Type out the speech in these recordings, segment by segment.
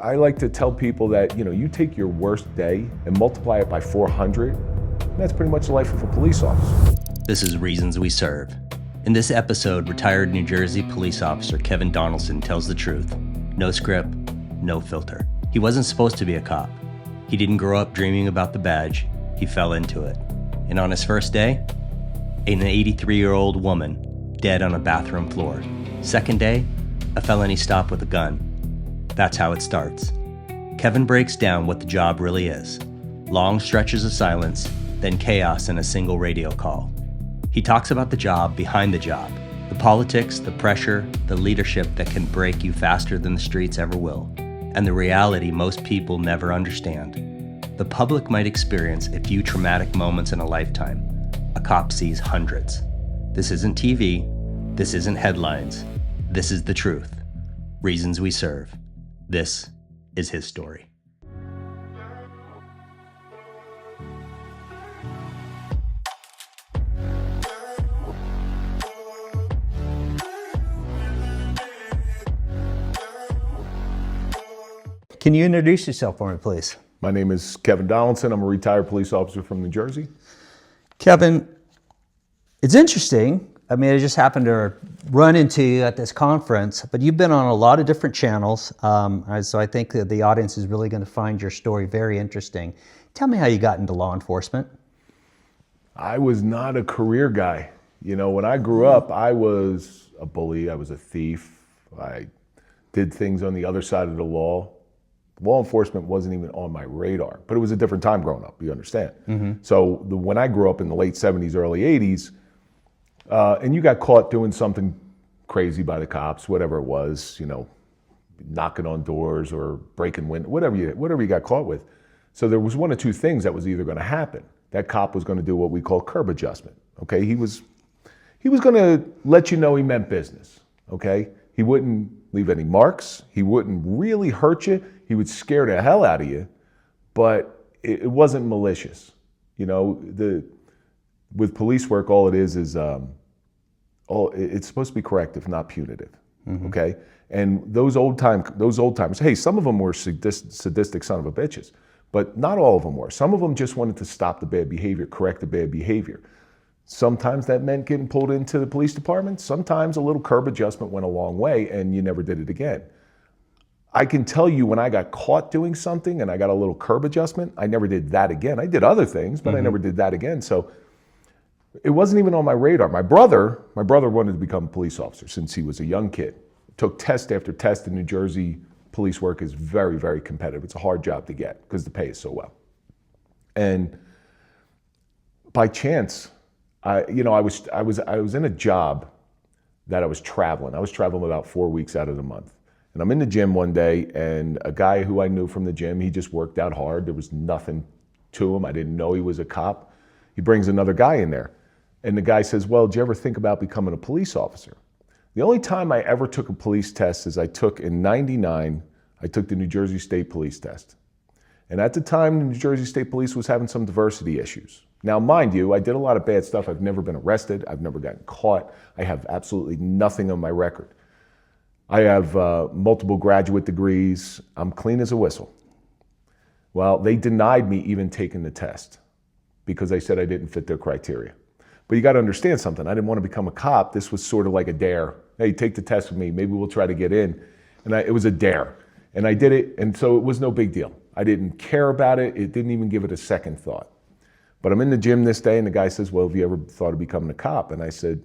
I like to tell people that, you take your worst day and multiply it by 400, that's pretty much the life of a police officer. This is Reasons We Serve. In this episode, retired New Jersey police officer Kevin Donaldson tells the truth. No script, no filter. He wasn't supposed to be a cop. He didn't grow up dreaming about the badge. He fell into it. And on his first day, an 83-year-old woman dead on a bathroom floor. Second day, a felony stop with a gun. That's how it starts. Kevin breaks down what the job really is. Long stretches of silence, then chaos in a single radio call. He talks about the job behind the job, the politics, the pressure, the leadership that can break you faster than the streets ever will, and the reality most people never understand. The public might experience a few traumatic moments in a lifetime. A cop sees hundreds. This isn't TV. This isn't headlines. This is the truth. Reasons We Serve. This is his story. Can you introduce yourself for me, please? My name is Kevin Donaldson. I'm a retired police officer from New Jersey. Kevin, it's interesting. I mean, I just happened to run into you at this conference, but you've been on a lot of different channels. So I think that the audience is really going to find your story very interesting. Tell me how you got into law enforcement. I was not a career guy. When I grew up, I was a bully. I was a thief. I did things on the other side of the law. Law enforcement wasn't even on my radar, but it was a different time growing up, you understand. Mm-hmm. So when I grew up in the late 70s, early 80s, and you got caught doing something crazy by the cops, whatever it was, knocking on doors or breaking windows, whatever you got caught with. So there was one of two things that was either going to happen. That cop was going to do what we call curb adjustment. Okay, he was going to let you know he meant business. Okay, he wouldn't leave any marks. He wouldn't really hurt you. He would scare the hell out of you, but it wasn't malicious. With police work, all it is it's supposed to be corrective, not punitive. Mm-hmm. Okay, and those old timers. Hey, some of them were sadistic son of a bitches, but not all of them were. Some of them just wanted to stop the bad behavior, correct the bad behavior. Sometimes that meant getting pulled into the police department. Sometimes a little curb adjustment went a long way, and you never did it again. I can tell you when I got caught doing something and I got a little curb adjustment, I never did that again. I did other things, but I never did that again. So it wasn't even on my radar. My brother wanted to become a police officer since he was a young kid. Took test after test in New Jersey. Police work is very, very competitive. It's a hard job to get because the pay is so well. And by chance, I was in a job that I was traveling. I was traveling about 4 weeks out of the month. And I'm in the gym one day, and a guy who I knew from the gym, he just worked out hard. There was nothing to him. I didn't know he was a cop. He brings another guy in there. And the guy says, well, did you ever think about becoming a police officer? The only time I ever took a police test is in '99, I took the New Jersey State Police test. And at the time, the New Jersey State Police was having some diversity issues. Now, mind you, I did a lot of bad stuff. I've never been arrested. I've never gotten caught. I have absolutely nothing on my record. I have multiple graduate degrees. I'm clean as a whistle. Well, they denied me even taking the test because they said I didn't fit their criteria. But you got to understand something. I didn't want to become a cop. This was sort of like a dare. Hey, take the test with me. Maybe we'll try to get in. And it was a dare. And I did it, and so it was no big deal. I didn't care about it. It didn't even give it a second thought. But I'm in the gym this day, and the guy says, well, have you ever thought of becoming a cop? And I said,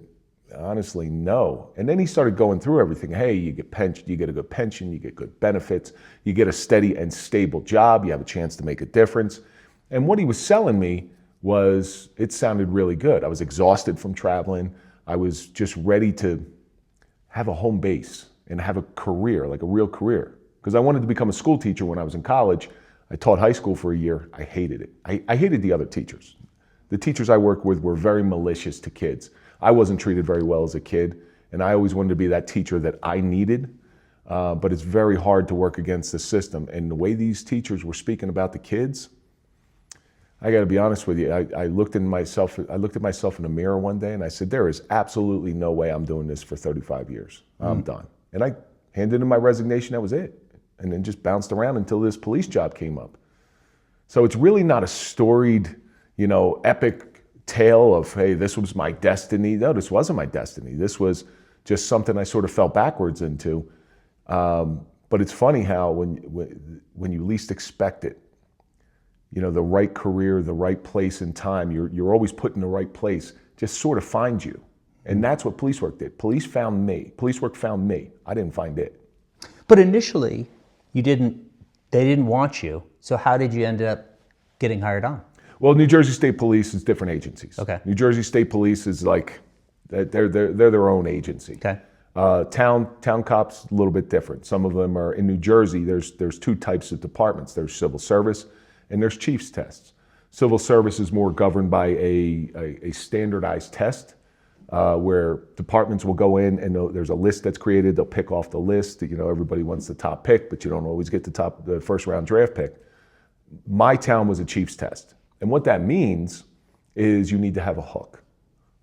honestly, no. And then he started going through everything. Hey, you get pension, you get a good pension, you get good benefits, you get a steady and stable job, you have a chance to make a difference. And what he was selling me it sounded really good. I was exhausted from traveling. I was just ready to have a home base and have a career, like a real career. Because I wanted to become a school teacher when I was in college. I taught high school for a year. I hated it. I hated the other teachers. The teachers I worked with were very malicious to kids. I wasn't treated very well as a kid, and I always wanted to be that teacher that I needed. But it's very hard to work against the system. And the way these teachers were speaking about the kids, I got to be honest with you. I looked at myself in the mirror one day and I said, there is absolutely no way I'm doing this for 35 years. I'm done. And I handed in my resignation. That was it. and then just bounced around until this police job came up. So it's really not a storied, epic tale of, hey, this was my destiny. No, this wasn't my destiny. This was just something I sort of fell backwards into. But it's funny how when you least expect it, the right career, the right place and time, you're always put in the right place, just sort of finds you. And that's what police work did. Police found me. Police work found me. I didn't find it. But initially, they didn't want you. So how did you end up getting hired on? Well, New Jersey State Police is different agencies. Okay. New Jersey State Police is like, they're their own agency. Okay. Town cops, a little bit different. Some of them are in New Jersey. There's two types of departments. There's civil service and there's chief's tests. Civil service is more governed by a standardized test where departments will go in and there's a list that's created. They'll pick off the list. Everybody wants the top pick, but you don't always get the first round draft pick. My town was a chief's test. And what that means is you need to have a hook.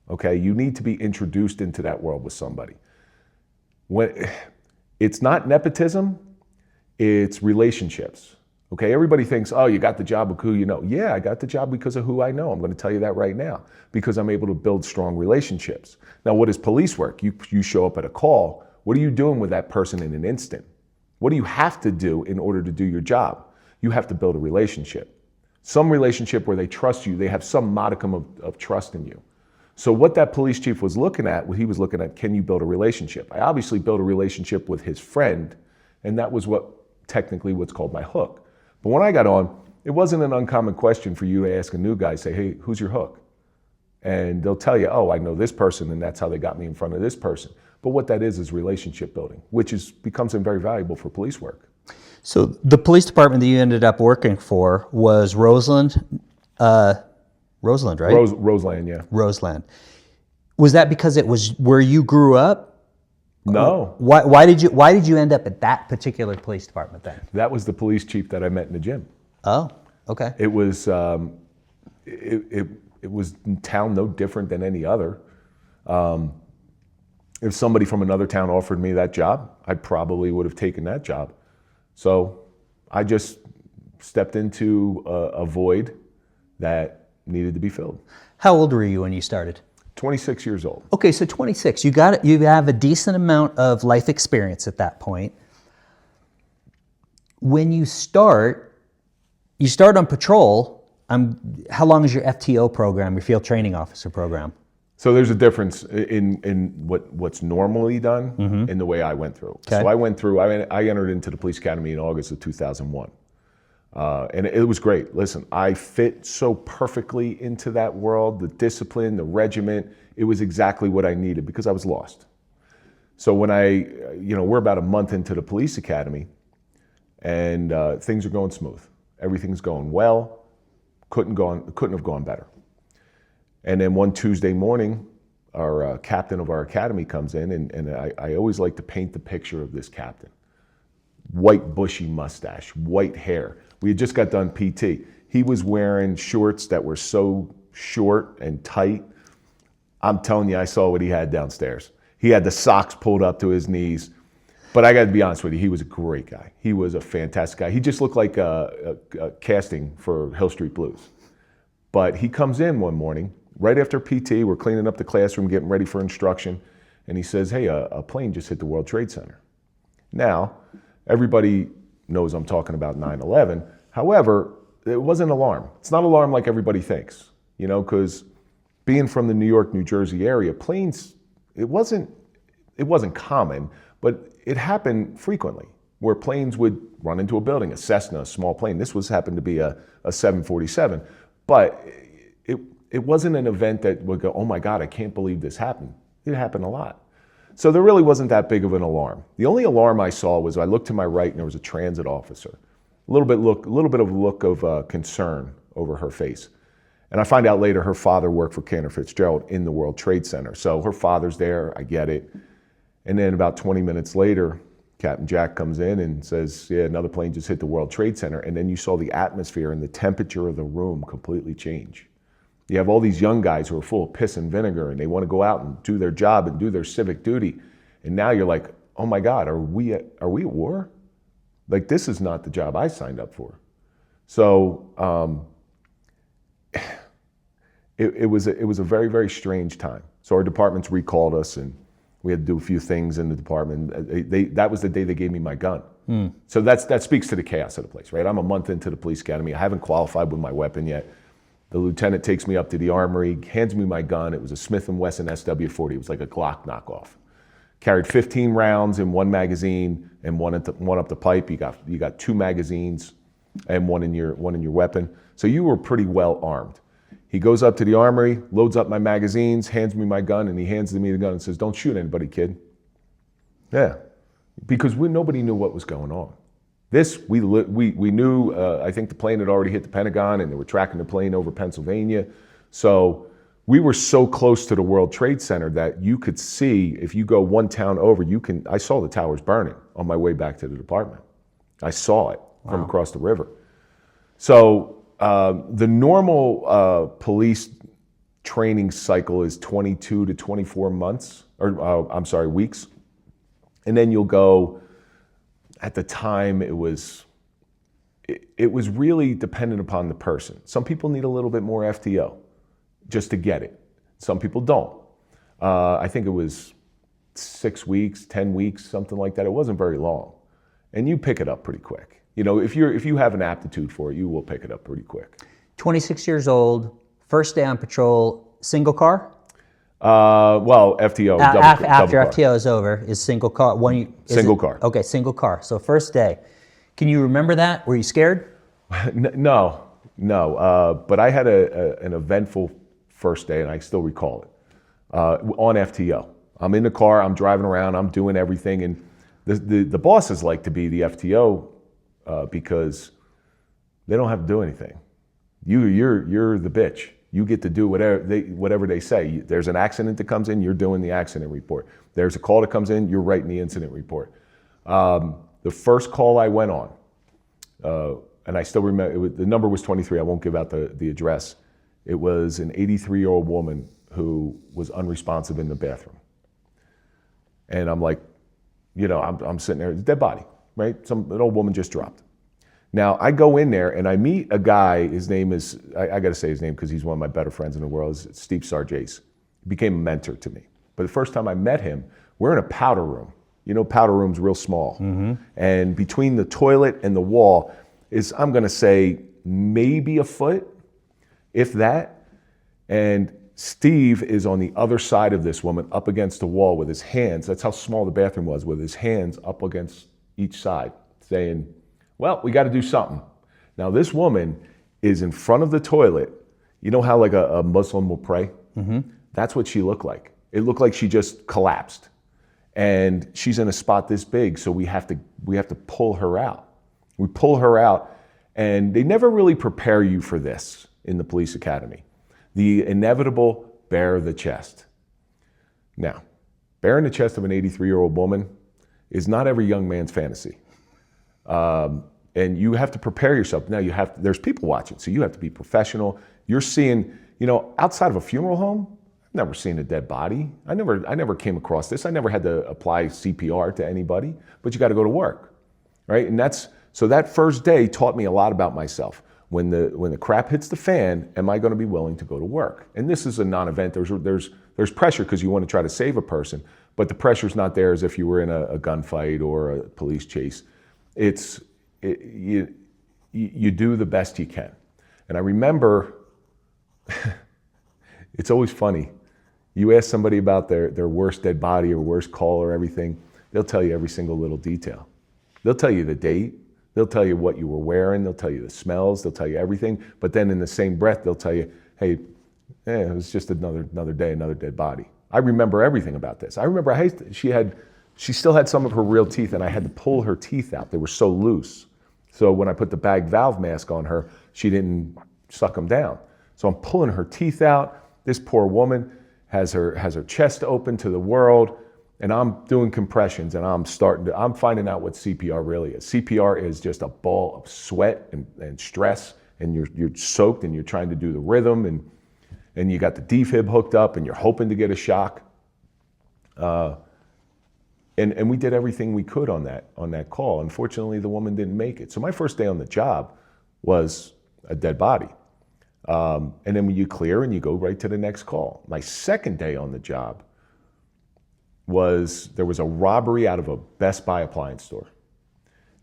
Okay, you need to be introduced into that world with somebody. It's not nepotism, it's relationships. Okay, everybody thinks, oh, you got the job with who you know. Yeah, I got the job because of who I know. I'm going to tell you that right now, because I'm able to build strong relationships. Now, what is police work? You show up at a call. What are you doing with that person in an instant? What do you have to do in order to do your job? You have to build a relationship. Some relationship where they trust you, they have some modicum of trust in you. So what that police chief was looking at, can you build a relationship? I obviously built a relationship with his friend, and that was technically what's called my hook. But when I got on, it wasn't an uncommon question for you to ask a new guy, say, hey, who's your hook? And they'll tell you, oh, I know this person, and that's how they got me in front of this person. But what that is relationship building, which becomes very valuable for police work. So the police department that you ended up working for was Roseland, Roseland, right? Roseland, yeah. Roseland. Was that because it was where you grew up? No. Why did you end up at that particular police department then? That was the police chief that I met in the gym. Oh, okay. It was it was in town no different than any other. If somebody from another town offered me that job, I probably would have taken that job. So I just stepped into a void that needed to be filled. How old were you when you started? 26 years old. Okay, so 26. You have a decent amount of life experience at that point. When you start on patrol. How long is your FTO program, your field training officer program? So there's a difference in what's normally done and the way I went through. Okay. So I entered into the police academy in August of 2001. And it was great. Listen, I fit so perfectly into that world, the discipline, the regiment. It was exactly what I needed because I was lost. So when we're about a month into the police academy and things are going smooth. Everything's going well. Couldn't have gone better. And then one Tuesday morning, our captain of our academy comes in, and I always like to paint the picture of this captain. White bushy mustache, white hair. We had just got done PT. He was wearing shorts that were so short and tight. I'm telling you, I saw what he had downstairs. He had the socks pulled up to his knees. But I got to be honest with you, he was a great guy. He was a fantastic guy. He just looked like a casting for Hill Street Blues. But he comes in one morning, right after PT, we're cleaning up the classroom, getting ready for instruction, and he says, hey, a plane just hit the World Trade Center. Now, everybody knows I'm talking about 9/11. However, it wasn't an alarm. It's not an alarm like everybody thinks, because being from the New York, New Jersey area, planes, it wasn't common, but it happened frequently where planes would run into a building, a Cessna, a small plane. This happened to be a 747, but it wasn't an event that would go, oh my God, I can't believe this happened. It happened a lot. So there really wasn't that big of an alarm. The only alarm I saw was I looked to my right and there was a transit officer. A little bit of look of concern over her face. And I find out later her father worked for Cantor Fitzgerald in the World Trade Center. So her father's there, I get it. And then about 20 minutes later, Captain Jack comes in and says, yeah, another plane just hit the World Trade Center. And then you saw the atmosphere and the temperature of the room completely change. You have all these young guys who are full of piss and vinegar and they want to go out and do their job and do their civic duty. And now you're like, oh my God, are we at war? Like, this is not the job I signed up for. So it was a very, very strange time. So our departments recalled us, and we had to do a few things in the department. That was the day they gave me my gun. So that speaks to the chaos of the place, right? I'm a month into the police academy. I haven't qualified with my weapon yet. The lieutenant takes me up to the armory, hands me my gun. It was a Smith & Wesson SW40. It was like a Glock knockoff. Carried 15 rounds in one magazine and one up the pipe. You got 2 magazines and one in your weapon. So you were pretty well armed. He goes up to the armory, loads up my magazines, hands me my gun, and he hands me the gun and says, "Don't shoot anybody, kid." Yeah, because nobody knew what was going on. We knew, I think the plane had already hit the Pentagon, and they were tracking the plane over Pennsylvania. So we were so close to the World Trade Center that you could see, if you go one town over, I saw the towers burning on my way back to the department. I saw it from across the river. So the normal police training cycle is 22 to 24 months, or weeks. And then you'll go, at the time it was really dependent upon the person. Some people need a little bit more FTO just to get it. Some people don't. I think it was 6 weeks, 10 weeks, something like that. It wasn't very long. And you pick it up pretty quick. You know, if you have an aptitude for it, you will pick it up pretty quick. 26 years old, first day on patrol, single car? Well, FTO. After double car. FTO is over, is single car. Single car. Okay, single car. So first day. Can you remember that? Were you scared? No. But I had an eventful first day, and I still recall it, on FTO. I'm in the car, I'm driving around, I'm doing everything, and the bosses like to be the FTO because they don't have to do anything. You're the bitch. You get to do whatever they say. There's an accident that comes in, you're doing the accident report. There's a call that comes in, you're writing the incident report. The first call I went on, and I still remember, the number was 23, I won't give out the address. It was an 83-year-old woman who was unresponsive in the bathroom. And I'm like, I'm sitting there, dead body, right? An old woman just dropped. Now, I go in there and I meet a guy, his name is, I got to say his name because he's one of my better friends in the world, is Steve Sarjace. He became a mentor to me. But the first time I met him, we're in a powder room. You know, powder room's real small. Mm-hmm. And between the toilet and the wall is, I'm going to say, maybe a foot, if that. And Steve is on the other side of this woman, up against the wall with his hands. That's how small the bathroom was, with his hands up against each side, saying, well, we got to do something. Now, this woman is in front of the toilet. You know how like a Muslim will pray? Mm-hmm. That's what she looked like. It looked like she just collapsed. And she's in a spot this big, so we have to pull her out. We pull her out, and they never really prepare you for this in the police academy. The inevitable bare the chest. Now, baring the chest of an 83-year-old woman is not every young man's fantasy. And you have to prepare yourself. Now there's people watching, so you have to be professional. You're seeing, outside of a funeral home, I've never seen a dead body. I never came across this. I never had to apply CPR to anybody, but you got to go to work, right? And so that first day taught me a lot about myself. When the crap hits the fan, am I going to be willing to go to work? And this is a non-event. There's pressure because you want to try to save a person, but the pressure's not there as if you were in a gunfight or a police chase. You do the best you can. And I remember, it's always funny. You ask somebody about their worst dead body or worst call or everything, they'll tell you every single little detail. They'll tell you the date, they'll tell you what you were wearing, they'll tell you the smells, they'll tell you everything, but then in the same breath, they'll tell you, hey, it was just another day, another dead body. I remember everything about this. I remember she still had some of her real teeth, and I had to pull her teeth out. They were so loose. So when I put the bag valve mask on her, she didn't suck them down. So I'm pulling her teeth out. This poor woman has her chest open to the world, and I'm doing compressions, and I'm finding out what CPR really is. CPR is just a ball of sweat and stress, and you're soaked, and you're trying to do the rhythm, and you got the defib hooked up, and you're hoping to get a shock. And we did everything we could on that call. Unfortunately, the woman didn't make it. So my first day on the job was a dead body. And then you clear and you go right to the next call. My second day on the job there was a robbery out of a Best Buy appliance store.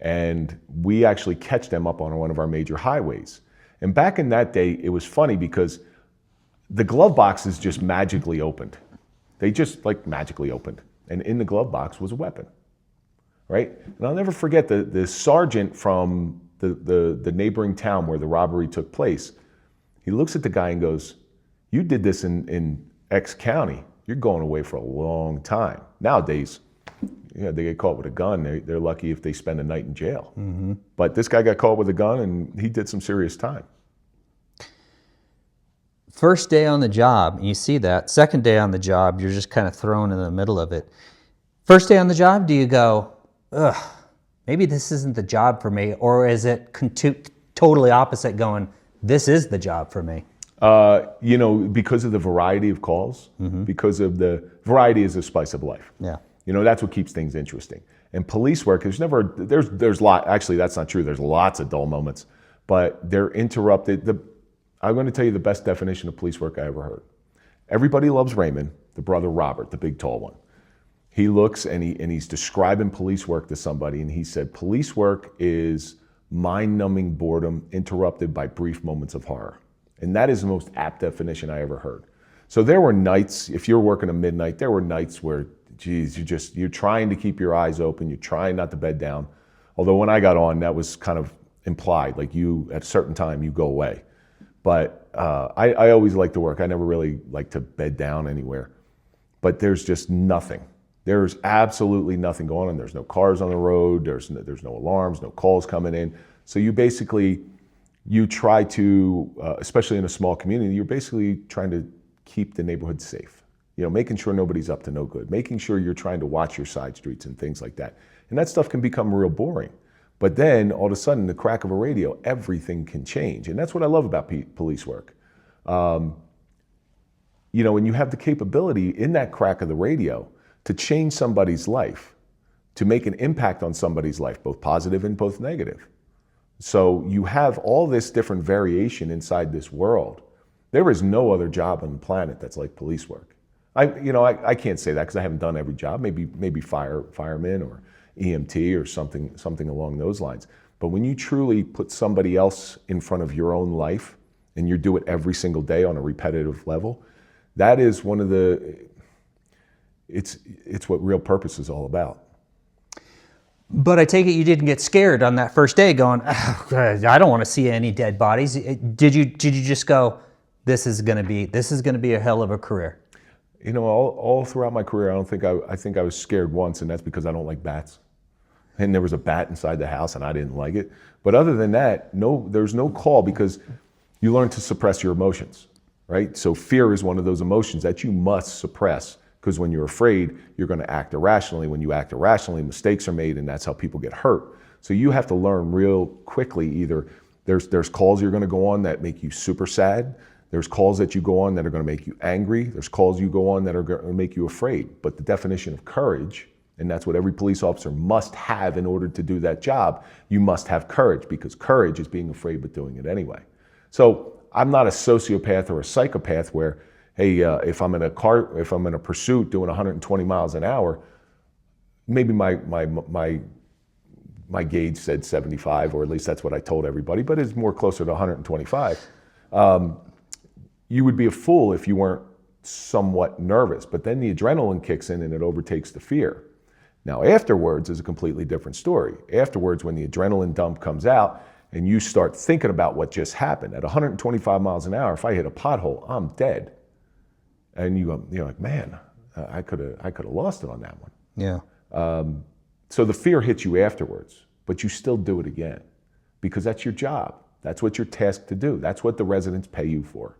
And we actually catch them up on one of our major highways. And back in that day, it was funny because the glove boxes just magically opened. They just like magically opened. And in the glove box was a weapon, right? And I'll never forget the sergeant from the neighboring town where the robbery took place. He looks at the guy and goes, "You did this in X county. You're going away for a long time." Nowadays, they get caught with a gun. They're lucky if they spend a night in jail. Mm-hmm. But this guy got caught with a gun and he did some serious time. First day on the job, and you see that. Second day on the job, you're just kind of thrown in the middle of it. First day on the job, do you go, ugh, maybe this isn't the job for me? Or is it totally opposite, going, this is the job for me? Because of the variety of calls, because of the variety is the spice of life. Yeah. That's what keeps things actually, and police work, there's actually that's not true. There's lots of dull moments, but they're interrupted. I'm going to tell you the best definition of police work I ever heard. Everybody loves Raymond, the brother Robert, the big tall one. He looks and he's describing police work to somebody, and he said, police work is mind-numbing boredom interrupted by brief moments of horror. And that is the most apt definition I ever heard. So there were nights, if you're working at midnight, there were nights where, geez, you're trying to keep your eyes open, you're trying not to bed down. Although when I got on, that was kind of implied, like at a certain time, you go away. But I always liked to work. I never really liked to bed down anywhere. But there's just nothing. There's absolutely nothing going on. There's no cars on the road. There's no alarms, no calls coming in. So you try to, especially in a small community, you're basically trying to keep the neighborhood safe. Making sure nobody's up to no good, making sure you're trying to watch your side streets and things like that. And that stuff can become real boring. But then all of a sudden, the crack of a radio, everything can change. And that's what I love about police work. When you have the capability in that crack of the radio to change somebody's life, to make an impact on somebody's life, both positive and both negative. So you have all this different variation inside this world. There is no other job on the planet that's like police work. I can't say that because I haven't done every job. Maybe fireman or EMT or something along those lines. But when you truly put somebody else in front of your own life and you do it every single day on a repetitive level, that is one of it's what real purpose is all about. But I take it you didn't get scared on that first day going, oh, God, I don't want to see any dead bodies. Did you just go, this is going to be a hell of a career? All throughout my career, I think I was scared once, and that's because I don't like bats. And there was a bat inside the house and I didn't like it. But other than that, there's no call because you learn to suppress your emotions, right? So fear is one of those emotions that you must suppress because when you're afraid, you're going to act irrationally. When you act irrationally, mistakes are made and that's how people get hurt. So you have to learn real quickly, either there's calls you're going to go on that make you super sad. There's calls that you go on that are going to make you angry. There's calls you go on that are going to make you afraid. But the definition of courage, and that's what every police officer must have in order to do that job, you must have courage because courage is being afraid but doing it anyway. So I'm not a sociopath or a psychopath where, hey, if I'm in a pursuit doing 120 miles an hour, maybe my gauge said 75, or at least that's what I told everybody, but it's more closer to 125. You would be a fool if you weren't somewhat nervous, but then the adrenaline kicks in and it overtakes the fear. Now afterwards is a completely different story. Afterwards, when the adrenaline dump comes out and you start thinking about what just happened, at 125 miles an hour, if I hit a pothole, I'm dead. And you're like, man, I could have lost it on that one. Yeah. So the fear hits you afterwards, but you still do it again because that's your job. That's what you're tasked to do. That's what the residents pay you for.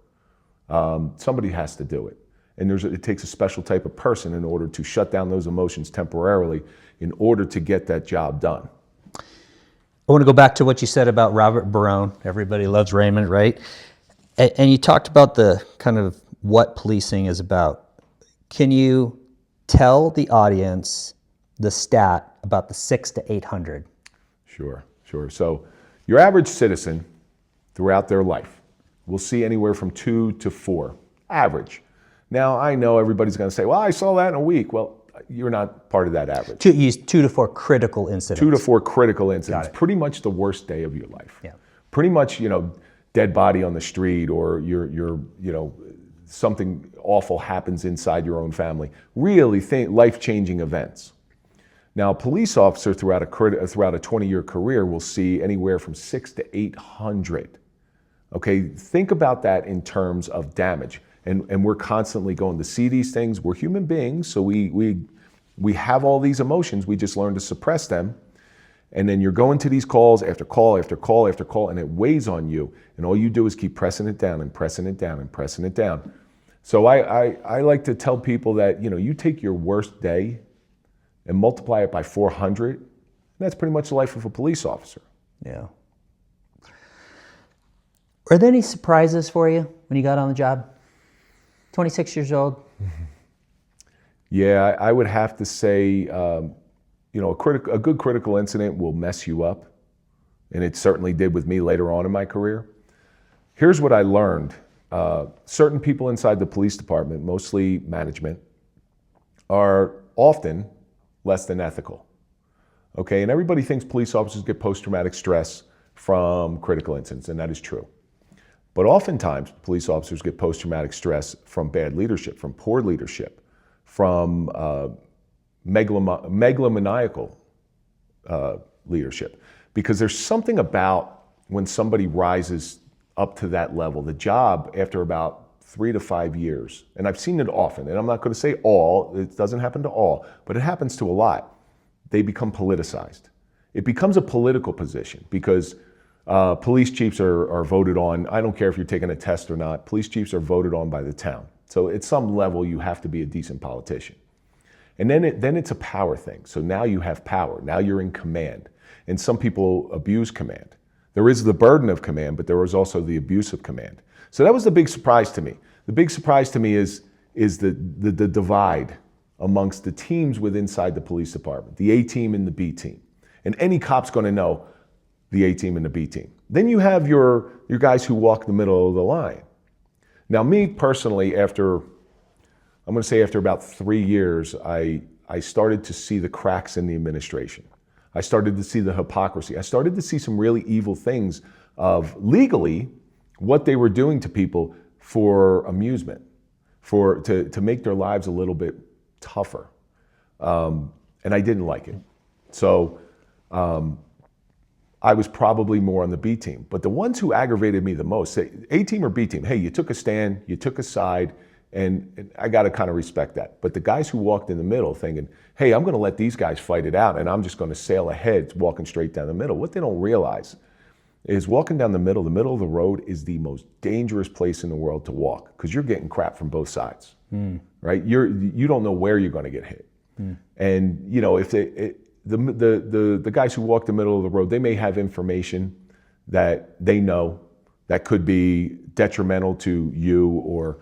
Somebody has to do it. And it takes a special type of person in order to shut down those emotions temporarily in order to get that job done. I want to go back to what you said about Robert Barone. Everybody loves Raymond, right? And you talked about the kind of what policing is about. Can you tell the audience the stat about the 600 to 800. Sure. So your average citizen throughout their life will see anywhere from 2 to 4, average. Now, I know everybody's going to say, well, I saw that in a week. Well, you're not part of that average. 2 to 4 critical incidents. 2 to 4 critical incidents. Pretty much the worst day of your life. Yeah. Pretty much, dead body on the street, or you're something awful happens inside your own family. Really life-changing events. Now, a police officer throughout a 20-year career will see anywhere from 600 to 800. Okay, think about that in terms of damage. And we're constantly going to see these things. We're human beings, so we have all these emotions. We just learn to suppress them. And then you're going to these calls after call after call after call, and it weighs on you. And all you do is keep pressing it down and pressing it down and pressing it down. So I like to tell people that, you take your worst day and multiply it by 400, and that's pretty much the life of a police officer. Yeah. Were there any surprises for you when you got on the job? 26 years old? Yeah, I would have to say, a good critical incident will mess you up, and it certainly did with me later on in my career. Here's what I learned. Certain people inside the police department, mostly management, are often less than ethical. Okay, and everybody thinks police officers get post-traumatic stress from critical incidents, and that is true. But oftentimes, police officers get post-traumatic stress from bad leadership, from poor leadership, from megalomaniacal leadership. Because there's something about when somebody rises up to that level, the job after about 3 to 5 years, and I've seen it often, and I'm not going to say all, it doesn't happen to all, but it happens to a lot, they become politicized. It becomes a political position because police chiefs are voted on. I don't care if you're taking a test or not. Police chiefs are voted on by the town. So at some level, you have to be a decent politician. And then it's a power thing. So now you have power. Now you're in command. And some people abuse command. There is the burden of command, but there is also the abuse of command. So that was the big surprise to me. The big surprise to me is the divide amongst the teams inside the police department, the A team and the B team. And any cop's going to know the A team and the B team. Then you have your guys who walk the middle of the line. Now, me personally, after about 3 years, I started to see the cracks in the administration. I started to see the hypocrisy. I started to see some really evil things of legally what they were doing to people for amusement, to make their lives a little bit tougher. And I didn't like it. So I was probably more on the B team. But the ones who aggravated me the most, say A team or B team, hey, you took a stand, you took a side, and I got to kind of respect that. But the guys who walked in the middle thinking, hey, I'm going to let these guys fight it out, and I'm just going to sail ahead walking straight down the middle. What they don't realize is walking down the middle of the road is the most dangerous place in the world to walk because you're getting crap from both sides, right? You don't know where you're going to get hit. And, if the guys who walk the middle of the road, they may have information that they know that could be detrimental to you, or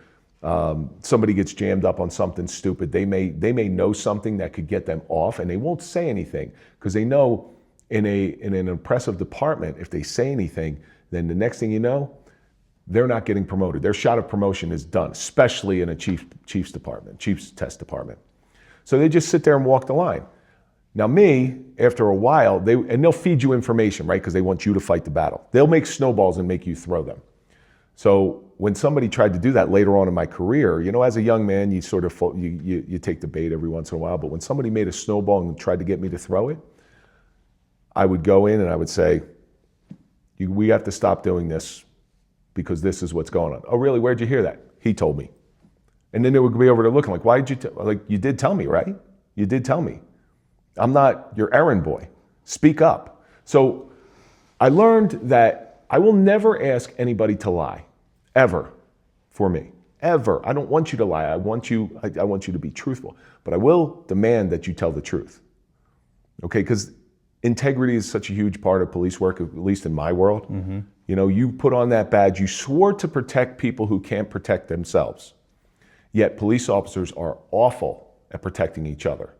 somebody gets jammed up on something stupid. They may know something that could get them off, and they won't say anything because they know in an oppressive department, if they say anything, then the next thing you know, they're not getting promoted. Their shot of promotion is done, especially in a chief's test department. So they just sit there and walk the line. Now me, after a while, they'll feed you information, right? Because they want you to fight the battle. They'll make snowballs and make you throw them. So when somebody tried to do that later on in my career, as a young man, you sort of you take the bait every once in a while. But when somebody made a snowball and tried to get me to throw it, I would go in and I would say, we have to stop doing this because this is what's going on. Oh, really? Where'd you hear that? He told me. And then they would be over there looking like, why did you you did tell me, right? You did tell me. I'm not your errand boy. Speak up. So I learned that I will never ask anybody to lie, ever, for me, ever. I don't want you to lie. I want you to be truthful, but I will demand that you tell the truth. Okay, because integrity is such a huge part of police work, at least in my world. Mm-hmm. You put on that badge, you swore to protect people who can't protect themselves. Yet police officers are awful at protecting each other.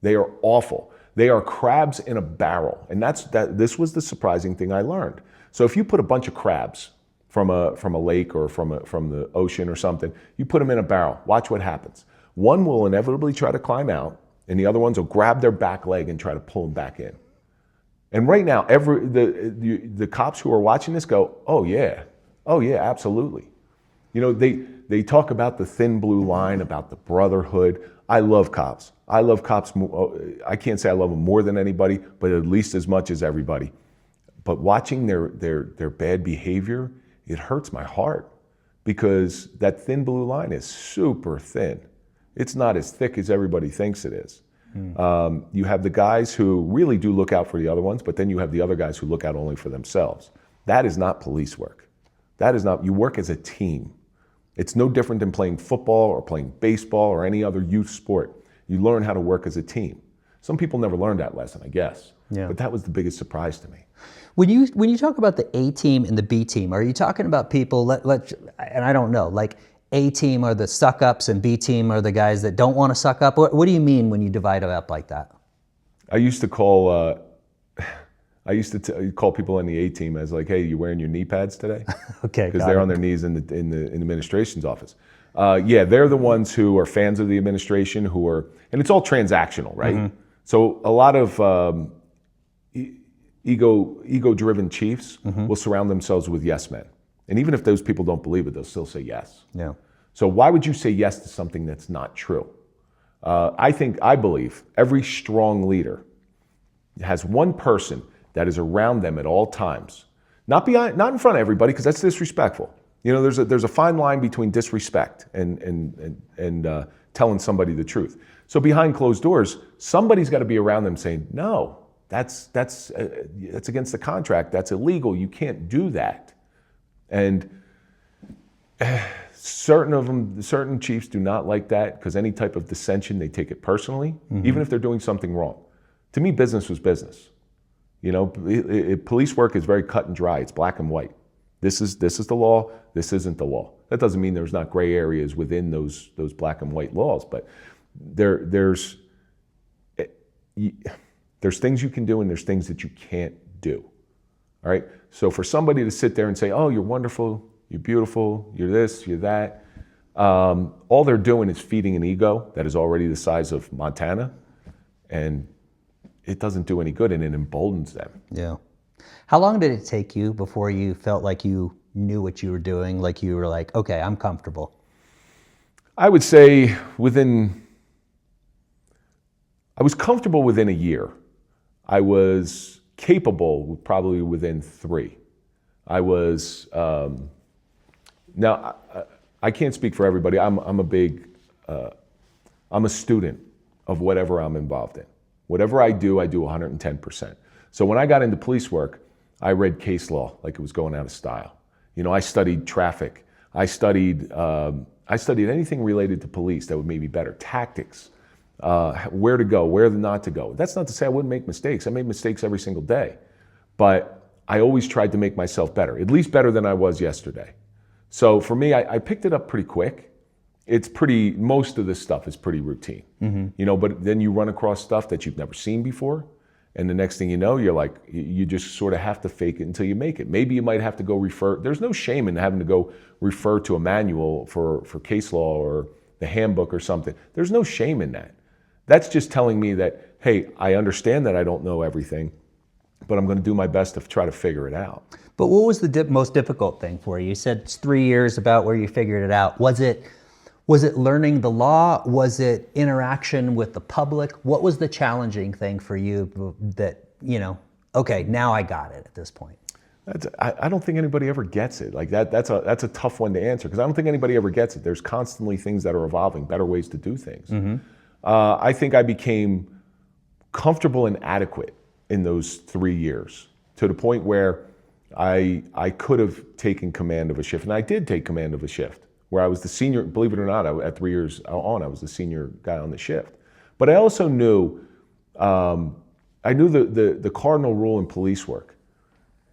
They are awful. They are crabs in a barrel. And this was the surprising thing I learned. So if you put a bunch of crabs from a lake or from the ocean or something, you put them in a barrel, watch what happens. One will inevitably try to climb out, and the other ones will grab their back leg and try to pull them back in. And right now, the cops who are watching this go, oh yeah, absolutely. You know, they talk about the thin blue line, about the brotherhood. I love cops. I love cops. I can't say I love them more than anybody, but at least as much as everybody. But watching their bad behavior, it hurts my heart, because that thin blue line is super thin. It's not as thick as everybody thinks it is. You have the guys who really do look out for the other ones, but then you have the other guys who look out only for themselves. That is not police work. That is not, you work as a team. It's no different than playing football or playing baseball or any other youth sport. You learn how to work as a team. Some people never learned that lesson, I guess. Yeah. But that was the biggest surprise to me. When you talk about the A team and the B team, are you talking about people, and I don't know, like A team are the suck-ups and B team are the guys that don't want to suck up? What do you mean when you divide it up like that? I used to call call people on the A team as like, hey, you wearing your knee pads today? Okay. Because they're on their knees in the administration's office. Yeah, they're the ones who are fans of the administration, and it's all transactional, right? Mm-hmm. So a lot of ego-driven chiefs will surround themselves with yes men. And even if those people don't believe it, they'll still say yes. Yeah. So why would you say yes to something that's not true? I believe every strong leader has one person that is around them at all times. Not in front of everybody, because that's disrespectful. You know, there's a fine line between disrespect and telling somebody the truth. So behind closed doors, somebody's got to be around them saying, no, that's against the contract. That's illegal. You can't do that. And certain chiefs do not like that, because any type of dissension, they take it personally, even if they're doing something wrong. To me, business was business. You know, police work is very cut and dry. It's black and white. This is the law. This isn't the law. That doesn't mean there's not gray areas within those black and white laws, but there's things you can do and there's things that you can't do. All right. So for somebody to sit there and say, "Oh, you're wonderful, you're beautiful, you're this, you're that," all they're doing is feeding an ego that is already the size of Montana, and it doesn't do any good, and it emboldens them. Yeah. How long did it take you before you felt like you knew what you were doing, like you were like, okay, I'm comfortable? I would say I was comfortable within a year. I was capable probably within 3. I was, now I can't speak for everybody. I'm a student of whatever I'm involved in. Whatever I do 110%. So when I got into police work, I read case law like it was going out of style. You know, I studied traffic. I studied anything related to police that would make me better. Tactics, where to go, where not to go. That's not to say I wouldn't make mistakes. I made mistakes every single day. But I always tried to make myself better, at least better than I was yesterday. So for me, I picked it up pretty quick. Most of this stuff is pretty routine, you know, but then you run across stuff that you've never seen before. And the next thing you know, you're like, you just sort of have to fake it until you make it. Maybe you might have to go refer. There's no shame in having to go refer to a manual for case law or the handbook or something. There's no shame in that. That's just telling me that, hey, I understand that I don't know everything, but I'm going to do my best to try to figure it out. But what was the most difficult thing for you? You said it's 3 years about where you figured it out. Was it learning the law? Was it interaction with the public? What was the challenging thing for you that, you know, okay, now I got it at this point? I don't think anybody ever gets it. Like that's a tough one to answer, because I don't think anybody ever gets it. There's constantly things that are evolving, better ways to do things. I think I became comfortable and adequate in those 3 years, to the point where I could have taken command of a shift, and I did take command of a shift, where I was the senior. Believe it or not, at 3 years on, I was the senior guy on the shift. But I also knew, the cardinal rule in police work.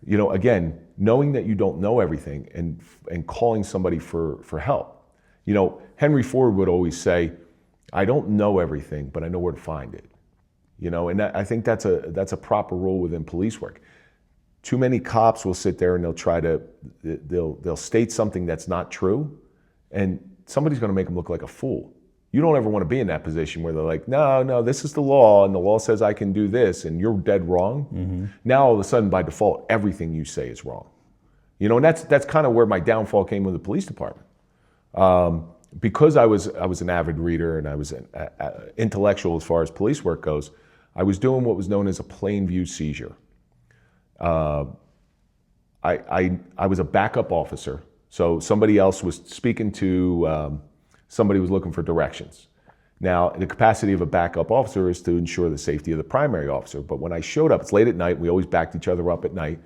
You know, again, knowing that you don't know everything and calling somebody for help. You know, Henry Ford would always say, "I don't know everything, but I know where to find it." You know, and I think that's a proper rule within police work. Too many cops will sit there and they'll state something that's not true, and somebody's going to make them look like a fool. You don't ever want to be in that position where they're like, no, this is the law, and the law says I can do this, and you're dead wrong. Now all of a sudden, by default, everything you say is wrong. You know, and that's kind of where my downfall came with the police department. Because I was an avid reader and I was an intellectual as far as police work goes, I was doing what was known as a plain view seizure. I was a backup officer, so somebody else was speaking to somebody who was looking for directions. Now, the capacity of a backup officer is to ensure the safety of the primary officer, but when I showed up, it's late at night, we always backed each other up at night.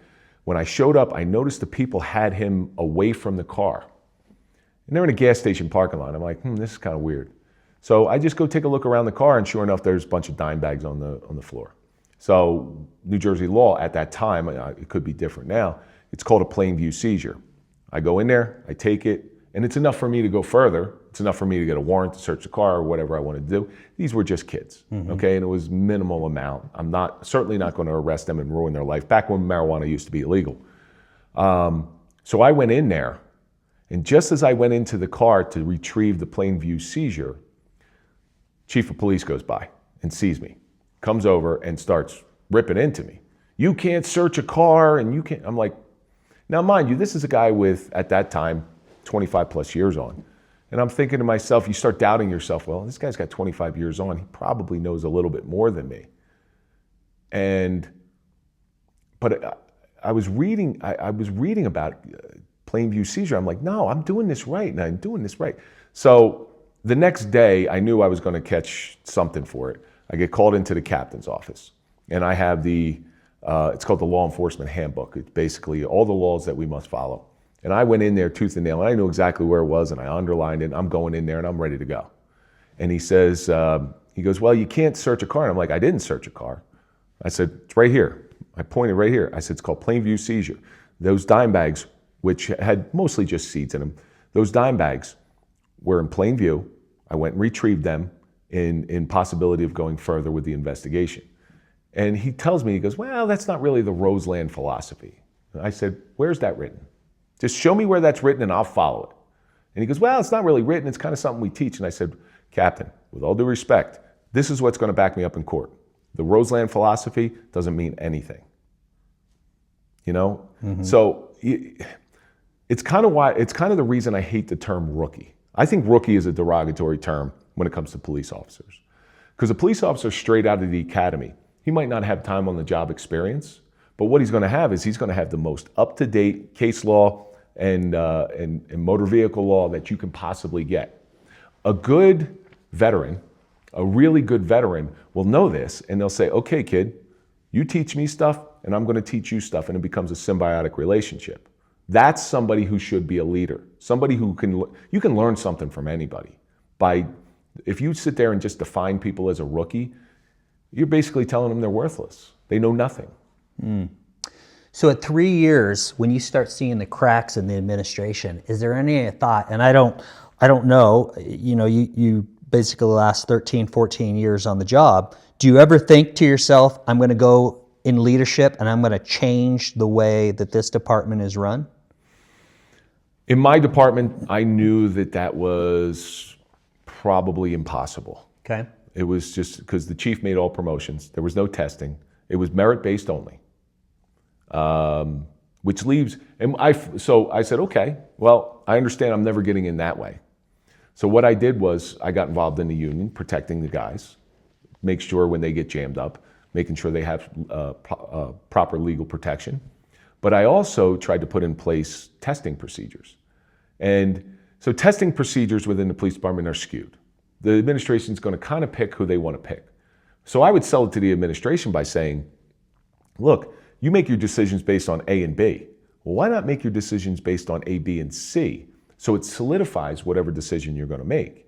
When I showed up, I noticed the people had him away from the car. And they're in a gas station parking lot. I'm like, this is kind of weird. So I just go take a look around the car, and sure enough, there's a bunch of dime bags on the floor. So New Jersey law at that time, it could be different now, it's called a plain view seizure. I go in there, I take it, and it's enough for me to go further. It's enough for me to get a warrant to search the car or whatever I wanted to do. These were just kids, okay? And it was minimal amount. I'm certainly not going to arrest them and ruin their life, back when marijuana used to be illegal. So I went in there, and just as I went into the car to retrieve the plain view seizure, chief of police goes by and sees me, comes over and starts ripping into me. You can't search a car, and you can't. I'm like, now mind you, this is a guy with, at that time, 25 plus years on. And I'm thinking to myself, you start doubting yourself, well, this guy's got 25 years on, he probably knows a little bit more than me. But I was reading about plain view seizure. I'm like, no, I'm doing this right, and I'm doing this right. So the next day, I knew I was going to catch something for it. I get called into the captain's office, and I have it's called the Law Enforcement Handbook. It's basically all the laws that we must follow. And I went in there tooth and nail, and I knew exactly where it was, and I underlined it. I'm going in there, and I'm ready to go. And he says, he goes, well, you can't search a car. And I'm like, I didn't search a car. I said, it's right here. I pointed right here. I said, it's called plain view seizure. Those dime bags, which had mostly just seeds in them, those dime bags were in plain view. I went and retrieved them in possibility of going further with the investigation. And he tells me, he goes, well, that's not really the Roseland philosophy. And I said, where's that written? Just show me where that's written and I'll follow it. And he goes, well, it's not really written. It's kind of something we teach. And I said, Captain, with all due respect, this is what's going to back me up in court. The Roseland philosophy doesn't mean anything. You know? So it's kind of the reason I hate the term rookie. I think rookie is a derogatory term when it comes to police officers. Because a police officer straight out of the academy, he might not have time on the job experience, but what he's going to have is he's going to have the most up-to-date case law and motor vehicle law that you can possibly get. A good veteran, a really good veteran, will know this, and they'll say, okay, kid, you teach me stuff, and I'm going to teach you stuff, and it becomes a symbiotic relationship. That's somebody who should be a leader, somebody who you can learn something from anybody. If you sit there and just define people as a rookie, you're basically telling them they're worthless. They know nothing. So at 3 years, when you start seeing the cracks in the administration, is there any thought, and I don't know, you basically the last 13, 14 years on the job, do you ever think to yourself, I'm going to go in leadership and I'm going to change the way that this department is run? In my department, I knew that was probably impossible. Okay. It was just because the chief made all promotions. There was no testing. It was merit-based only. Which leaves, so I said, okay, well, I understand I'm never getting in that way. So what I did was I got involved in the union, protecting the guys, make sure when they get jammed up, making sure they have proper legal protection. But I also tried to put in place testing procedures. And so testing procedures within the police department are skewed. The administration is going to kind of pick who they want to pick. So I would sell it to the administration by saying, look, you make your decisions based on A and B. Well, why not make your decisions based on A, B, and C? So it solidifies whatever decision you're going to make.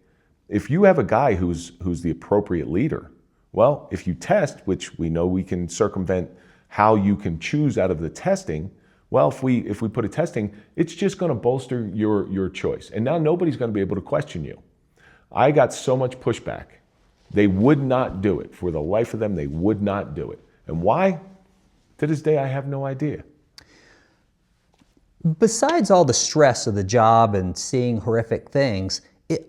If you have a guy who's the appropriate leader, well, if you test, which we know we can circumvent how you can choose out of the testing, well, if we put a testing, it's just going to bolster your choice. And now nobody's going to be able to question you. I got so much pushback They would not do it. For the life of them, they would not do it. And why? To this day, I have no idea. Besides all the stress of the job and seeing horrific things,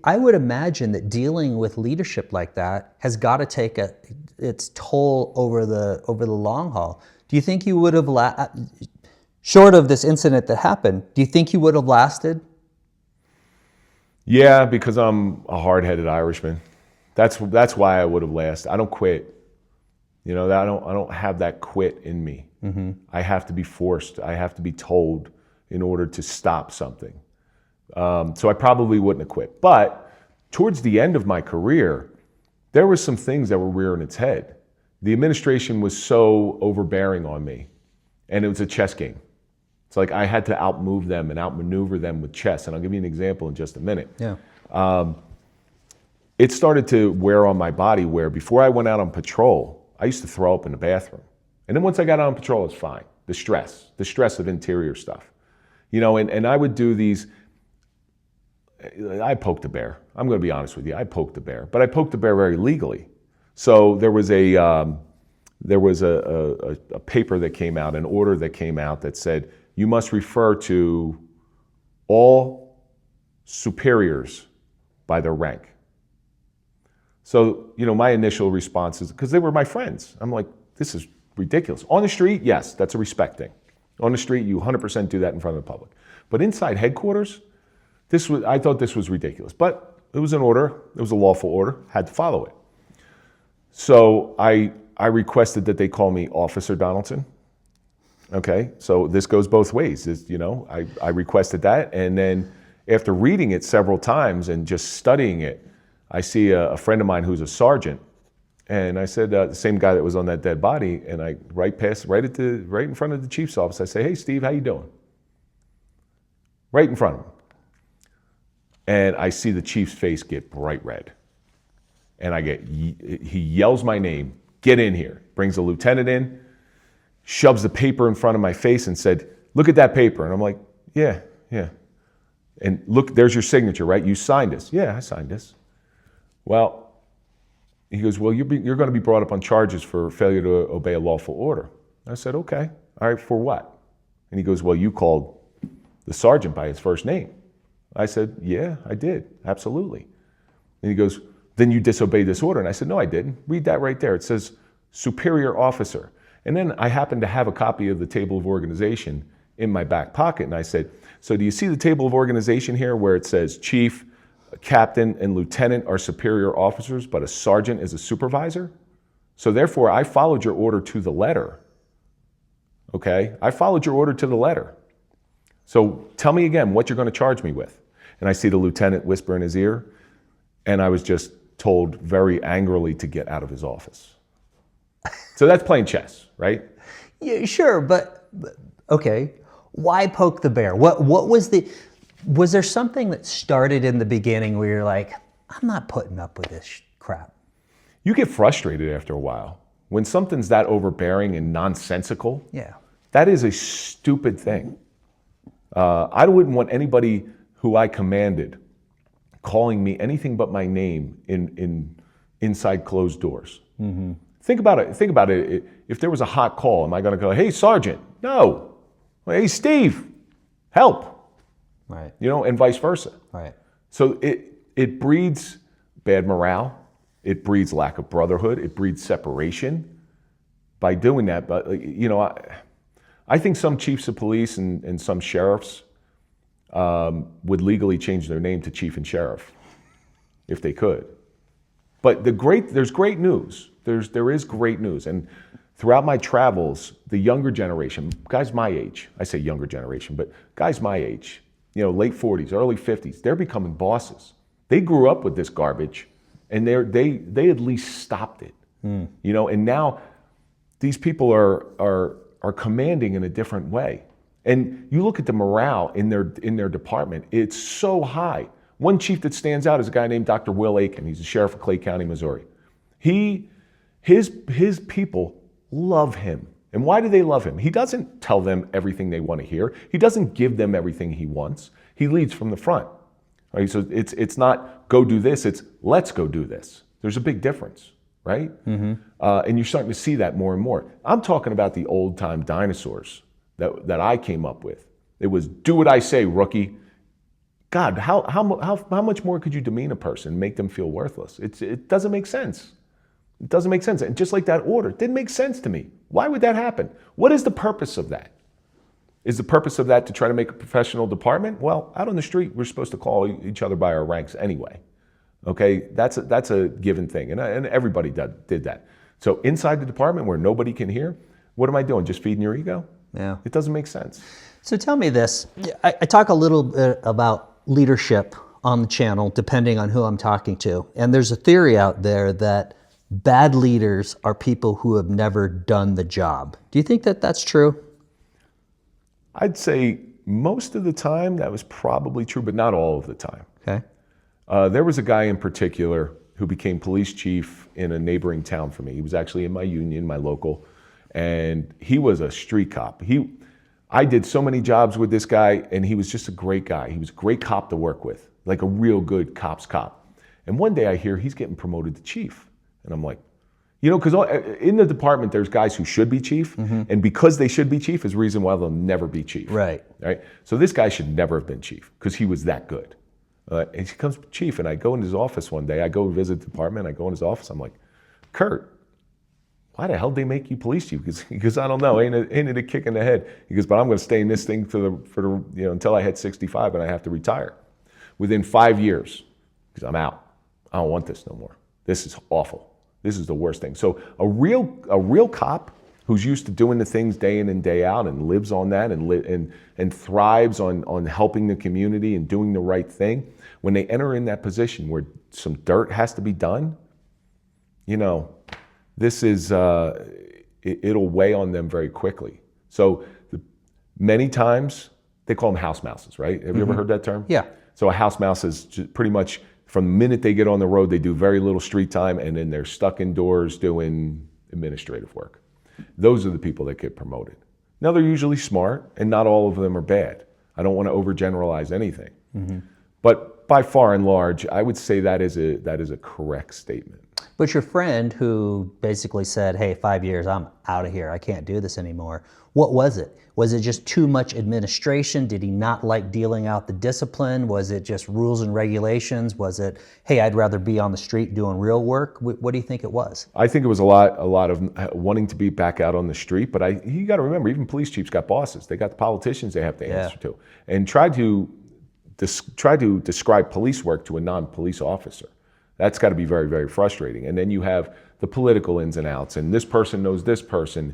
I would imagine that dealing with leadership like that has got to take its toll over the long haul. Do you think you would have, short of this incident that happened, do you think you would have lasted? Yeah, because I'm a hard-headed Irishman. That's why I would have lasted. I don't quit. You know, I don't have that quit in me. Mm-hmm. I have to be forced. I have to be told in order to stop something. So I probably wouldn't have quit. But towards the end of my career, there were some things that were rearing its head. The administration was so overbearing on me, and it was a chess game. It's like I had to outmove them and outmaneuver them with chess. And I'll give you an example in just a minute. Yeah. It started to wear on my body where before I went out on patrol, I used to throw up in the bathroom. And then once I got out on patrol, it's fine. The stress of interior stuff. You know, and I would do these, I poked the bear. I'm going to be honest with you. I poked the bear, but I poked the bear very legally. So there was a paper that came out, an order that came out that said, you must refer to all superiors by their rank. So, you know, my initial response is, because they were my friends. I'm like, this is ridiculous. On the street, yes, that's a respect thing. On the street, you 100% do that in front of the public. But inside headquarters, I thought this was ridiculous. But it was an order, it was a lawful order, had to follow it. So I requested that they call me Officer Donaldson. Okay, so this goes both ways. You know, I requested that, and then after reading it several times and just studying it, I see a friend of mine who's a sergeant, and I said, the same guy that was on that dead body, and I right in front of the chief's office, I say, hey Steve, how you doing? Right in front of him. And I see the chief's face get bright red. And he yells my name, get in here, brings a lieutenant in, shoves the paper in front of my face and said, look at that paper. And I'm like, yeah. And look, there's your signature, right? You signed this. Yeah, I signed this. Well, he goes, well, you're going to be brought up on charges for failure to obey a lawful order. I said, okay, all right, for what? And he goes, well, you called the sergeant by his first name. I said, yeah, I did, absolutely. And he goes, then you disobeyed this order. And I said, no, I didn't. Read that right there. It says superior officer. And then I happened to have a copy of the table of organization in my back pocket. And I said, so do you see the table of organization here where it says chief, captain, and lieutenant are superior officers, but a sergeant is a supervisor? So therefore, I followed your order to the letter. Okay? I followed your order to the letter. So tell me again what you're going to charge me with. And I see the lieutenant whisper in his ear, and I was just told very angrily to get out of his office. So that's playing chess, right? Yeah, sure, but okay. Why poke the bear? What was there something that started in the beginning where you're like, I'm not putting up with this crap? You get frustrated after a while. When something's that overbearing and nonsensical, yeah, that is a stupid thing. I wouldn't want anybody who I commanded calling me anything but my name inside closed doors. Mm-hmm. Think about it. If there was a hot call, am I going to go, hey, Sergeant? No. Hey, Steve, help. Right. You know, and vice versa. Right. So it breeds bad morale. It breeds lack of brotherhood. It breeds separation by doing that. But, you know, I think some chiefs of police and some sheriffs would legally change their name to chief and sheriff if they could. But there's great news. There is great news. And throughout my travels, the younger generation, guys my age, I say younger generation, but guys my age, you know, late 40s, early 50s, they're becoming bosses. They grew up with this garbage, and they at least stopped it. You know, and now these people are commanding in a different way. And you look at the morale in their department, it's so high. One chief that stands out is a guy named Dr. Will Aiken. He's the sheriff of Clay County, Missouri. His people love him. And why do they love him? He doesn't tell them everything they want to hear. He doesn't give them everything he wants. He leads from the front. Right? So it's not go do this, it's let's go do this. There's a big difference, right? And you're starting to see that more and more. I'm talking about the old time dinosaurs that I came up with. It was do what I say, rookie. God, how much more could you demean a person, make them feel worthless? It doesn't make sense. It doesn't make sense. And just like that order, it didn't make sense to me. Why would that happen? What is the purpose of that? Is the purpose of that to try to make a professional department? Well, out on the street, we're supposed to call each other by our ranks anyway. Okay, that's a given thing, and everybody did that. So inside the department where nobody can hear, what am I doing? Just feeding your ego? Yeah. It doesn't make sense. So tell me this. I talk a little bit about leadership on the channel, depending on who I'm talking to. And there's a theory out there that bad leaders are people who have never done the job. Do you think that that's true? I'd say most of the time that was probably true, but not all of the time. Okay. There was a guy in particular who became police chief in a neighboring town for me. He was actually in my union, my local, and he was a street cop. I did so many jobs with this guy, and he was just a great guy. He was a great cop to work with, like a real good cop's cop. And one day I hear he's getting promoted to chief. And I'm like, because in the department, there's guys who should be chief, and because they should be chief is the reason why they'll never be chief. Right. Right. So this guy should never have been chief because he was that good. And he comes chief, and I go in his office one day. I go visit the department. I go in his office. I'm like, Kurt, why the hell did they make you police chief? Because I don't know. Ain't it a kick in the head? He goes, but I'm going to stay in this thing until I hit 65 and I have to retire. Within 5 years, because I'm out. I don't want this no more. This is awful. This is the worst thing. So a real cop who's used to doing the things day in and day out and lives on that and thrives on helping the community and doing the right thing, when they enter in that position where some dirt has to be done, this is, it'll weigh on them very quickly. So many times, they call them house mouses, right? Have you ever heard that term? Yeah. So a house mouse is just pretty much from the minute they get on the road, they do very little street time, and then they're stuck indoors doing administrative work. Those are the people that get promoted. Now, they're usually smart, and not all of them are bad. I don't want to overgeneralize anything. But by far and large, I would say that is a correct statement. But your friend who basically said, hey, 5 years, I'm out of here. I can't do this anymore. What was it? Was it just too much administration? Did he not like dealing out the discipline? Was it just rules and regulations? Was it, hey, I'd rather be on the street doing real work? What do you think it was? I think it was a lot of wanting to be back out on the street. But you got to remember, even police chiefs got bosses. They got the politicians they have to answer to. And try to describe police work to a non-police officer. That's got to be very, very frustrating. And then you have the political ins and outs, and this person knows this person.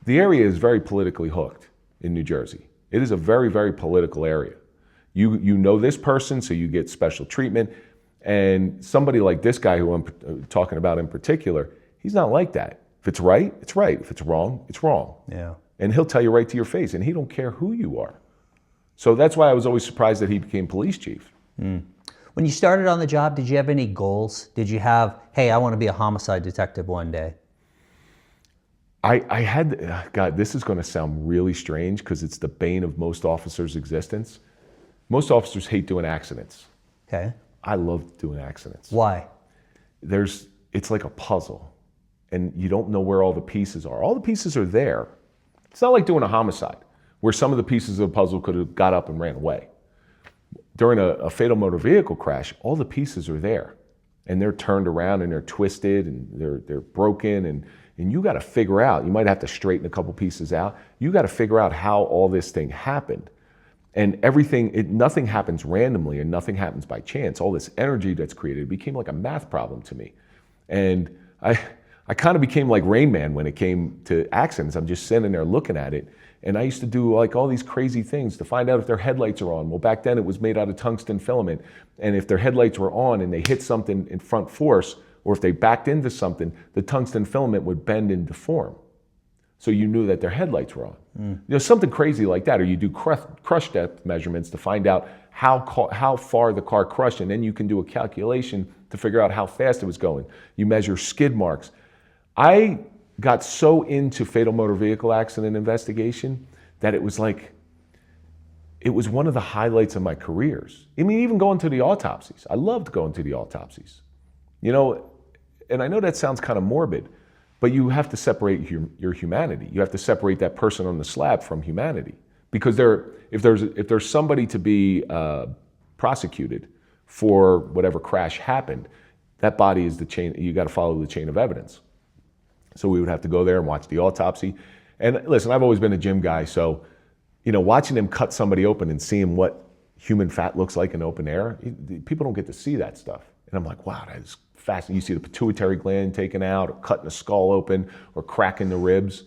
The area is very politically hooked in New Jersey. It is a very, very political area. You know this person, so you get special treatment. And somebody like this guy who I'm talking about in particular, he's not like that. If it's right, it's right. If it's wrong, it's wrong. Yeah. And he'll tell you right to your face, and he don't care who you are. So that's why I was always surprised that he became police chief. When you started on the job, did you have any goals? Did you have, hey, I want to be a homicide detective one day? I had, God, this is going to sound really strange because it's the bane of most officers' existence. Most officers hate doing accidents. Okay. I love doing accidents. Why? It's like a puzzle, and you don't know where all the pieces are. All the pieces are there. It's not like doing a homicide, where some of the pieces of the puzzle could have got up and ran away. During a fatal motor vehicle crash, all the pieces are there, and they're turned around and they're twisted and they're broken, and you got to figure out. You might have to straighten a couple pieces out. You got to figure out how all this thing happened, and nothing happens randomly and nothing happens by chance. All this energy that's created became like a math problem to me, and I kind of became like Rain Man when it came to accidents. I'm just sitting there looking at it. And I used to do like all these crazy things to find out if their headlights are on. Well, back then it was made out of tungsten filament. And if their headlights were on and they hit something in front force, or if they backed into something, the tungsten filament would bend and deform. So you knew that their headlights were on. Something crazy like that. Or you do crush depth measurements to find out how far the car crushed, and then you can do a calculation to figure out how fast it was going. You measure skid marks. I got so into fatal motor vehicle accident investigation that it was one of the highlights of my careers. I mean, even going to the autopsies. I loved going to the autopsies. and I know that sounds kind of morbid, but you have to separate your humanity. You have to separate that person on the slab from humanity, because if there's somebody to be prosecuted for whatever crash happened, that body is the chain. You got to follow the chain of evidence. So we would have to go there and watch the autopsy. And listen, I've always been a gym guy, so watching them cut somebody open and seeing what human fat looks like in open air, people don't get to see that stuff. And I'm like, wow, that is fascinating. You see the pituitary gland taken out, or cutting the skull open, or cracking the ribs.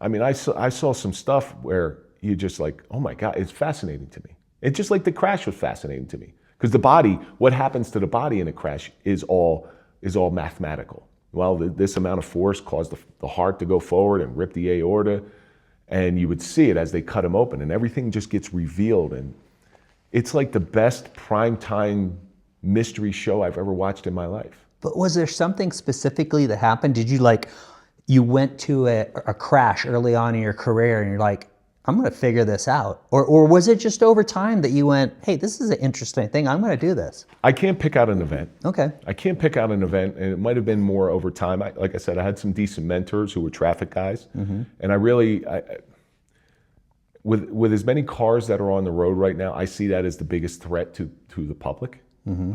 I mean, I saw some stuff where you just like, oh my God, it's fascinating to me. It's just like the crash was fascinating to me. Because the body, what happens to the body in a crash is all mathematical. Well, this amount of force caused the heart to go forward and rip the aorta, and you would see it as they cut him open, and everything just gets revealed. And it's like the best primetime mystery show I've ever watched in my life. But was there something specifically that happened? Did you went to a crash early on in your career and you're like, I'm going to figure this out? Or was it just over time that you went, hey, this is an interesting thing, I'm going to do this? I can't pick out an event. Okay. I can't pick out an event, and it might have been more over time. Like I said, I had some decent mentors who were traffic guys, and I really, with as many cars that are on the road right now, I see that as the biggest threat to the public.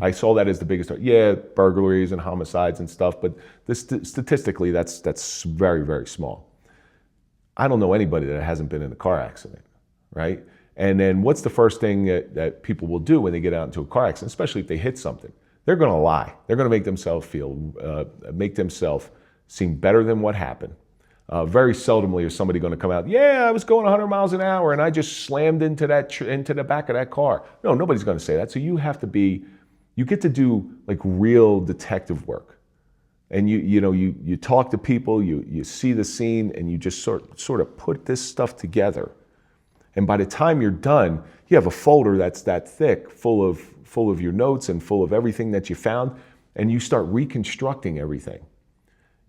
I saw that as the biggest threat. Yeah, burglaries and homicides and stuff, but statistically, that's very, very small. I don't know anybody that hasn't been in a car accident, right? And then what's the first thing that people will do when they get out into a car accident, especially if they hit something? They're going to lie. They're going to make themselves seem better than what happened. Very seldomly is somebody going to come out, yeah, I was going 100 miles an hour and I just slammed into the back of that car. No, nobody's going to say that. So you get to do like real detective work. And you talk to people, you see the scene, and you just sort of put this stuff together. And by the time you're done, you have a folder that's that thick, full of your notes and full of everything that you found, and you start reconstructing everything.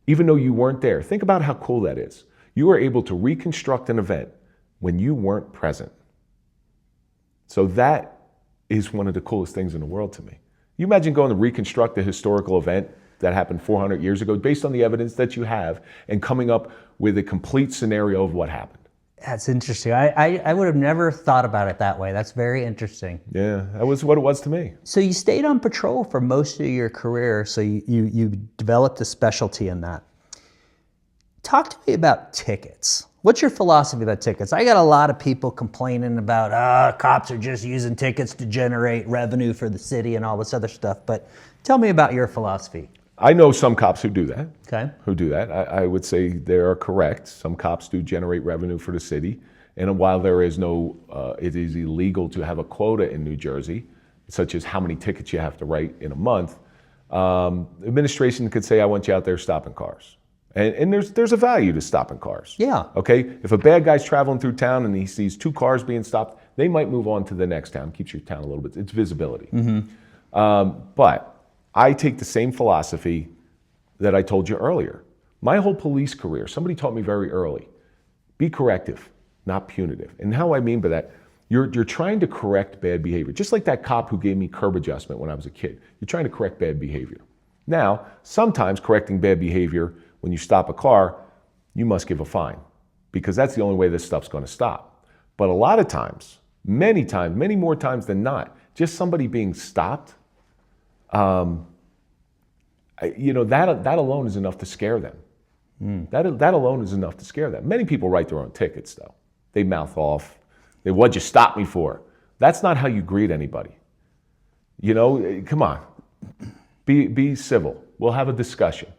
Even though you weren't there. Think about how cool that is. You were able to reconstruct an event when you weren't present. So that is one of the coolest things in the world to me. You imagine going to reconstruct a historical event that happened 400 years ago based on the evidence that you have and coming up with a complete scenario of what happened. That's interesting. I would have never thought about it that way. That's very interesting. Yeah, that was what it was to me. So you stayed on patrol for most of your career, so you developed a specialty in that. Talk to me about tickets. What's your philosophy about tickets? I got a lot of people complaining about, cops are just using tickets to generate revenue for the city and all this other stuff, but tell me about your philosophy. I know some cops who do that. Okay. Who do that. I would say they are correct. Some cops do generate revenue for the city. And while there is it is illegal to have a quota in New Jersey, such as how many tickets you have to write in a month, administration could say, I want you out there stopping cars. And there's a value to stopping cars. Yeah. Okay? If a bad guy's traveling through town and he sees 2 cars being stopped, they might move on to the next town. Keeps your town a little bit, it's visibility. But I take the same philosophy that I told you earlier. My whole police career, somebody taught me very early, be corrective, not punitive. And how I mean by that, you're trying to correct bad behavior. Just like that cop who gave me curb adjustment when I was a kid. You're trying to correct bad behavior. Now, sometimes correcting bad behavior, when you stop a car, you must give a fine, because that's the only way this stuff's going to stop. But a lot of times, many more times than not, just somebody being stopped, that alone is enough to scare them. That alone is enough to scare them. Many people write their own tickets, though. They mouth off. What'd you stop me for? That's not how you greet anybody. Come on. Be civil. We'll have a discussion.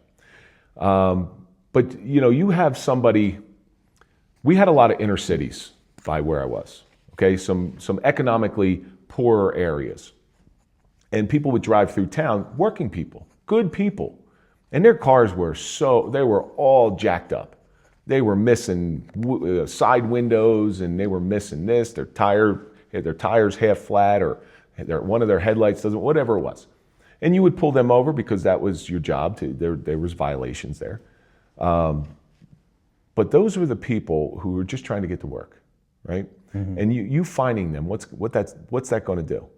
But you have somebody. We had a lot of inner cities by where I was. Okay, some economically poorer areas. And people would drive through town, working people, good people. And their cars they were all jacked up. They were missing side windows, and they were missing this, their tires half flat, or one of their headlights doesn't, whatever it was. And you would pull them over because that was your job. There was violations there. But those were the people who were just trying to get to work, right? And you finding them, what's that going to do?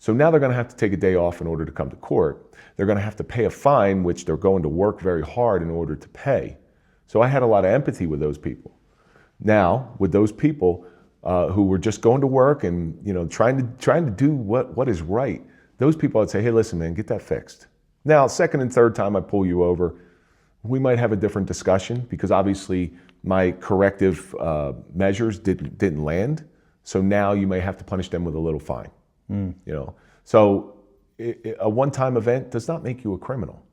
So now they're going to have to take a day off in order to come to court. They're going to have to pay a fine, which they're going to work very hard in order to pay. So I had a lot of empathy with those people. Now, with those people who were just going to work and trying to do what is right, those people I'd say, hey, listen, man, get that fixed. Now, second and third time I pull you over, we might have a different discussion because obviously my corrective measures didn't land. So now you may have to punish them with a little fine. So a one-time event does not make you a criminal.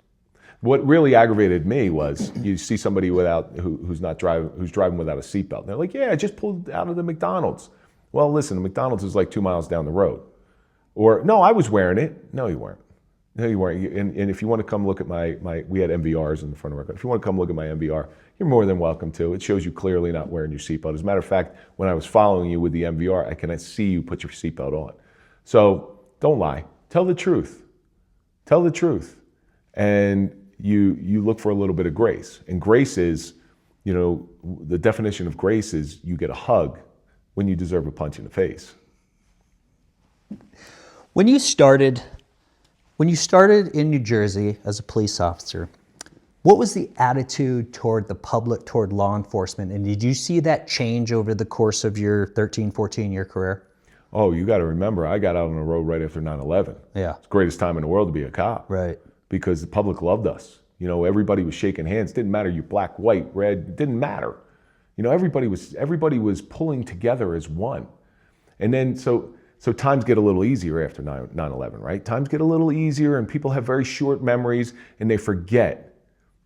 What really aggravated me was you see somebody who's driving without a seatbelt. They're like, yeah, I just pulled out of the McDonald's. Well, listen, the McDonald's is like 2 miles down the road. Or, no, I was wearing it. No, you weren't. No, you weren't. And if you want to come look at we had MVRs in the front of our car. If you want to come look at my MVR, you're more than welcome to. It shows you clearly not wearing your seatbelt. As a matter of fact, when I was following you with the MVR, I can see you put your seatbelt on. So don't lie. Tell the truth. Tell the truth. And you look for a little bit of grace. And grace is, the definition of grace is you get a hug when you deserve a punch in the face. When you started in New Jersey as a police officer, what was the attitude toward the public, toward law enforcement? And did you see that change over the course of your 13, 14-year career? Oh, you got to remember, I got out on the road right after 9/11. Yeah. It's the greatest time in the world to be a cop. Right. Because the public loved us. Everybody was shaking hands. Didn't matter you black, white, red. It didn't matter. Everybody was pulling together as one. And then so times get a little easier after 9/11, right? Times get a little easier, and people have very short memories, and they forget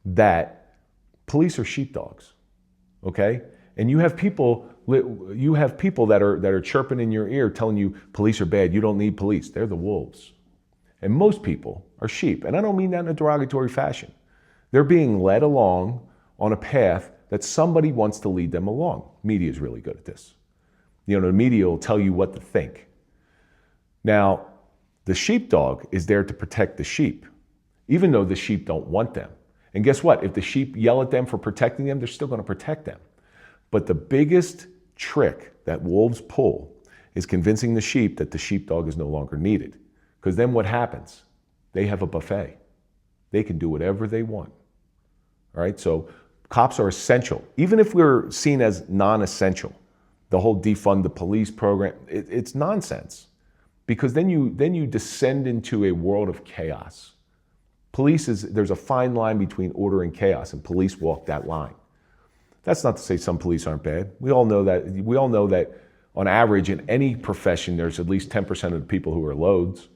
that police are sheepdogs. Okay, and you have people that are chirping in your ear, telling you police are bad. You don't need police. They're the wolves. And most people are sheep. And I don't mean that in a derogatory fashion. They're being led along on a path that somebody wants to lead them along. Media is really good at this. The media will tell you what to think. Now, the sheepdog is there to protect the sheep, even though the sheep don't want them. And guess what? If the sheep yell at them for protecting them, they're still going to protect them. But the biggest trick that wolves pull is convincing the sheep that the sheepdog is no longer needed. Because then what happens? They have a buffet. They can do whatever they want. All right, so cops are essential. Even if we're seen as non-essential, the whole defund the police program, it's nonsense. Because then you descend into a world of chaos. There's a fine line between order and chaos, and police walk that line. That's not to say some police aren't bad. We all know that on average in any profession, there's at least 10% of the people who are loads.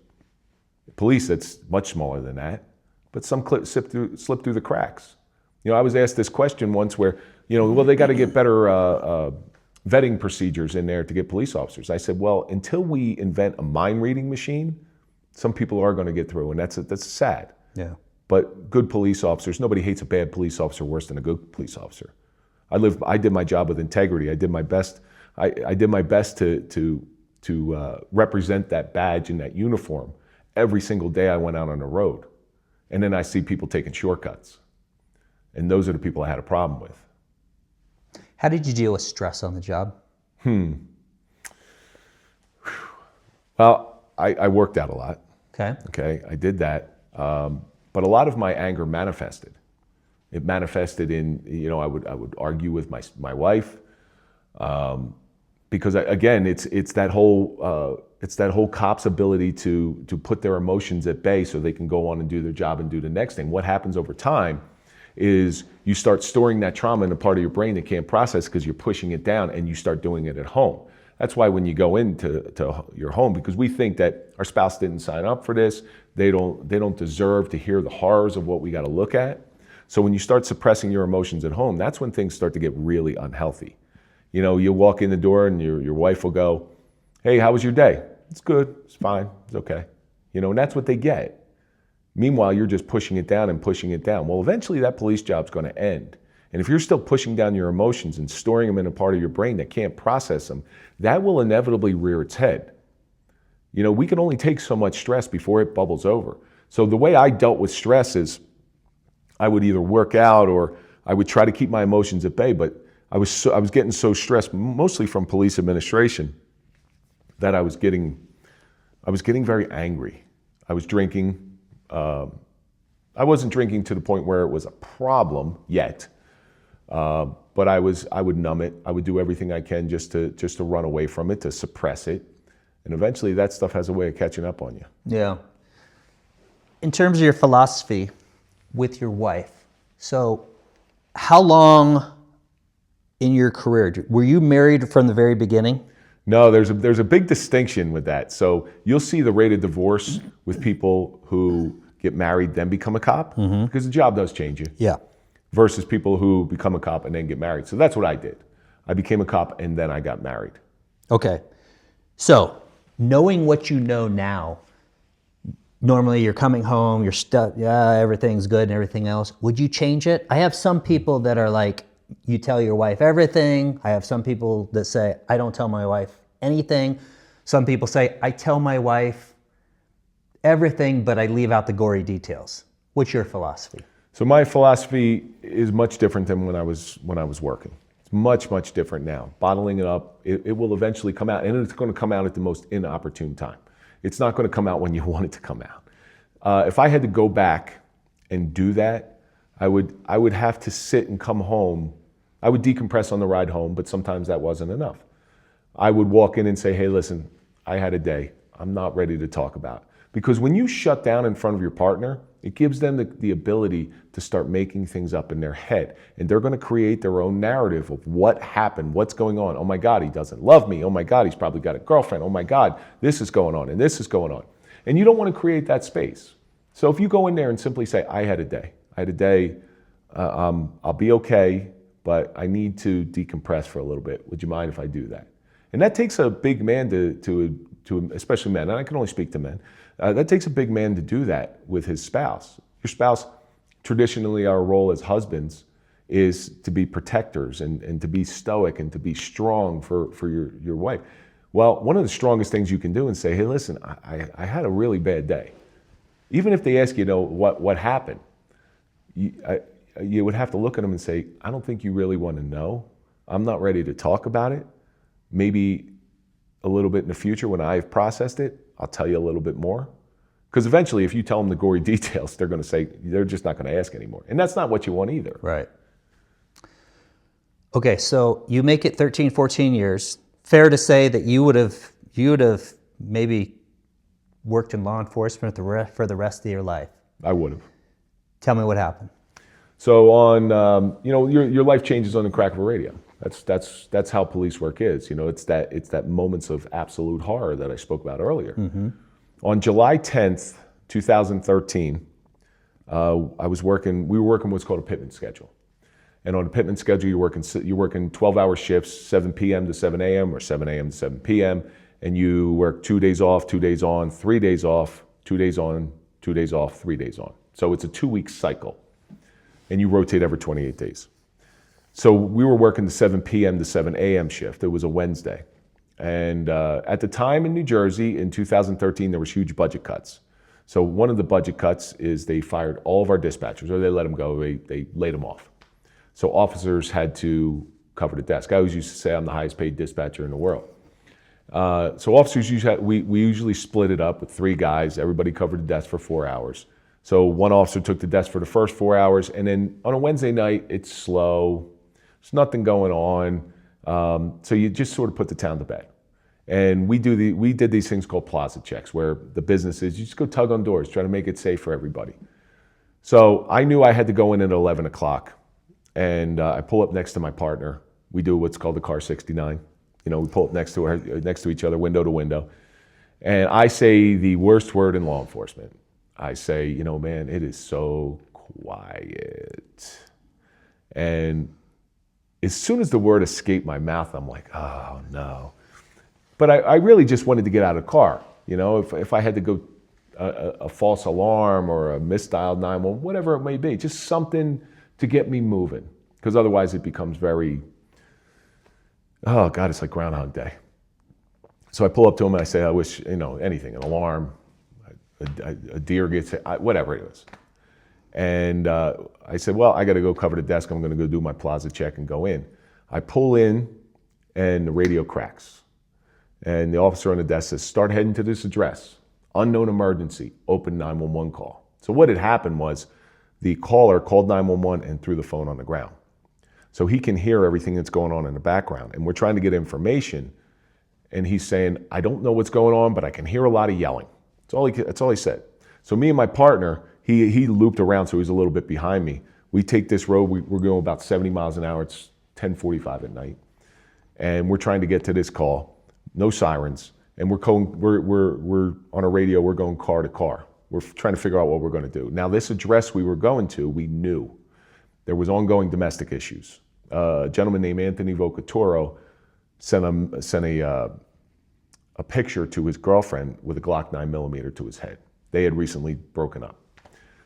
Police, that's much smaller than that, but some slip through the cracks. I was asked this question once where, well, they got to get better vetting procedures in there to get police officers. I said, well, until we invent a mind reading machine, some people are going to get through, and that's sad. Yeah. But good police officers, nobody hates a bad police officer worse than a good police officer. I did my job with integrity. I did my best. I did my best to represent that badge and that uniform every single day I went out on the road. And then I see people taking shortcuts. And those are the people I had a problem with. How did you deal with stress on the job? Well, I worked out a lot. Okay, I did that. But a lot of my anger manifested. It manifested in, I would argue with my wife. Because again, it's that whole cop's ability to put their emotions at bay so they can go on and do their job and do the next thing. What happens over time is you start storing that trauma in a part of your brain that can't process because you're pushing it down, and you start doing it at home. That's why when you go into your home, because we think that our spouse didn't sign up for this, they don't deserve to hear the horrors of what we got to look at. So when you start suppressing your emotions at home, that's when things start to get really unhealthy. You walk in the door and your wife will go, hey, how was your day? It's good, it's fine, it's okay. And that's what they get. Meanwhile, you're just pushing it down and pushing it down. Well, eventually that police job's going to end. And if you're still pushing down your emotions and storing them in a part of your brain that can't process them, that will inevitably rear its head. We can only take so much stress before it bubbles over. So the way I dealt with stress is I would either work out or I would try to keep my emotions at bay, but I was getting so stressed, mostly from police administration, that I was getting I was getting very angry. I was drinking. I wasn't drinking to the point where it was a problem yet, but I would numb it. I would do everything I can just to run away from it, to suppress it, and eventually that stuff has a way of catching up on you. Yeah. In terms of your philosophy with your wife, so how long in your career were you married from the very beginning? No, there's a big distinction with that. So you'll see the rate of divorce with people who get married then become a cop, because the job does change you. Yeah. Versus people who become a cop and then get married. So that's what I did. I became a cop and then I got married. Okay. So knowing what you know now, normally you're coming home, you're stuck, yeah, everything's good and everything else. Would you change it? I have some people that are like, you tell your wife everything. I have some people that say, I don't tell my wife anything. Some people say, I tell my wife everything, but I leave out the gory details. What's your philosophy? So my philosophy is much different than when I was working. It's much different now. Bottling it up, it will eventually come out, and it's going to come out at the most inopportune time. It's not going to come out when you want it to come out. If I had to go back and do that, I would have to sit and come home. I would decompress on the ride home, but sometimes that wasn't enough. I would walk in and say, hey, listen, I had a day. I'm not ready to talk about it. Because when you shut down in front of your partner, it gives them the ability to start making things up in their head. And they're going to create their own narrative of what happened, what's going on. Oh my God, he doesn't love me. Oh my God, he's probably got a girlfriend. Oh my God, this is going on and this is going on. And you don't want to create that space. So if you go in there and simply say, I had a day. I'll be okay, but I need to decompress for a little bit. Would you mind if I do that? And that takes a big man to especially men, and I can only speak to men, that takes a big man to do that with his spouse. Your spouse, traditionally our role as husbands is to be protectors and to be stoic and to be strong for your wife. Well, one of the strongest things you can do is say, hey, listen, I had a really bad day. Even if they ask you, what happened, you would have to look at them and say, I don't think you really want to know. I'm not ready to talk about it. Maybe a little bit in the future when I've processed it, I'll tell you a little bit more. Because eventually, if you tell them the gory details, they're going to say, they're just not going to ask anymore. And that's not what you want either. Right. Okay, so you make it 13, 14 years. Fair to say that you would have maybe worked in law enforcement for the rest of your life. I would have. Tell me what happened. So on, your life changes on the crack of a radio. That's how police work is. It's that moments of absolute horror that I spoke about earlier. Mm-hmm. On July 10th, 2013, we were working what's called a pitman schedule. And on a pitman schedule, you're working 12-hour shifts, 7 p.m. to 7 a.m. or 7 a.m. to 7 p.m. And you work 2 days off, 2 days on, 3 days off, 2 days on, 2 days off, 3 days on. So it's a 2-week cycle. And you rotate every 28 days. So we were working the 7 p.m. to 7 a.m. shift. It was a Wednesday. And at the time in New Jersey, in 2013, there was huge budget cuts. So one of the budget cuts is they fired all of our dispatchers, or they let them go, they laid them off. So officers had to cover the desk. I always used to say I'm the highest paid dispatcher in the world. So officers we usually split it up with 3 guys. Everybody covered the desk for 4 hours. So one officer took the desk for the first 4 hours, and then on a Wednesday night, it's slow. There's nothing going on. So you just sort of put the town to bed. And we did these things called plaza checks, where the business is, you just go tug on doors, try to make it safe for everybody. So I knew I had to go in at 11 o'clock, and I pull up next to my partner. We do what's called the car 69. We pull up next to each other, window to window. And I say the worst word in law enforcement. I say, man, it is so quiet. And as soon as the word escaped my mouth, I'm like, oh no. But I really just wanted to get out of the car. If I had to go a false alarm or a misdialed 911, whatever it may be, just something to get me moving. Because otherwise it becomes very, oh God, it's like Groundhog Day. So I pull up to him and I say, I wish, anything, an alarm, a deer gets hit, whatever it is. And I said, well, I got to go cover the desk. I'm going to go do my plaza check and go in. I pull in and the radio cracks. And the officer on the desk says, start heading to this address. Unknown emergency, open 911 call. So what had happened was the caller called 911 and threw the phone on the ground. So he can hear everything that's going on in the background. And we're trying to get information. And he's saying, I don't know what's going on, but I can hear a lot of yelling. That's all he said. So me and my partner, he looped around, so he was a little bit behind me. We take this road, we're going about 70 miles an hour. It's 10:45 at night. And we're trying to get to this call. No sirens. And we're on a radio, we're going car to car. We're trying to figure out what we're going to do. Now, this address we were going to, we knew there was ongoing domestic issues. A gentleman named Anthony Vocatoro sent a picture to his girlfriend with a Glock 9mm to his head. They had recently broken up.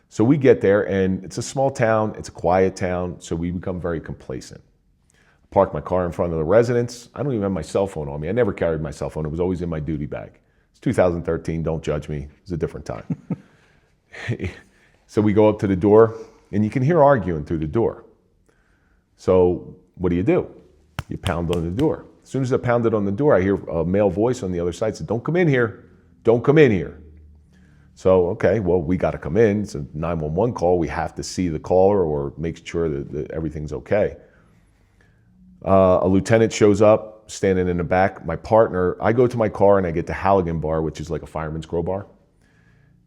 So we get there, and it's a small town, it's a quiet town, so we become very complacent. Park my car in front of the residence. I don't even have my cell phone on me. I never carried my cell phone. It was always in my duty bag. It's 2013, don't judge me. It's a different time. So we go up to the door, and you can hear arguing through the door. So what do? You pound on the door. As soon as I pounded on the door, I hear a male voice on the other side say, don't come in here. Don't come in here. So, okay, well, we got to come in. It's a 911 call. We have to see the caller or make sure that everything's okay. A lieutenant shows up, standing in the back. My partner, I go to my car and I get to Halligan Bar, which is like a fireman's crowbar.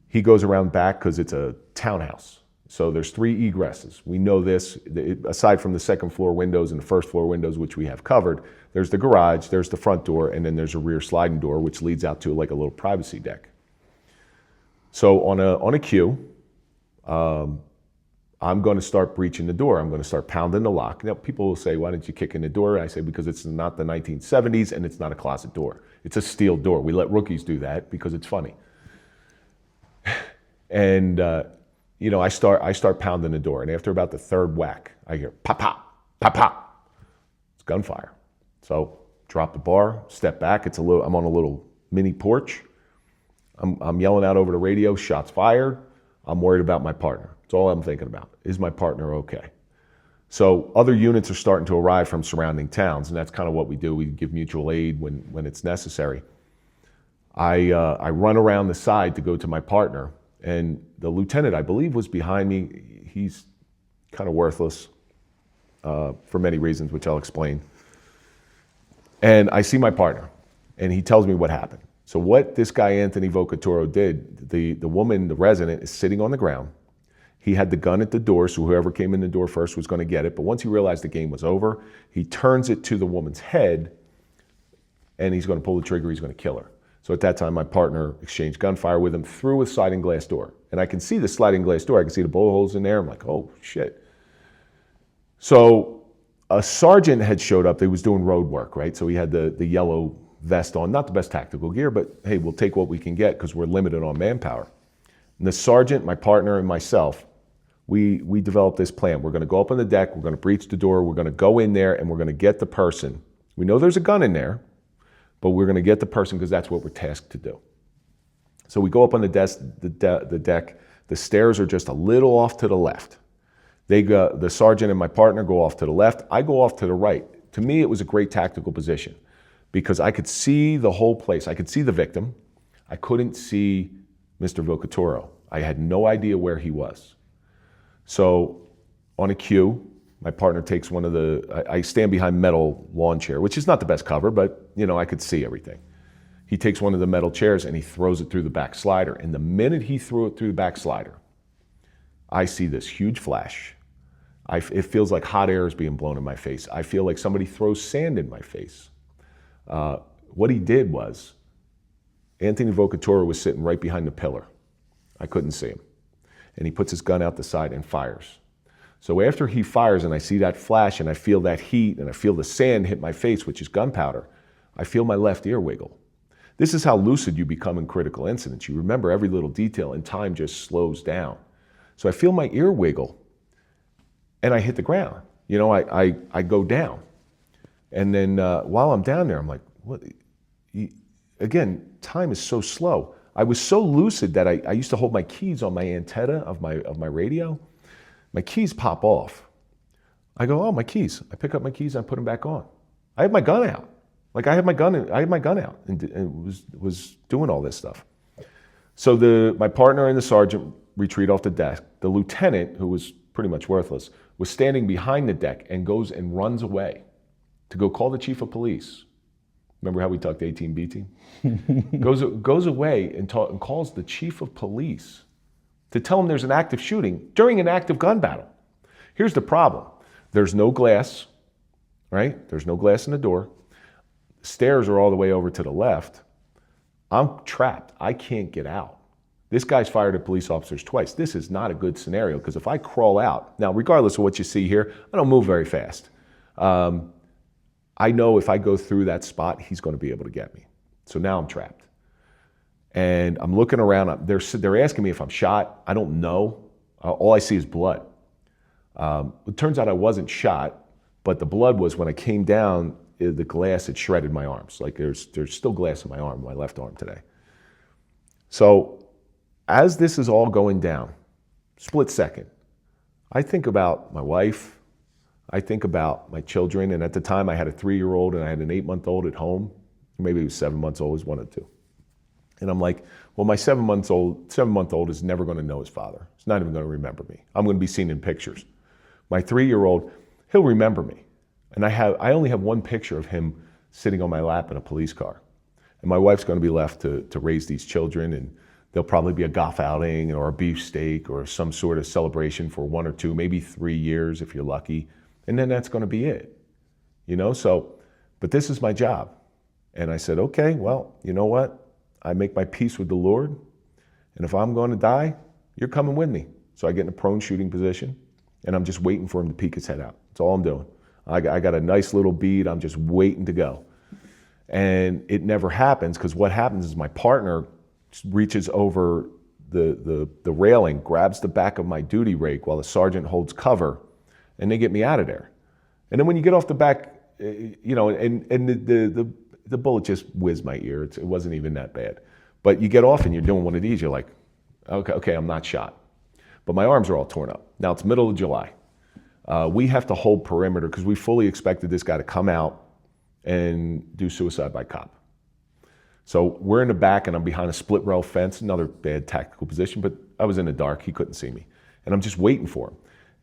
He goes around back because it's a townhouse. So there's 3 egresses. We know this. Aside from the second floor windows and the first floor windows, which we have covered, there's the garage, there's the front door, and then there's a rear sliding door, which leads out to like a little privacy deck. So on a cue, I'm going to start breaching the door. I'm going to start pounding the lock. Now, people will say, why didn't you kick in the door? I say, because it's not the 1970s and it's not a closet door. It's a steel door. We let rookies do that because it's funny. And, I start pounding the door. And after about the 3rd whack, I hear pop, pop, pop, pop. It's gunfire. So drop the bar, step back. I'm on a little mini porch. I'm yelling out over the radio, shots fired. I'm worried about my partner. That's all I'm thinking about. Is my partner okay? So other units are starting to arrive from surrounding towns, and that's kind of what we do. We give mutual aid when it's necessary. I run around the side to go to my partner, and the lieutenant, I believe, was behind me. He's kind of worthless for many reasons, which I'll explain. And I see my partner, and he tells me what happened. So what this guy, Anthony Vocatoro, did, the woman, the resident, is sitting on the ground. He had the gun at the door, so whoever came in the door first was going to get it. But once he realized the game was over, he turns it to the woman's head, and he's going to pull the trigger, he's going to kill her. So at that time, my partner exchanged gunfire with him through a sliding glass door. And I can see the sliding glass door. I can see the bullet holes in there. I'm like, oh, shit. So a sergeant had showed up. They was doing road work, right? So he had the yellow vest on, not the best tactical gear, but hey, we'll take what we can get because we're limited on manpower. And the sergeant, my partner, and myself, we developed this plan. We're going to go up on the deck, we're going to breach the door, we're going to go in there, and we're going to get the person. We know there's a gun in there, but we're going to get the person because that's what we're tasked to do. So we go up on the deck. The stairs are just a little off to the left. The sergeant and my partner go off to the left. I go off to the right. To me, it was a great tactical position because I could see the whole place. I could see the victim. I couldn't see Mr. Vocatoro. I had no idea where he was. So on a cue, my partner takes one of I stand behind metal lawn chair, which is not the best cover, but I could see everything. He takes one of the metal chairs and he throws it through the back slider. And the minute he threw it through the back slider, I see this huge flash. It feels like hot air is being blown in my face. I feel like somebody throws sand in my face. What he did was, Anthony Vocatoro was sitting right behind the pillar. I couldn't see him. And he puts his gun out the side and fires. So after he fires and I see that flash and I feel that heat and I feel the sand hit my face, which is gunpowder, I feel my left ear wiggle. This is how lucid you become in critical incidents. You remember every little detail and time just slows down. So I feel my ear wiggle and I hit the ground. I go down. And then while I'm down there, I'm like, what? Again, time is so slow. I was so lucid that I used to hold my keys on my antenna of my radio. My keys pop off. I go, oh, my keys. I pick up my keys, I put them back on. I have my gun out. Like I had my gun out and was doing all this stuff. So my partner and the sergeant retreat off the deck. The lieutenant, who was pretty much worthless, was standing behind the deck and goes and runs away to go call the chief of police. Remember how we talked to A-Team, B-Team? goes away and calls the chief of police to tell him there's an active shooting during an active gun battle. Here's the problem. There's no glass, right? There's no glass in the door. Stairs are all the way over to the left. I'm trapped. I can't get out. This guy's fired at police officers twice. This is not a good scenario because if I crawl out, now regardless of what you see here, I don't move very fast. I know if I go through that spot, he's going to be able to get me. So now I'm trapped. And I'm looking around. They're asking me if I'm shot. I don't know. All I see is blood. It turns out I wasn't shot, but the blood was when I came down, the glass had shredded my arms. Like there's still glass in my arm, my left arm today. So as this is all going down, split second, I think about my wife, I think about my children, and at the time I had a 3-year-old and I had an 8-month-old at home. Maybe he was 7 months old, was one of the two. And I'm like, well, my 7-month-old is never going to know his father. He's not even going to remember me. I'm going to be seen in pictures. My 3-year-old, he'll remember me. And I only have one picture of him sitting on my lap in a police car. And my wife's going to be left to raise these children, and there'll probably be a golf outing or a beefsteak or some sort of celebration for 1 or 2, maybe 3 years if you're lucky. And then that's going to be it. So, but this is my job. And I said, okay, well, you know what? I make my peace with the Lord. And if I'm going to die, you're coming with me. So I get in a prone shooting position and I'm just waiting for him to peek his head out. That's all I'm doing. I got a nice little bead. I'm just waiting to go. And it never happens because what happens is my partner reaches over the railing, grabs the back of my duty rake while the sergeant holds cover, and they get me out of there. And then when you get off the back, and the bullet just whizzed my ear. It wasn't even that bad. But you get off and you're doing one of these, you're like, okay, I'm not shot. But my arms are all torn up. Now it's middle of July. We have to hold perimeter because we fully expected this guy to come out and do suicide by cop. So we're in the back and I'm behind a split rail fence, another bad tactical position, but I was in the dark, he couldn't see me. And I'm just waiting for him.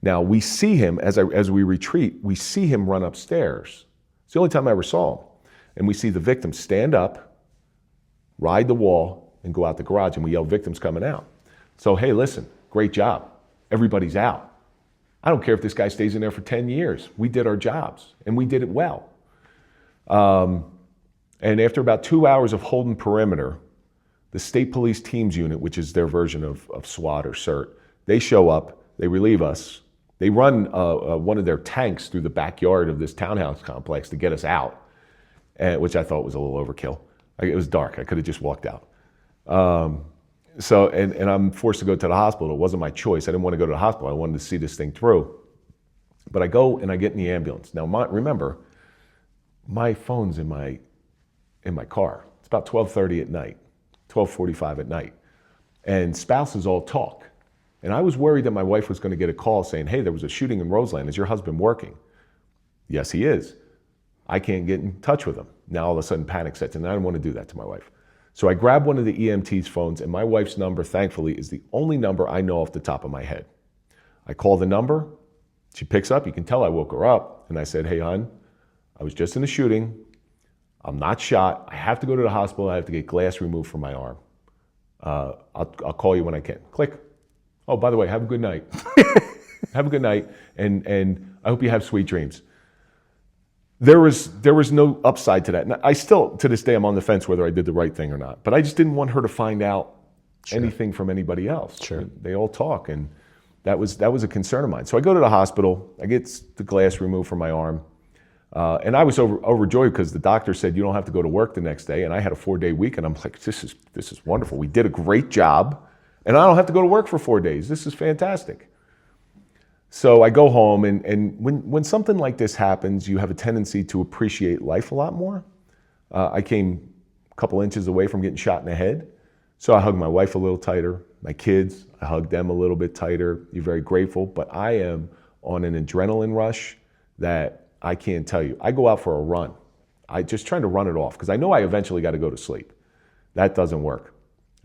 Now we see him, as we retreat, we see him run upstairs. It's the only time I ever saw him. And we see the victim stand up, ride the wall, and go out the garage, and we yell, victim's coming out. So, hey, listen, great job. Everybody's out. I don't care if this guy stays in there for 10 years. We did our jobs, and we did it well. And after about 2 hours of holding perimeter, the State Police Teams Unit, which is their version of SWAT or CERT, they show up, they relieve us. They run one of their tanks through the backyard of this townhouse complex to get us out, which I thought was a little overkill. It was dark. I could have just walked out. And I'm forced to go to the hospital. It wasn't my choice. I didn't want to go to the hospital. I wanted to see this thing through. But I go and I get in the ambulance. Now, remember, my phone's in my car. It's about 12:30 at night, 12:45 at night. And spouses all talk. And I was worried that my wife was going to get a call saying, hey, there was a shooting in Roseland. Is your husband working? Yes, he is. I can't get in touch with him. Now all of a sudden panic sets in, and I don't want to do that to my wife. So I grab one of the EMT's phones, and my wife's number, thankfully, is the only number I know off the top of my head. I call the number. She picks up. You can tell I woke her up. And I said, hey, hon, I was just in a shooting. I'm not shot. I have to go to the hospital. I have to get glass removed from my arm. I'll call you when I can. Click. Oh, by the way, have a good night. Have a good night, and I hope you have sweet dreams. There was no upside to that. And I still, to this day, I'm on the fence whether I did the right thing or not. But I just didn't want her to find out anything from anybody else. Sure. They all talk, and that was a concern of mine. So I go to the hospital. I get the glass removed from my arm. And I was overjoyed because the doctor said, you don't have to go to work the next day. And I had a 4-day week, and I'm like, this is wonderful. We did a great job, and I don't have to go to work for 4 days. This is fantastic. So I go home, and when something like this happens, you have a tendency to appreciate life a lot more. I came a couple inches away from getting shot in the head, so I hugged my wife a little tighter. My kids, I hugged them a little bit tighter. You're very grateful, but I am on an adrenaline rush that I can't tell you. I go out for a run. I just trying to run it off because I know I eventually got to go to sleep. That doesn't work.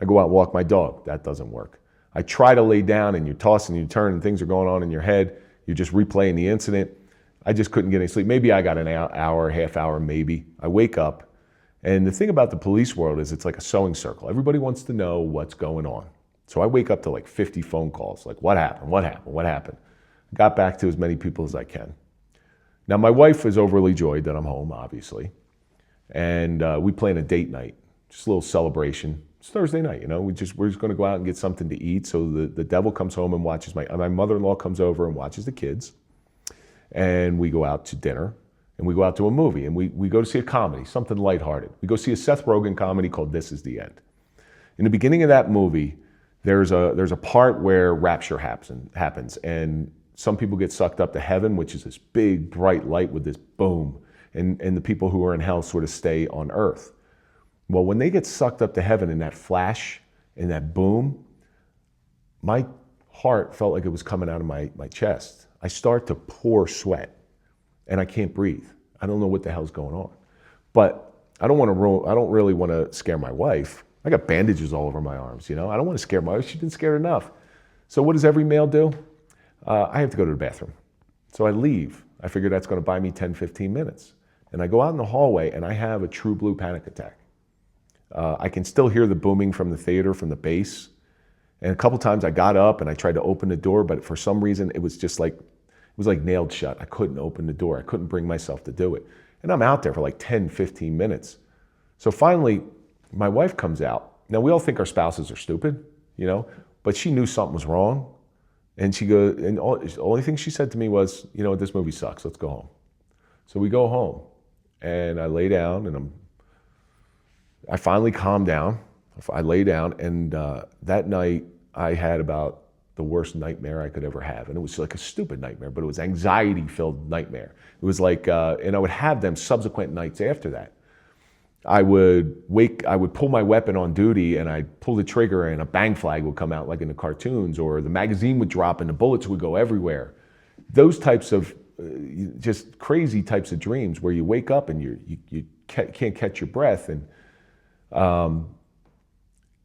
I go out and walk my dog. That doesn't work. I try to lay down and you're tossing and you turn and things are going on in your head. You're just replaying the incident. I just couldn't get any sleep. Maybe I got an hour, half hour, maybe. I wake up. And the thing about the police world is it's like a sewing circle. Everybody wants to know what's going on. So I wake up to like 50 phone calls. Like, what happened? What happened? What happened? Got back to as many people as I can. Now, my wife is overly joyed that I'm home, obviously. And we plan a date night, just a little celebration. It's Thursday night, you know. We're just going to go out and get something to eat. So the devil comes home and watches my mother-in-law comes over and watches the kids. And we go out to dinner. And we go out to a movie, and we go to see a comedy, something lighthearted. We go see a Seth Rogen comedy called This Is the End. In the beginning of that movie, there's a part where rapture happens, and some people get sucked up to heaven, which is this big, bright light with this boom, and the people who are in hell sort of stay on earth. Well, when they get sucked up to heaven in that flash, in that boom, my heart felt like it was coming out of my chest. I start to pour sweat. And I can't breathe. I don't know what the hell's going on. But I don't really want to scare my wife. I got bandages all over my arms, you know. I don't want to scare my wife. She's been scared enough. So what does every male do? I have to go to the bathroom. So I leave. I figure that's going to buy me 10, 15 minutes. And I go out in the hallway and I have a true blue panic attack. I can still hear the booming from the theater, from the bass. And a couple times I got up and I tried to open the door, but for some reason it was just like, it was like nailed shut. I couldn't open the door. I couldn't bring myself to do it. And I'm out there for like 10, 15 minutes. So finally, my wife comes out. Now, we all think our spouses are stupid, you know, but she knew something was wrong. And she goes, and the only thing she said to me was, you know what, this movie sucks. Let's go home. So we go home. And I lay down and I finally calmed down. I lay down and that night I had about the worst nightmare I could ever have. And it was like a stupid nightmare, but it was anxiety-filled nightmare. It was like, and I would have them subsequent nights after that. I would pull my weapon on duty and I'd pull the trigger and a bang flag would come out like in the cartoons, or the magazine would drop and the bullets would go everywhere. Those types of just crazy types of dreams where you wake up and you can't catch your breath. And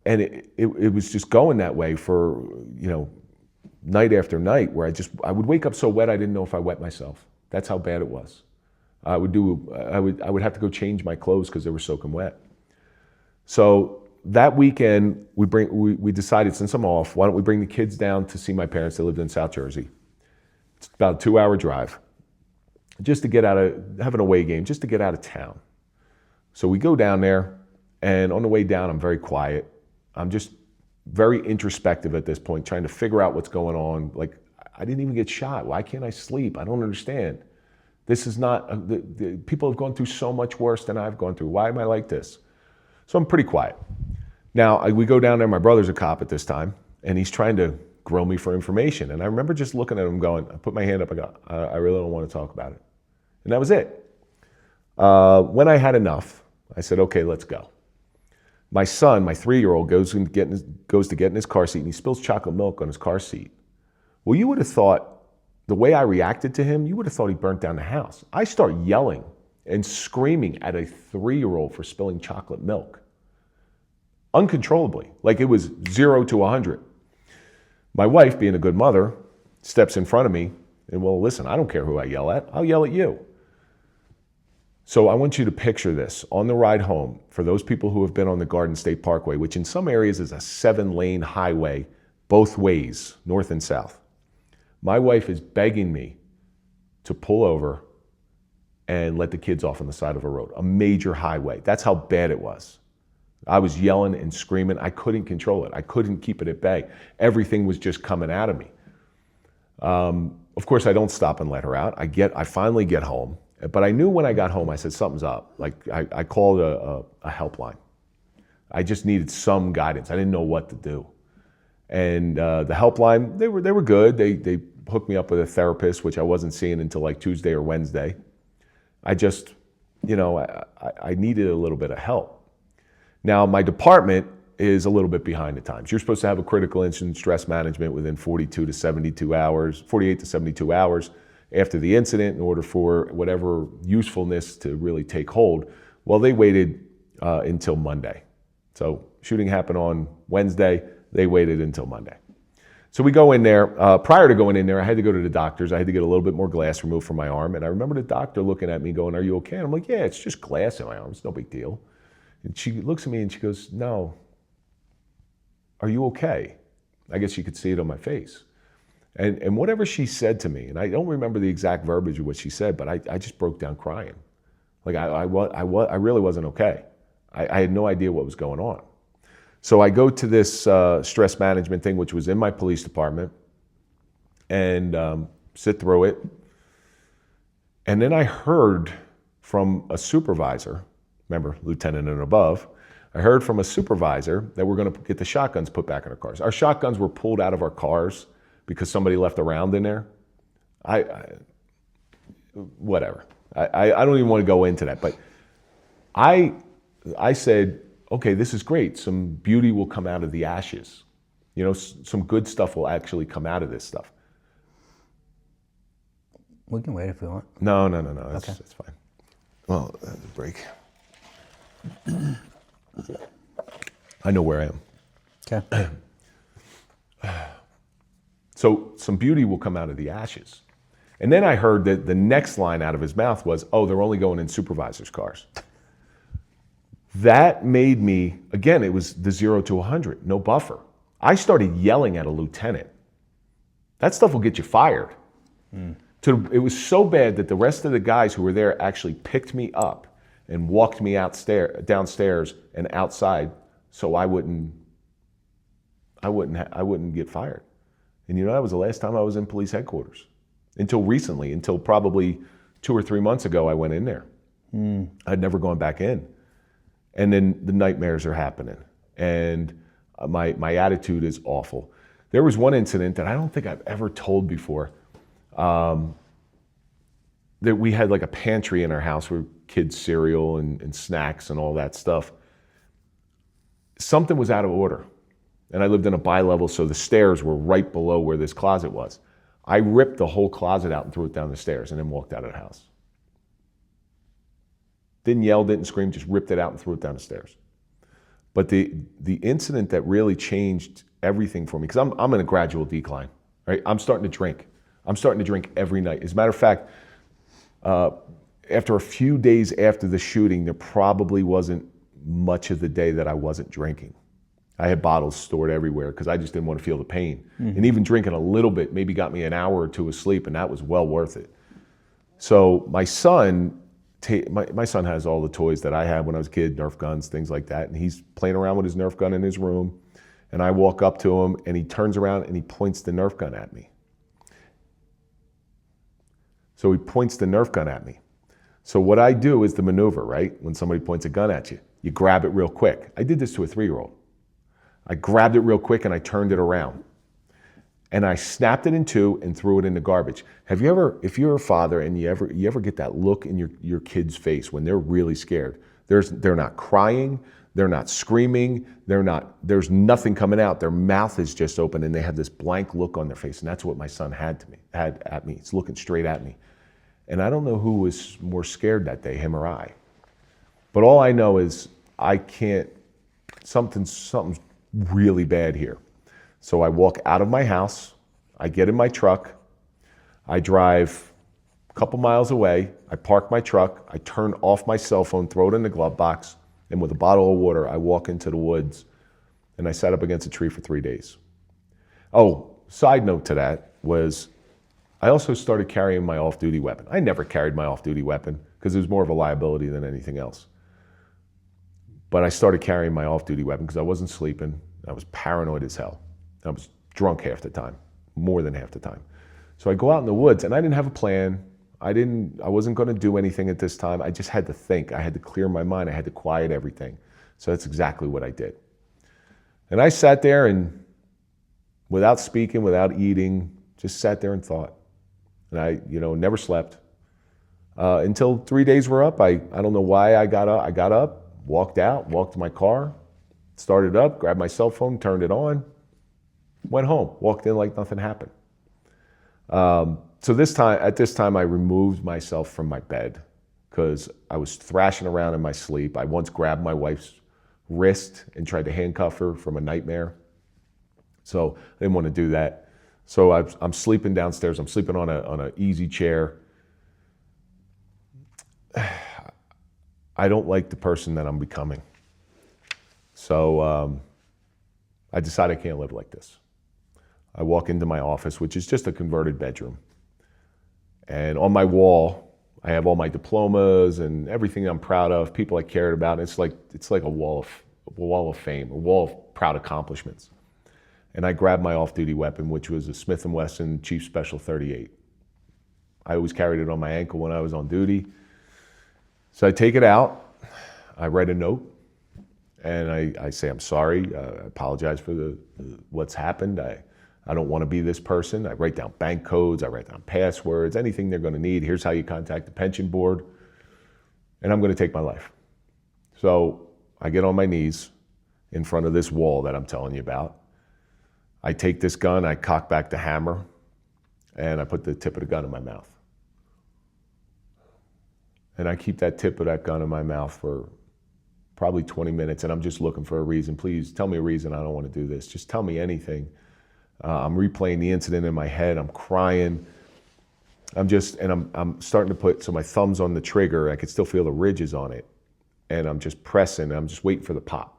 it was just going that way for, you know, night after night, where I would wake up so wet I didn't know if I wet myself. That's how bad it was. I would have to go change my clothes because they were soaking wet. So that weekend we decided, since I'm off, why don't we bring the kids down to see my parents? They lived in South Jersey. It's about a 2-hour drive, just to get have an away game, just to get out of town. So we go down there, and on the way down, I'm very quiet. I'm just very introspective at this point, trying to figure out what's going on. Like, I didn't even get shot. Why can't I sleep? I don't understand. This is not, people have gone through so much worse than I've gone through. Why am I like this? So I'm pretty quiet. Now, we go down there, my brother's a cop at this time, and he's trying to grill me for information. And I remember just looking at him going, I put my hand up, I go, I really don't want to talk about it. And that was it. When I had enough, I said, okay, let's go. My son, my 3-year-old, goes to get in his car seat and he spills chocolate milk on his car seat. Well, you would have thought, the way I reacted to him, you would have thought he burnt down the house. I start yelling and screaming at a 3-year-old for spilling chocolate milk. Uncontrollably, like it was 0 to 100. My wife, being a good mother, steps in front of me and, well, listen, I don't care who I yell at. I'll yell at you. So I want you to picture this. On the ride home, for those people who have been on the Garden State Parkway, which in some areas is a 7-lane highway, both ways, north and south. My wife is begging me to pull over and let the kids off on the side of a road, a major highway. That's how bad it was. I was yelling and screaming. I couldn't control it. I couldn't keep it at bay. Everything was just coming out of me. Of course, I don't stop and let her out. I finally get home. But I knew when I got home, I said, something's up. Like, I called a helpline. I just needed some guidance. I didn't know what to do. And the helpline, they were good. They hooked me up with a therapist, which I wasn't seeing until like Tuesday or Wednesday. I just, you know, I needed a little bit of help. Now, my department is a little bit behind the times. You're supposed to have a critical incident stress management within 48 to 72 hours. after the incident in order for whatever usefulness to really take hold. Well, they waited until Monday. So shooting happened on Wednesday. They waited until Monday. So we go in there. Prior to going in there, I had to go to the doctor's. I had to get a little bit more glass removed from my arm. And I remember the doctor looking at me going, "Are you okay?" And I'm like, "Yeah, it's just glass in my arm. It's no big deal." And she looks at me and she goes, "No, are you okay?" I guess you could see it on my face. And whatever she said to me, and I don't remember the exact verbiage of what she said, but I just broke down crying. Like I really wasn't okay. I had no idea what was going on. So I go to this stress management thing, which was in my police department, and sit through it. And then I heard from a supervisor, remember, lieutenant and above, I heard from a supervisor that we're going to get the shotguns put back in our cars. Our shotguns were pulled out of our cars because somebody left a round in there. Whatever. I don't even want to go into that. But I said, okay, this is great. Some beauty will come out of the ashes. You know, some good stuff will actually come out of this stuff. We can wait if we want. No. That's fine. Well, that's a break. I know where I am. Okay. So some beauty will come out of the ashes. And then I heard that the next line out of his mouth was, "Oh, they're only going in supervisors' cars." That made me, again, it was the 0 to 100, no buffer. I started yelling at a lieutenant. That stuff will get you fired. It was so bad that the rest of the guys who were there actually picked me up and walked me downstairs and outside so I wouldn't get fired. And you know, that was the last time I was in police headquarters. Until recently, until probably 2 or 3 months ago, I went in there. I'd never gone back in. And then the nightmares are happening. And my attitude is awful. There was one incident that I don't think I've ever told before. That we had like a pantry in our house with kids' cereal and snacks and all that stuff. Something was out of order. And I lived in a bi-level, so the stairs were right below where this closet was. I ripped the whole closet out and threw it down the stairs and then walked out of the house. Didn't yell, didn't scream, just ripped it out and threw it down the stairs. But the incident that really changed everything for me, because I'm in a gradual decline, right? I'm starting to drink. I'm starting to drink every night. As a matter of fact, after a few days after the shooting, there probably wasn't much of the day that I wasn't drinking. I had bottles stored everywhere because I just didn't want to feel the pain. And even drinking a little bit maybe got me an hour or two of sleep, and that was well worth it. So my son has all the toys that I had when I was a kid, Nerf guns, things like that, and he's playing around with his Nerf gun in his room, and I walk up to him, and he turns around and he points the Nerf gun at me. So he points the Nerf gun at me. So what I do is the maneuver, right? When somebody points a gun at you, you grab it real quick. I did this to a 3-year-old. I grabbed it real quick and I turned it around. And I snapped it in two and threw it in the garbage. Have you ever, if you're a father and you ever get that look in your kid's face when they're really scared? They're not crying, they're not screaming, there's nothing coming out. Their mouth is just open and they have this blank look on their face. And that's what my son had at me. He's looking straight at me. And I don't know who was more scared that day, him or I. But all I know is I can't, something's really bad here. So I walk out of my house, I get in my truck, I drive a couple miles away, I park my truck, I turn off my cell phone, throw it in the glove box, and with a bottle of water, I walk into the woods and I sat up against a tree for 3 days. Oh, side note to that was I also started carrying my off-duty weapon. I never carried my off-duty weapon because it was more of a liability than anything else. But I started carrying my off-duty weapon because I wasn't sleeping. I was paranoid as hell. I was drunk half the time, more than half the time. So I go out in the woods and I didn't have a plan. I wasn't going to do anything at this time. I just had to think. I had to clear my mind. I had to quiet everything. So that's exactly what I did. And I sat there and without speaking, without eating, just sat there and thought. And I, never slept. Until 3 days were up. I don't know why I got up, walked out, walked to my car, started up, grabbed my cell phone, turned it on, went home, walked in like nothing happened. So at this time, I removed myself from my bed because I was thrashing around in my sleep. I once grabbed my wife's wrist and tried to handcuff her from a nightmare. So I didn't want to do that. So I'm sleeping downstairs. I'm sleeping on an easy chair. I don't like the person that I'm becoming. So I decide I can't live like this. I walk into my office, which is just a converted bedroom. And on my wall, I have all my diplomas and everything I'm proud of, people I cared about. It's like a wall of fame, a wall of proud accomplishments. And I grabbed my off-duty weapon, which was a Smith & Wesson Chief Special 38. I always carried it on my ankle when I was on duty. So I take it out, I write a note, and I say, I'm sorry, I apologize for what's happened. I don't want to be this person. I write down bank codes, I write down passwords, anything they're going to need. Here's how you contact the pension board, and I'm going to take my life. So I get on my knees in front of this wall that I'm telling you about. I take this gun, I cock back the hammer, and I put the tip of the gun in my mouth. And I keep that tip of that gun in my mouth for probably 20 minutes, and I'm just looking for a reason. Please tell me a reason I don't want to do this. Just tell me anything. I'm replaying the incident in my head. I'm crying. I'm starting to put, so my thumb's on the trigger. I could still feel the ridges on it. And I'm just pressing, I'm just waiting for the pop.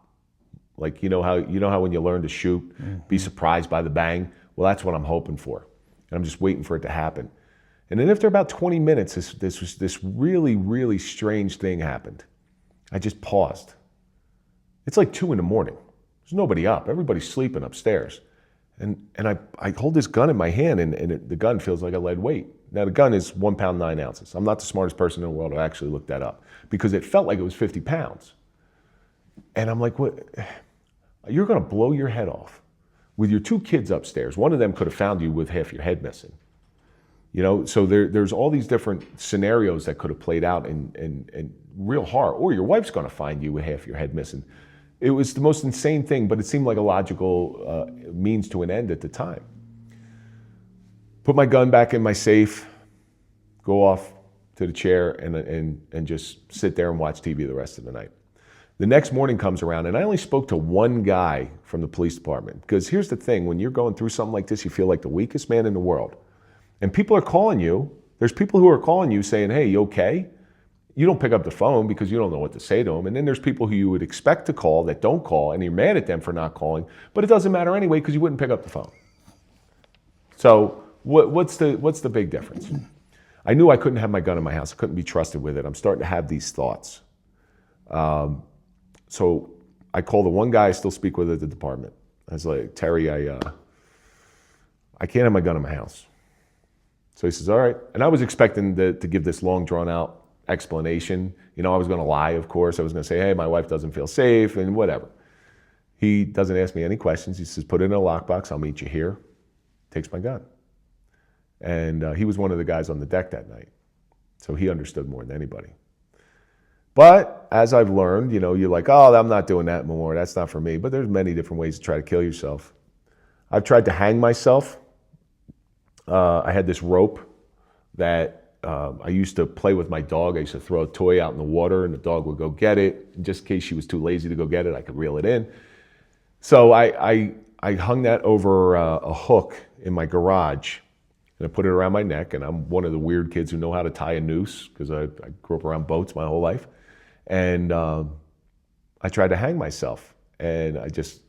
Like, you know how when you learn to shoot, be surprised by the bang? Well, that's what I'm hoping for. And I'm just waiting for it to happen. And then after about 20 minutes, this really, really strange thing happened. I just paused. It's like 2 a.m. There's nobody up. Everybody's sleeping upstairs. And I hold this gun in my hand, and the gun feels like a lead weight. Now, the gun is 1 pound, 9 ounces. I'm not the smartest person in the world to actually look that up because it felt like it was 50 pounds. And I'm like, what? You're going to blow your head off with your 2 kids upstairs. One of them could have found you with half your head missing. You know, so there's all these different scenarios that could have played out in real horror. Or your wife's going to find you with half your head missing. It was the most insane thing, but it seemed like a logical means to an end at the time. Put my gun back in my safe, go off to the chair, and just sit there and watch TV the rest of the night. The next morning comes around, and I only spoke to one guy from the police department. Because here's the thing, when you're going through something like this, you feel like the weakest man in the world. And people are calling you. There's people who are calling you saying, hey, you okay? You don't pick up the phone because you don't know what to say to them. And then there's people who you would expect to call that don't call, and you're mad at them for not calling. But it doesn't matter anyway because you wouldn't pick up the phone. So what's the big difference? I knew I couldn't have my gun in my house. I couldn't be trusted with it. I'm starting to have these thoughts. So I call the one guy I still speak with at the department. I was like, Terry, I can't have my gun in my house. So he says, all right. And I was expecting to give this long, drawn out explanation. You know, I was going to lie, of course. I was going to say, hey, my wife doesn't feel safe and whatever. He doesn't ask me any questions. He says, put it in a lockbox. I'll meet you here. Takes my gun. And he was one of the guys on the deck that night. So he understood more than anybody. But as I've learned, you know, you're like, oh, I'm not doing that anymore. That's not for me. But there's many different ways to try to kill yourself. I've tried to hang myself. I had this rope that I used to play with my dog. I used to throw a toy out in the water, and the dog would go get it. And just in case she was too lazy to go get it, I could reel it in. So I hung that over a hook in my garage, and I put it around my neck. And I'm one of the weird kids who know how to tie a noose because I grew up around boats my whole life. And I tried to hang myself, and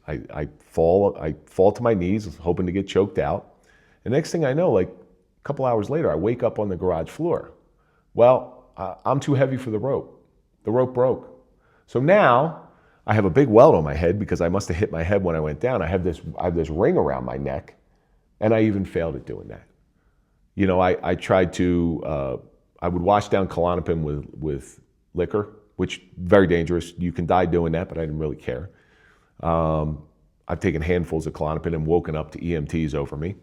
I fall to my knees, hoping to get choked out. The next thing I know, like a couple hours later, I wake up on the garage floor. Well, I'm too heavy for the rope. The rope broke. So now I have a big welt on my head because I must have hit my head when I went down. I have this ring around my neck, and I even failed at doing that. You know, I tried to, I would wash down Klonopin with liquor, which very dangerous. You can die doing that, but I didn't really care. I've taken handfuls of Klonopin and woken up to EMTs over me.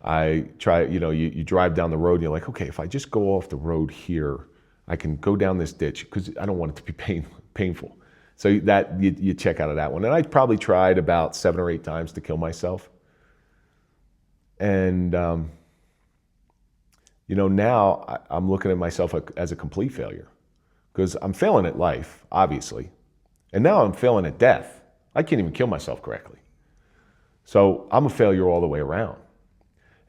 I try, you know, you drive down the road and you're like, okay, if I just go off the road here, I can go down this ditch because I don't want it to be painful. So that you check out of that one. And I probably tried about 7 or 8 times to kill myself. And Now I'm looking at myself as a complete failure because I'm failing at life, obviously. And now I'm failing at death. I can't even kill myself correctly. So I'm a failure all the way around.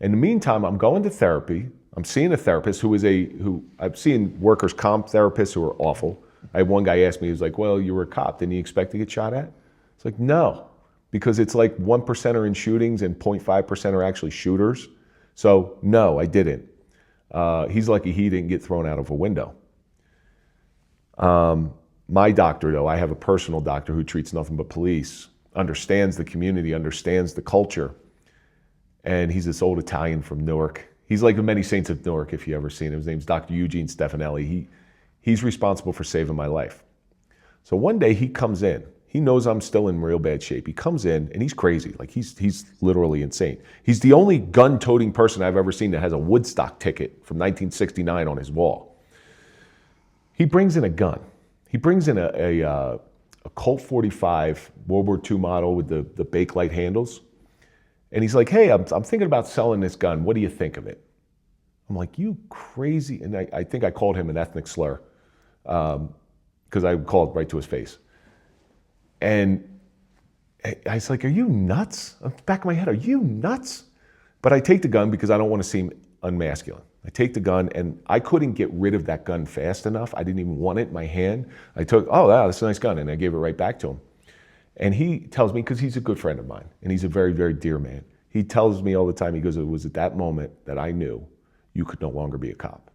In the meantime, I'm going to therapy. I'm seeing a therapist who I've seen workers' comp therapists who are awful. I had one guy ask me, he was like, well, you were a cop. Didn't you expect to get shot at? It's like, no, because it's like 1% are in shootings and 0.5% are actually shooters. So no, I didn't. He's lucky he didn't get thrown out of a window. My doctor, though, I have a personal doctor who treats nothing but police, understands the community, understands the culture. And he's this old Italian from Newark. He's like the many saints of Newark, if you ever seen him. His name's Dr. Eugene Stefanelli. He's responsible for saving my life. So one day he comes in. He knows I'm still in real bad shape. He comes in and he's crazy. Like he's literally insane. He's the only gun-toting person I've ever seen that has a Woodstock ticket from 1969 on his wall. He brings in a gun. He brings in a Colt 45 World War II model with the Bakelite handles. And he's like, hey, I'm thinking about selling this gun. What do you think of it? I'm like, you crazy. And I think I called him an ethnic slur because I called right to his face. And I was like, are you nuts? Back of my head, are you nuts? But I take the gun because I don't want to seem unmasculine. I take the gun and I couldn't get rid of that gun fast enough. I didn't even want it in my hand. I took, oh, wow, that's a nice gun. And I gave it right back to him. And he tells me, because he's a good friend of mine, and he's a very, very dear man. He tells me all the time, he goes, it was at that moment that I knew you could no longer be a cop.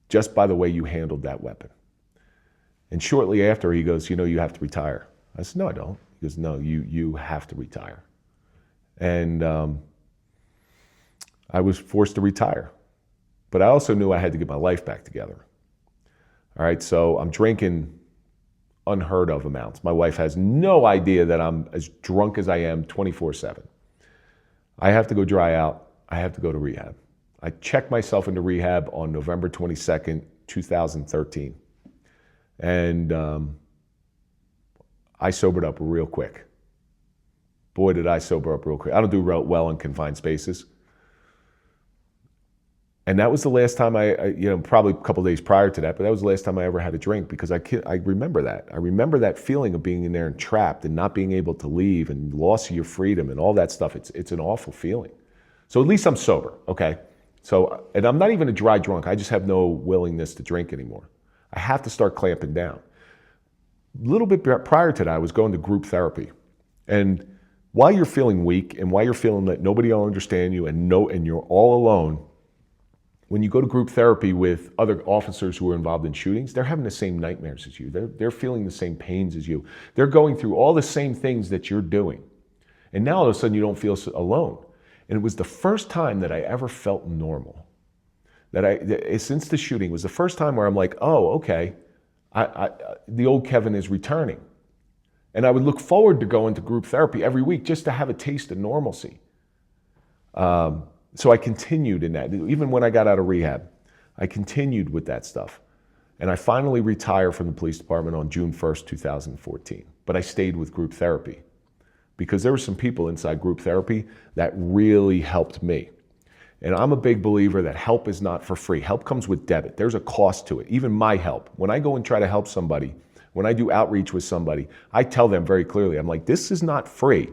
Just by the way you handled that weapon. And shortly after, he goes, you have to retire. I said, no, I don't. He goes, no, you have to retire. And I was forced to retire. But I also knew I had to get my life back together. All right, so I'm drinking unheard of amounts. My wife has no idea that I'm as drunk as I am 24/7. I have to go dry out. I have to go to rehab. I checked myself into rehab on November 22nd, 2013. And I sobered up real quick. Boy, did I sober up real quick. I don't do well in confined spaces. And that was the last time probably a couple days prior to that, but that was the last time I ever had a drink because I remember that. I remember that feeling of being in there and trapped and not being able to leave and loss of your freedom and all that stuff. It's an awful feeling. So at least I'm sober, okay? So, and I'm not even a dry drunk. I just have no willingness to drink anymore. I have to start clamping down. A little bit prior to that, I was going to group therapy. And while you're feeling weak and while you're feeling that nobody will understand you and you're all alone, when you go to group therapy with other officers who are involved in shootings, they're having the same nightmares as you. They're feeling the same pains as you. They're going through all the same things that you're doing. And now all of a sudden you don't feel alone. And it was the first time that I ever felt normal. Since the shooting, was the first time where I'm like, oh, okay, the old Kevin is returning. And I would look forward to going to group therapy every week just to have a taste of normalcy. So I continued in that. Even when I got out of rehab, I continued with that stuff. And I finally retired from the police department on June 1st, 2014. But I stayed with group therapy because there were some people inside group therapy that really helped me. And I'm a big believer that help is not for free. Help comes with debit. There's a cost to it. Even my help. When I go and try to help somebody, when I do outreach with somebody, I tell them very clearly, I'm like, this is not free.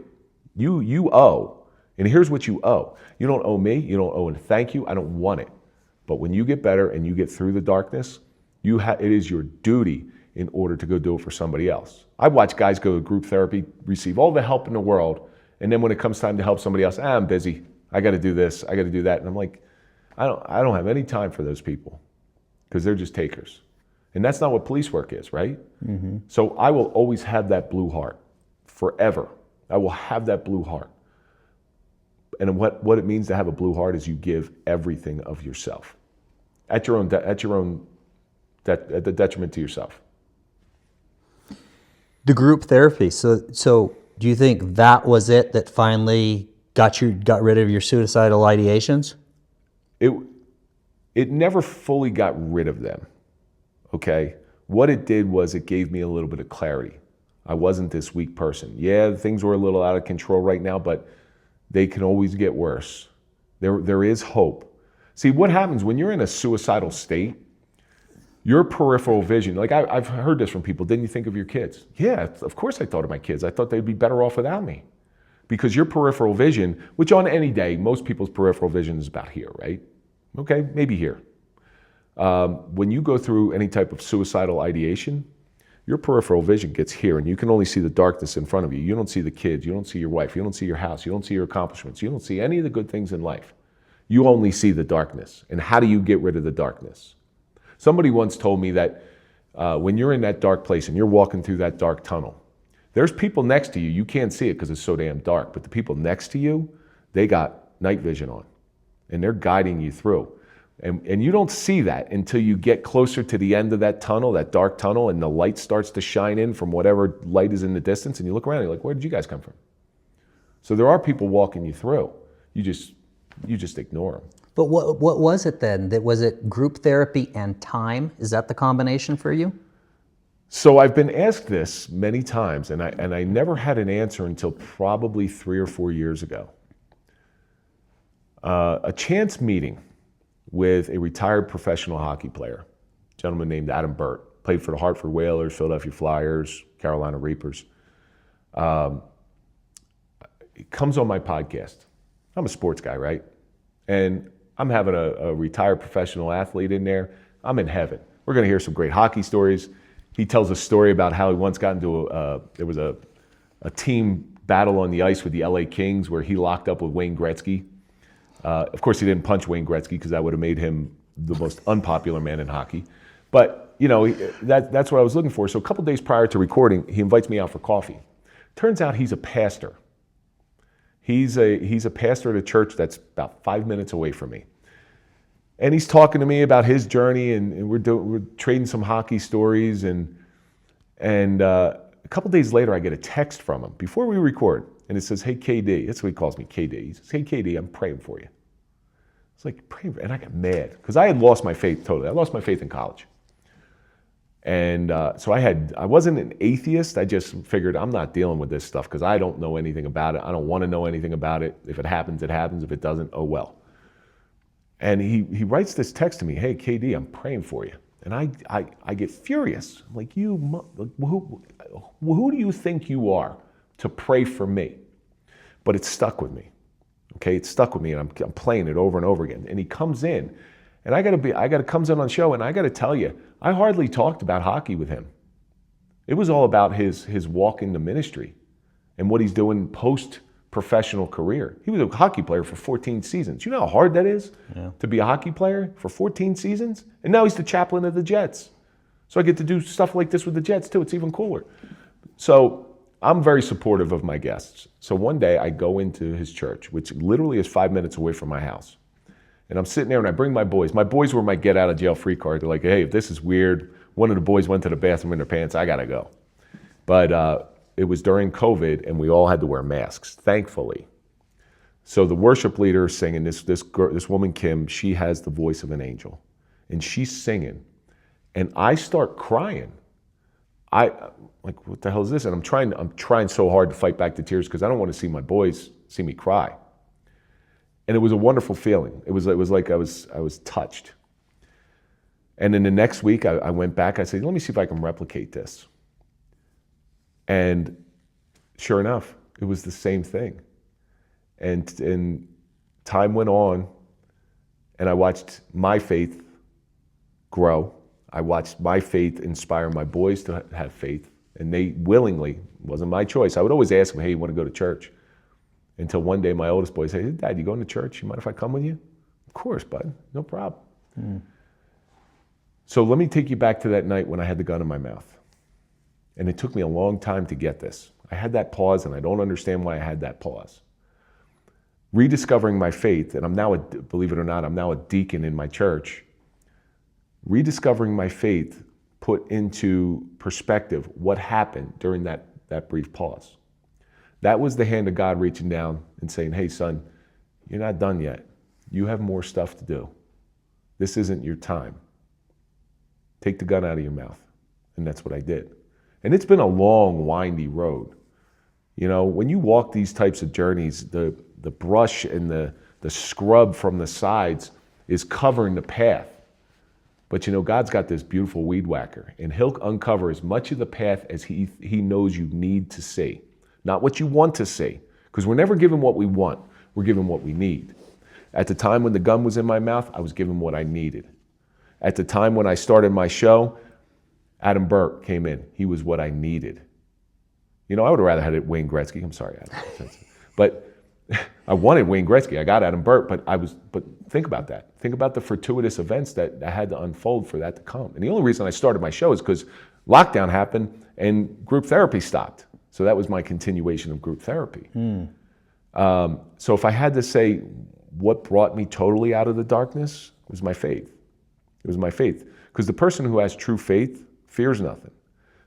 You owe. And here's what you owe. You don't owe me. You don't owe a thank you. I don't want it. But when you get better and you get through the darkness, it is your duty in order to go do it for somebody else. I watch guys go to group therapy, receive all the help in the world, and then when it comes time to help somebody else, I'm busy. I got to do this. I got to do that. And I'm like, I don't have any time for those people because they're just takers. And that's not what police work is, right? Mm-hmm. So I will always have that blue heart forever. I will have that blue heart. And what it means to have a blue heart is you give everything of yourself at the detriment to yourself. The group therapy. So do you think that was it that finally got rid of your suicidal ideations? It never fully got rid of them. Okay. What it did was it gave me a little bit of clarity. I wasn't this weak person. Yeah, things were a little out of control right now, but they can always get worse. There is hope. See, what happens when you're in a suicidal state, your peripheral vision, like I've heard this from people, didn't you think of your kids? Yeah, of course I thought of my kids. I thought they'd be better off without me. Because your peripheral vision, which on any day, most people's peripheral vision is about here, right? Okay, maybe here. When you go through any type of suicidal ideation, your peripheral vision gets here and you can only see the darkness in front of you. You don't see the kids, you don't see your wife, you don't see your house, you don't see your accomplishments, you don't see any of the good things in life. You only see the darkness. And how do you get rid of the darkness? Somebody once told me that when you're in that dark place and you're walking through that dark tunnel, there's people next to you, you can't see it because it's so damn dark, but the people next to you, they got night vision on and they're guiding you through. And you don't see that until you get closer to the end of that tunnel, that dark tunnel, and the light starts to shine in from whatever light is in the distance, and you look around and you're like, where did you guys come from? So there are people walking you through. You just ignore them. But what was it then? Was it group therapy and time? Is that the combination for you? So I've been asked this many times, and I never had an answer until probably 3 or 4 years ago. A chance meeting with a retired professional hockey player, a gentleman named Adam Burt, played for the Hartford Whalers, Philadelphia Flyers, Carolina Reapers. He comes on my podcast. I'm a sports guy, right? And I'm having a retired professional athlete in there. I'm in heaven. We're going to hear some great hockey stories. He tells a story about how he once got into there was a team battle on the ice with the LA Kings where he locked up with Wayne Gretzky. Of course, he didn't punch Wayne Gretzky because that would have made him the most unpopular man in hockey. But, you know, that's what I was looking for. So a couple days prior to recording, he invites me out for coffee. Turns out he's a pastor. He's a pastor at a church that's about 5 minutes away from me. And he's talking to me about his journey, and we're trading some hockey stories. And a couple days later, I get a text from him before we record. And it says, hey, KD. That's what he calls me, KD. He says, hey, KD, I'm praying for you. It's like, praying for you. And I got mad because I had lost my faith totally. I lost my faith in college. And so I wasn't an atheist. I just figured I'm not dealing with this stuff because I don't know anything about it. I don't want to know anything about it. If it happens, it happens. If it doesn't, oh well. And he writes this text to me, hey, KD, I'm praying for you. And I get furious. I'm like, who do you think you are to pray for me? But it stuck with me. Okay, it stuck with me, and I'm playing it over and over again. And he comes in, and comes in on the show, and I got to tell you, I hardly talked about hockey with him. It was all about his walk into ministry and what he's doing post-professional career. He was a hockey player for 14 seasons. You know how hard that is to be a hockey player for 14 seasons? And now he's the chaplain of the Jets. So I get to do stuff like this with the Jets too. It's even cooler. So I'm very supportive of my guests. So one day I go into his church, which literally is 5 minutes away from my house. And I'm sitting there and I bring my boys. My boys were my get out of jail free card. They're like, hey, if this is weird, one of the boys went to the bathroom in their pants, I gotta go. But it was during COVID and we all had to wear masks, thankfully. So the worship leader is singing, this woman, Kim, she has the voice of an angel. And she's singing. And I start crying. Like, what the hell is this? And I'm trying so hard to fight back the tears because I don't want to see my boys see me cry. And it was a wonderful feeling. It was like I was touched. And then the next week I went back, I said, let me see if I can replicate this. And sure enough, it was the same thing. And time went on, and I watched my faith grow. I watched my faith inspire my boys to have faith. And they willingly, it wasn't my choice. I would always ask them, hey, you want to go to church? Until one day my oldest boy said, hey, Dad, you going to church? You mind if I come with you? Of course, bud, no problem. So let me take you back to that night when I had the gun in my mouth. And it took me a long time to get this. I had that pause, and I don't understand why I had that pause. Rediscovering my faith, and I'm now, believe it or not, I'm now a deacon in my church. Rediscovering my faith put into perspective what happened during that brief pause. That was the hand of God reaching down and saying, hey, son, you're not done yet. You have more stuff to do. This isn't your time. Take the gun out of your mouth. And that's what I did. And it's been a long, windy road. You know, when you walk these types of journeys, the brush and the scrub from the sides, is covering the path. But you know, God's got this beautiful weed whacker, and he'll uncover as much of the path as he knows you need to see. Not what you want to see, because we're never given what we want, we're given what we need. At the time when the gun was in my mouth, I was given what I needed. At the time when I started my show, Adam Burke came in. He was what I needed. You know, I would have rather had it Wayne Gretzky. I'm sorry, Adam. But I wanted Wayne Gretzky. I got Adam Burke, but think about that. Think about the fortuitous events that had to unfold for that to come. And the only reason I started my show is because lockdown happened and group therapy stopped. So that was my continuation of group therapy. So if I had to say what brought me totally out of the darkness, it was my faith. It was my faith. Because the person who has true faith fears nothing.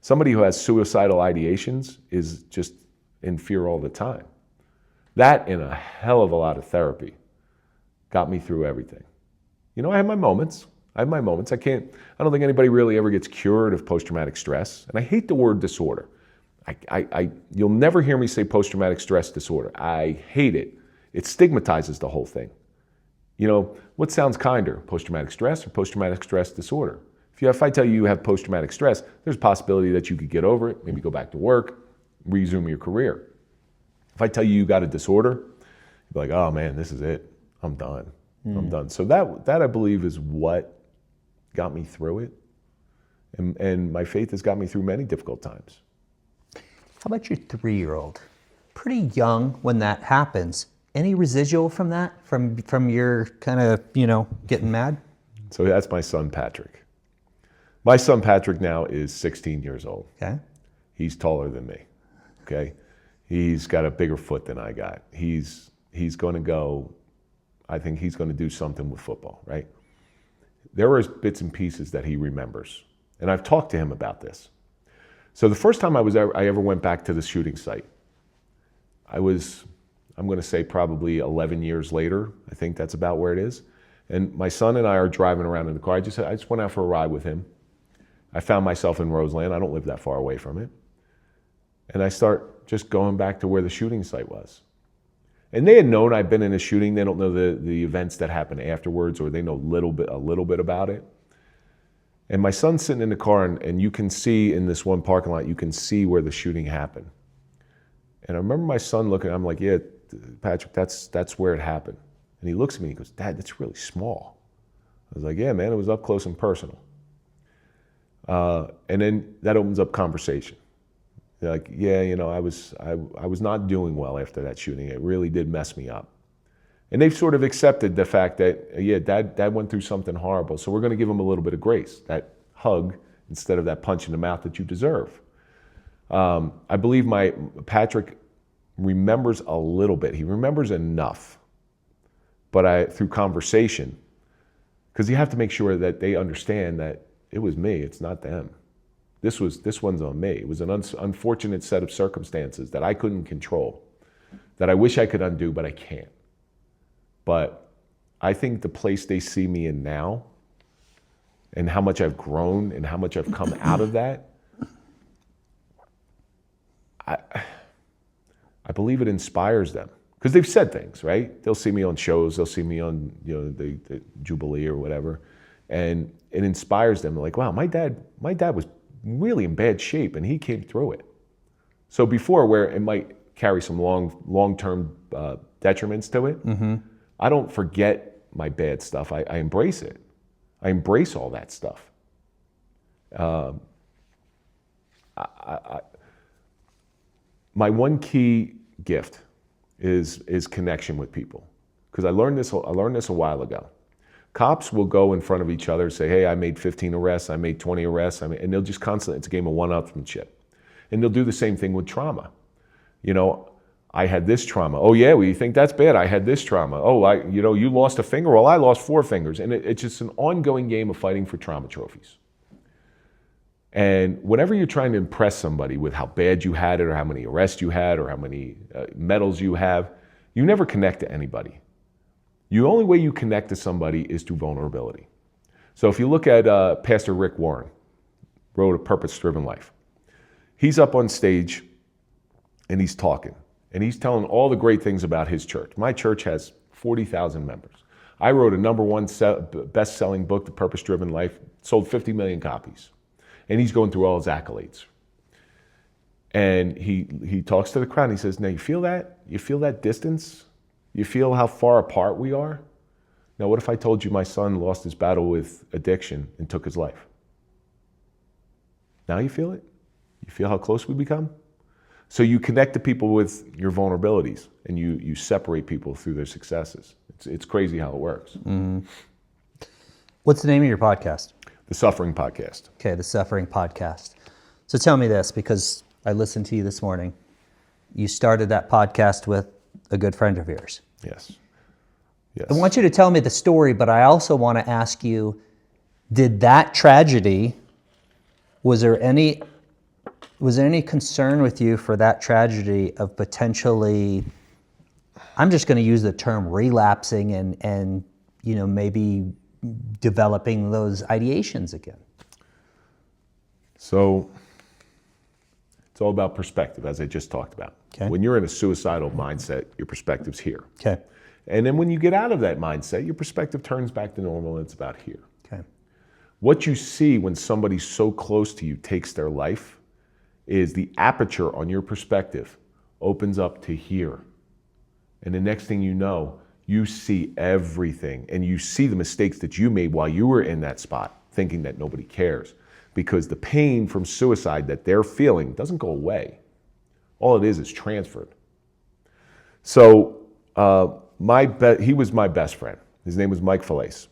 Somebody who has suicidal ideations is just in fear all the time. That and a hell of a lot of therapy got me through everything. You know, I have my moments. I don't think anybody really ever gets cured of post-traumatic stress. And I hate the word disorder. You'll never hear me say post-traumatic stress disorder. I hate it. It stigmatizes the whole thing. You know, what sounds kinder, post-traumatic stress or post-traumatic stress disorder? If I tell you you have post-traumatic stress, there's a possibility that you could get over it, maybe go back to work, resume your career. If I tell you you got a disorder, you'd be like, oh man, this is it. I'm done. I'm done. So that I believe is what got me through it. And my faith has got me through many difficult times. How about your 3-year-old? Pretty young when that happens. Any residual from that, from your kind of, getting mad? So that's my son, Patrick. My son, Patrick, now is 16 years old. Okay. He's taller than me, okay? He's got a bigger foot than I got. He's going to go, I think he's going to do something with football, right? There are bits and pieces that he remembers. And I've talked to him about this. So the first time I ever went back to the shooting site, I'm going to say probably 11 years later. I think that's about where it is. And my son and I are driving around in the car. I just went out for a ride with him. I found myself in Roseland. I don't live that far away from it. And I start just going back to where the shooting site was. And they had known I'd been in a shooting. They don't know the events that happened afterwards, or they know a little bit about it. And my son's sitting in the car, and you can see in this one parking lot, you can see where the shooting happened. And I remember my son looking, I'm like, yeah, Patrick, that's where it happened. And he looks at me and he goes, Dad, that's really small. I was like, yeah, man, it was up close and personal. And then that opens up conversation. They're like, yeah, I was not doing well after that shooting. It really did mess me up. And they've sort of accepted the fact that, yeah, Dad went through something horrible, so we're going to give him a little bit of grace, that hug instead of that punch in the mouth that you deserve. I believe my Patrick remembers a little bit. He remembers enough, but through conversation, because you have to make sure that they understand that it was me, it's not them. This one's on me. It was an unfortunate set of circumstances that I couldn't control, that I wish I could undo, but I can't. But I think the place they see me in now, and how much I've grown and how much I've come out of that, I believe it inspires them. Because they've said things, right? They'll see me on shows, they'll see me on the Jubilee or whatever, and it inspires them. They're like, wow, my dad was really in bad shape and he came through it. So before, where it might carry some long-term detriments to it, I don't forget my bad stuff. I embrace it. I embrace all that stuff. My one key gift is connection with people, because I learned this a while ago. Cops will go in front of each other and say, hey, I made 15 arrests, I made 20 arrests, and they'll just constantly, it's a game of one-upsmanship. And they'll do the same thing with trauma. I had this trauma. Oh yeah, well, you think that's bad? I had this trauma. Oh, you lost a finger? Well, I lost 4 fingers. And it's just an ongoing game of fighting for trauma trophies. And whenever you're trying to impress somebody with how bad you had it, or how many arrests you had, or how many medals you have, you never connect to anybody. The only way you connect to somebody is through vulnerability. So if you look at Pastor Rick Warren, wrote A Purpose-Driven Life. He's up on stage and he's talking. And he's telling all the great things about his church. My church has 40,000 members. I wrote a #1 best-selling book, The Purpose-Driven Life, sold 50 million copies. And he's going through all his accolades. And he talks to the crowd and he says, now you feel that? You feel that distance? You feel how far apart we are? Now what if I told you my son lost his battle with addiction and took his life? Now you feel it? You feel how close we become? So you connect to people with your vulnerabilities and you separate people through their successes. It's crazy how it works. Mm-hmm. What's the name of your podcast? The Suffering Podcast. Okay, The Suffering Podcast. So tell me this, because I listened to you this morning. You started that podcast with a good friend of yours. Yes. Yes. I want you to tell me the story, but I also want to ask you, did that tragedy, was there any concern with you for that tragedy of potentially, I'm just going to use the term relapsing and maybe developing those ideations again? So it's all about perspective, as I just talked about. Okay. When you're in a suicidal mindset, your perspective's here. Okay. And then when you get out of that mindset, your perspective turns back to normal and it's about here. Okay. What you see when somebody so close to you takes their life is the aperture on your perspective opens up to here. And the next thing you know, you see everything and you see the mistakes that you made while you were in that spot, thinking that nobody cares. Because the pain from suicide that they're feeling doesn't go away. All it is transferred. So he was my best friend. His name was Mike Failace.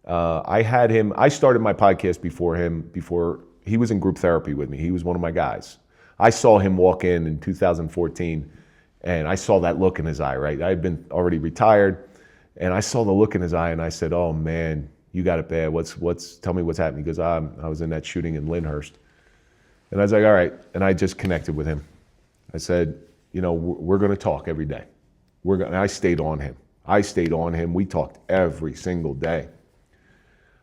I started my podcast before he was in group therapy with me. He was one of my guys. I saw him walk in 2014, and I saw that look in his eye, right? I had been already retired, and I saw the look in his eye, and I said, oh man, you got it bad. Tell me what's happening. He goes, I was in that shooting in Lyndhurst. And I was like, all right. And I just connected with him. I said, we're going to talk every day. And I stayed on him. We talked every single day.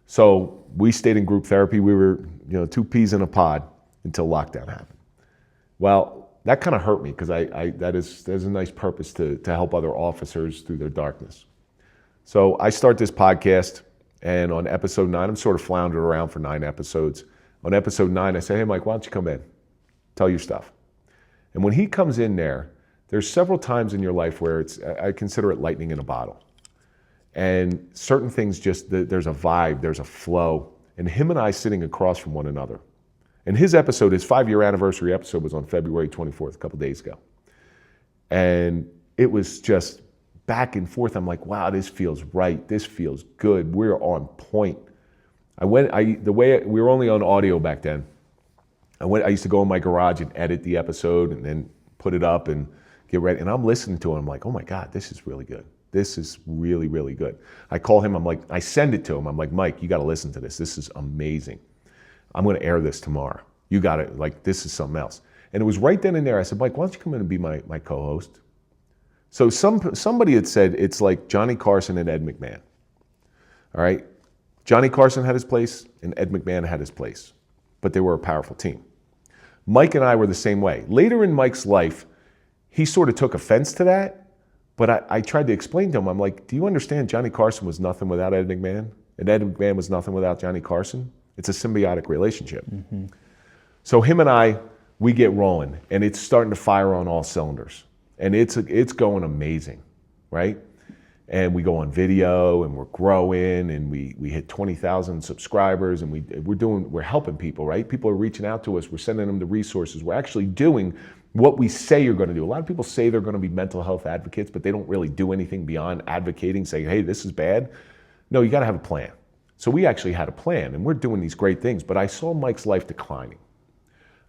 So we stayed in group therapy. We were, two peas in a pod until lockdown happened. Well, that kind of hurt me because there's a nice purpose to help other officers through their darkness. So I start this podcast, and on episode 9, I'm sort of floundered around for 9 episodes. On episode 9, I say, hey, Mike, why don't you come in? Tell your stuff. And when he comes in there's several times in your life where I consider it lightning in a bottle. And certain things there's a vibe, there's a flow. And him and I sitting across from one another. And his 5-year anniversary episode was on February 24th, a couple days ago. And it was just back and forth. I'm like, wow, this feels right. This feels good. We're on point. We were only on audio back then. I used to go in my garage and edit the episode and then put it up and get ready. And I'm listening to it. I'm like, oh my God, this is really good. This is really, really good. I call him. I send it to him. I'm like, Mike, you got to listen to this. This is amazing. I'm going to air this tomorrow. You got it. This is something else. And it was right then and there. I said, Mike, why don't you come in and be my co-host? So somebody had said it's like Johnny Carson and Ed McMahon. All right? Johnny Carson had his place and Ed McMahon had his place, but they were a powerful team. Mike and I were the same way. Later in Mike's life, he sort of took offense to that, but I tried to explain to him, I'm like, do you understand Johnny Carson was nothing without Ed McMahon? And Ed McMahon was nothing without Johnny Carson? It's a symbiotic relationship. Mm-hmm. So him and I, we get rolling, and it's starting to fire on all cylinders. And it's going amazing, right? And we go on video, and we're growing, and we hit 20,000 subscribers, and we're helping people, right? People are reaching out to us. We're sending them the resources. We're actually doing what we say you're going to do. A lot of people say they're going to be mental health advocates, but they don't really do anything beyond advocating, saying, hey, this is bad. No, you got to have a plan. So we actually had a plan, and we're doing these great things, but I saw Mike's life declining.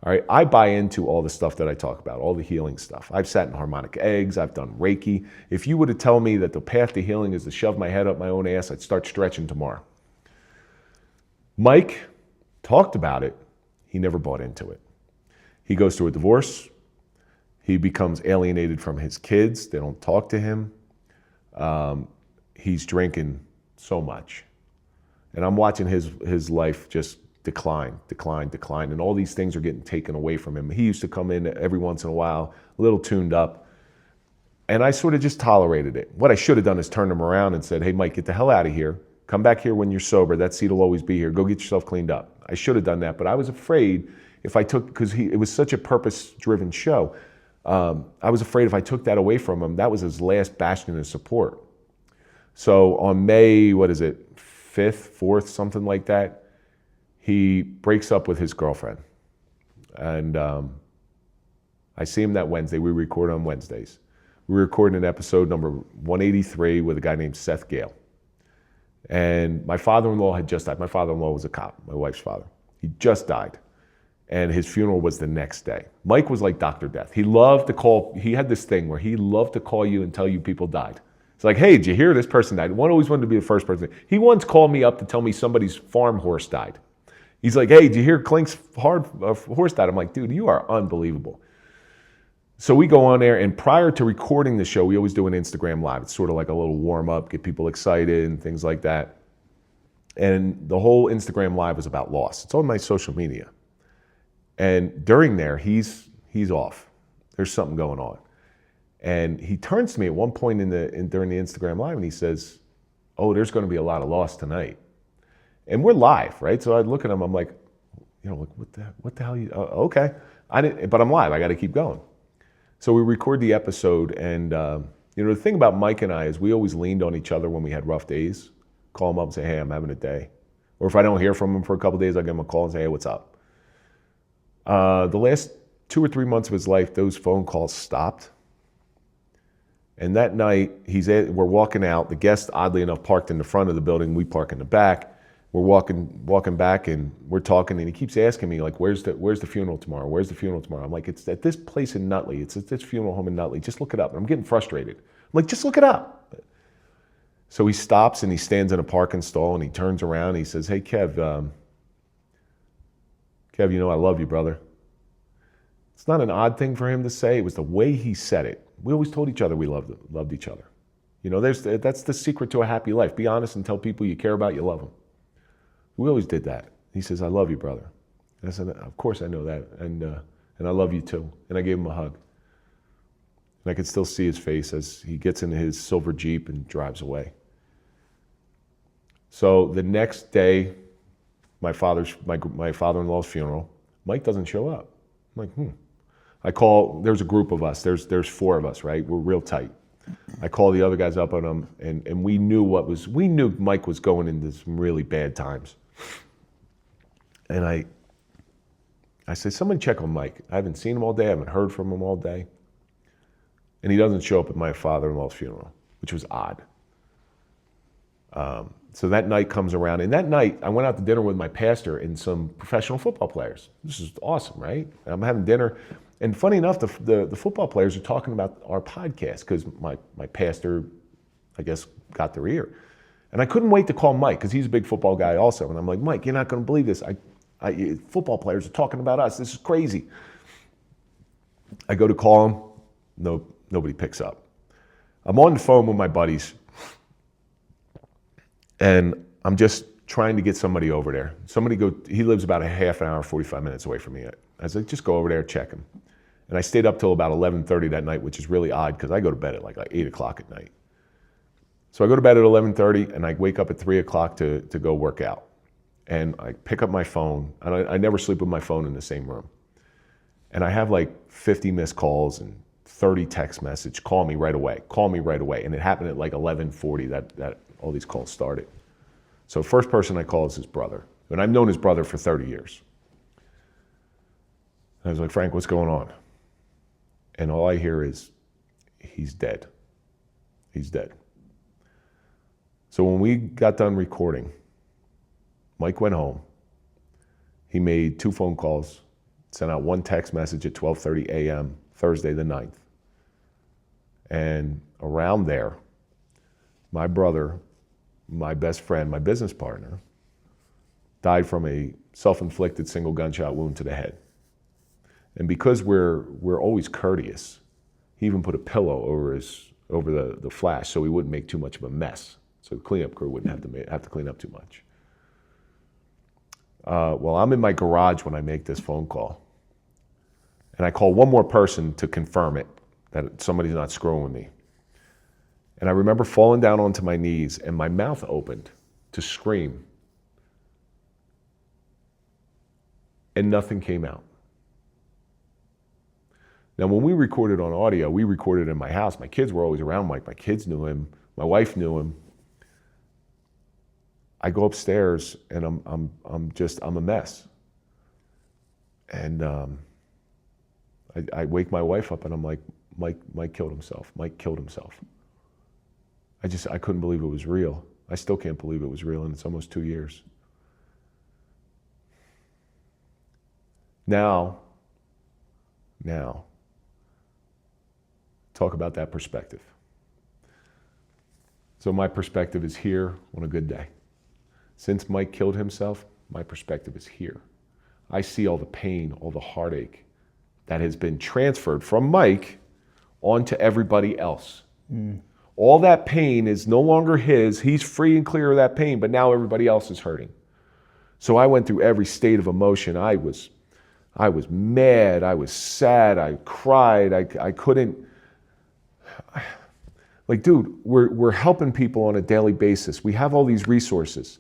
All right, I buy into all the stuff that I talk about, all the healing stuff. I've sat in harmonic eggs, I've done Reiki. If you were to tell me that the path to healing is to shove my head up my own ass, I'd start stretching tomorrow. Mike talked about it, he never bought into it. He goes through a divorce, he becomes alienated from his kids, they don't talk to him. He's drinking so much. And I'm watching his life just decline, and all these things are getting taken away from him. He used to come in every once in a while, a little tuned up. And I sort of just tolerated it. What I should have done is turned him around and said, hey, Mike, get the hell out of here. Come back here when you're sober. That seat will always be here. Go get yourself cleaned up. I should have done that, but I was afraid if I took, because it was such a purpose-driven show, I was afraid if I took that away from him, that was his last bastion of support. So on May, 5th, 4th, something like that, he breaks up with his girlfriend. And I see him that Wednesday. We record on Wednesdays. We recorded an episode number 183 with a guy named Seth Gale. And my father-in-law had just died. My father-in-law was a cop, my wife's father. He just died. And his funeral was the next day. Mike was like Dr. Death. He loved to call, he had this thing where he loved to call you and tell you people died. It's like, hey, did you hear this person died? One always wanted to be the first person. He once called me up to tell me somebody's farm horse died. He's like, hey, did you hear Clink's horse died? I'm like, dude, you are unbelievable. So we go on there, and prior to recording the show, we always do an Instagram Live. It's sort of like a little warm-up, get people excited and things like that. And the whole Instagram Live was about loss. It's on my social media. And during there, he's off. There's something going on. And he turns to me at one point during the Instagram Live, and he says, oh, there's going to be a lot of loss tonight. And we're live, right? So I look at him, I'm like, what the hell are you, okay. But I'm live, I got to keep going. So we record the episode, and the thing about Mike and I is we always leaned on each other when we had rough days. Call him up and say, hey, I'm having a day. Or if I don't hear from him for a couple of days, I'll give him a call and say, hey, what's up? The last 2 or 3 months of his life, those phone calls stopped. And that night, we're walking out. The guest, oddly enough, parked in the front of the building. We park in the back. We're walking back, and we're talking, and he keeps asking me, like, where's the funeral tomorrow? Where's the funeral tomorrow? I'm like, it's at this place in Nutley. It's at this funeral home in Nutley. Just look it up. And I'm getting frustrated. I'm like, just look it up. So he stops, and he stands in a parking stall, and he turns around, and he says, hey, Kev, I love you, brother. It's not an odd thing for him to say. It was the way he said it. We always told each other we loved each other. That's the secret to a happy life. Be honest and tell people you care about, you love them. We always did that. He says, I love you, brother. And I said, of course I know that, and I love you too. And I gave him a hug. And I could still see his face as he gets into his silver Jeep and drives away. So the next day, my father-in-law's funeral, Mike doesn't show up. I'm like, I call, there's a group of us, there's 4 of us, right? We're real tight. I call the other guys up on them, and we knew Mike was going into some really bad times. And I said, somebody check on Mike. I haven't seen him all day, I haven't heard from him all day. And he doesn't show up at my father-in-law's funeral, which was odd. So that night comes around, and that night I went out to dinner with my pastor and some professional football players. This is awesome, right? I'm having dinner, and funny enough, the football players are talking about our podcast because my pastor, I guess, got their ear. And I couldn't wait to call Mike because he's a big football guy also. And I'm like, Mike, you're not going to believe this. Football players are talking about us. This is crazy. I go to call him. Nobody picks up. I'm on the phone with my buddies. And I'm just trying to get somebody over there. He lives about a half an hour, 45 minutes away from me. I was like, just go over there, check him. And I stayed up till about 11:30 that night, which is really odd because I go to bed at like 8 o'clock at night. So I go to bed at 11:30 and I wake up at 3 o'clock to go work out. And I pick up my phone, and I never sleep with my phone in the same room. And I have like 50 missed calls and 30 text message, call me right away. And it happened at like 11:40 that all these calls started. So first person I call is his brother. And I've known his brother for 30 years. And I was like, Frank, what's going on? And all I hear is, he's dead. He's dead. So when we got done recording, Mike went home. He made 2 phone calls, sent out 1 text message at 12:30 a.m., Thursday the 9th. And around there, my brother, my best friend, my business partner, died from a self-inflicted single gunshot wound to the head. And because we're always courteous, he even put a pillow over the flash so he wouldn't make too much of a mess. So the cleanup crew wouldn't have to clean up too much. Well, I'm in my garage when I make this phone call. And I call one more person to confirm it, that somebody's not screwing with me. And I remember falling down onto my knees and my mouth opened to scream. And nothing came out. Now, when we recorded on audio, we recorded in my house. My kids were always around Mike. My kids knew him. My wife knew him. I go upstairs and I'm a mess. And I wake my wife up and I'm like, Mike killed himself. Mike killed himself. I couldn't believe it was real. I still can't believe it was real, and it's almost 2 years. Now, talk about that perspective. So my perspective is here on a good day. Since Mike killed himself, my perspective is here. I see all the pain, all the heartache that has been transferred from Mike onto everybody else. All that pain is no longer his. He's free and clear of that pain, but now everybody else is hurting. So I went through every state of emotion. I was mad, I was sad, I cried, I couldn't. Like, dude, we're helping people on a daily basis. We have all these resources.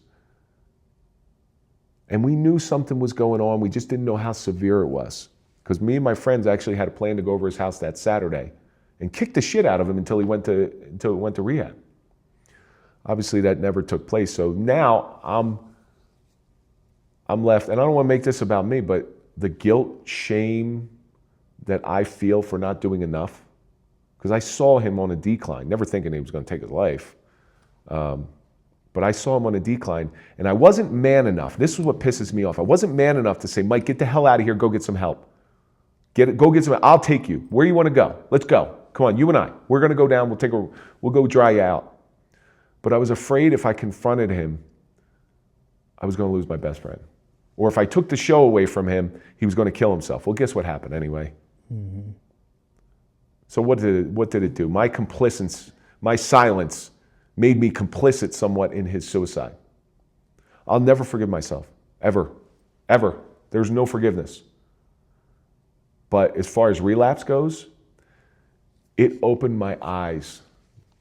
And we knew something was going on. We just didn't know how severe it was. Because me and my friends actually had a plan to go over his house that Saturday and kick the shit out of him until it went to rehab. Obviously, that never took place. So now I'm left, and I don't want to make this about me, but the guilt, shame that I feel for not doing enough, because I saw him on a decline, never thinking he was going to take his life. But I saw him on a decline, and I wasn't man enough. This is what pisses me off. I wasn't man enough to say, Mike, get the hell out of here. Go get some help. Go get some. I'll take you. Where you want to go? Let's go. Come on, you and I. We're going to go down. We'll go dry you out. But I was afraid if I confronted him, I was going to lose my best friend. Or if I took the show away from him, he was going to kill himself. Well, guess what happened anyway? Mm-hmm. So what did it do? My complicence, my silence made me complicit somewhat in his suicide. I'll never forgive myself, ever, ever. There's no forgiveness. But as far as relapse goes, it opened my eyes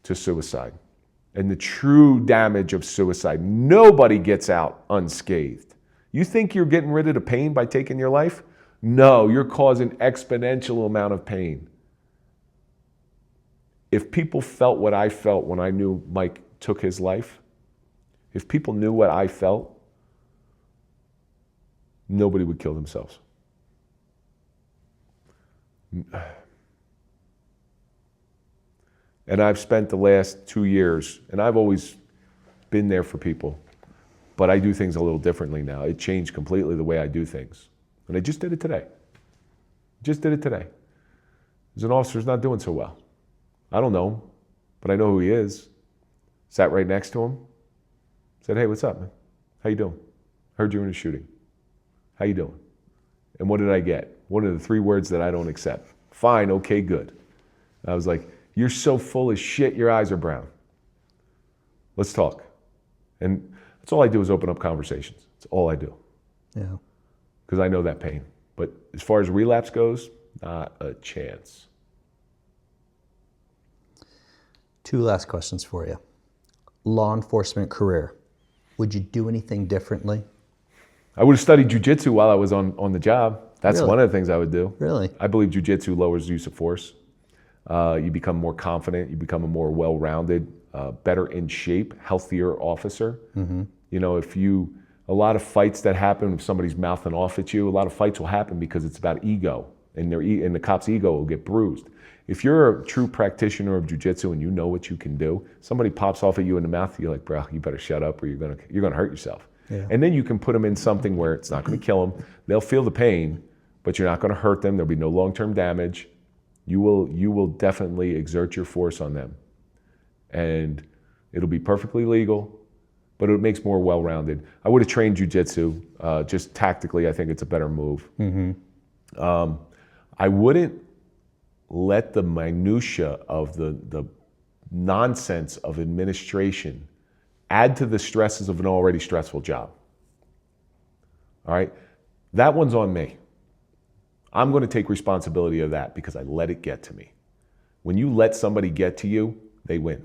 to suicide and the true damage of suicide. Nobody gets out unscathed. You think you're getting rid of the pain by taking your life? No, you're causing exponential amount of pain. If people felt what I felt when I knew Mike took his life, if people knew what I felt, nobody would kill themselves. And I've spent the last 2 years, and I've always been there for people, but I do things a little differently now. It changed completely the way I do things. And I just did it today. There's an officer who's not doing so well. I don't know him, but I know who he is. Sat right next to him. Said, hey, what's up, man? How you doing? Heard you were in a shooting. How you doing? And what did I get? One of the 3 words that I don't accept. Fine, okay, good. I was like, you're so full of shit, your eyes are brown. Let's talk. And that's all I do is open up conversations. That's all I do. Yeah. Because I know that pain. But as far as relapse goes, not a chance. 2 last questions for you. Law enforcement career. Would you do anything differently? I would have studied Jiu-Jitsu while I was on the job. That's Really? one of the things I would do. Really? I believe Jiu-Jitsu lowers use of force. You become more confident. You become a more well-rounded, better in shape, healthier officer. Mm-hmm. You know, a lot of fights that happen if somebody's mouthing off at you, a lot of fights will happen because it's about ego, and the cop's ego will get bruised. If you're a true practitioner of Jiu-Jitsu and you know what you can do, somebody pops off at you in the mouth, you're like, bro, you better shut up or you're gonna hurt yourself. Yeah. And then you can put them in something where it's not gonna kill them. They'll feel the pain, but you're not gonna hurt them. There'll be no long-term damage. You will definitely exert your force on them. And it'll be perfectly legal, but it makes more well-rounded. I would have trained Jiu-Jitsu. Just tactically, I think it's a better move. Mm-hmm. I wouldn't let the minutia of the nonsense of administration add to the stresses of an already stressful job. All right? That one's on me. I'm going to take responsibility of that because I let it get to me. When you let somebody get to you, they win.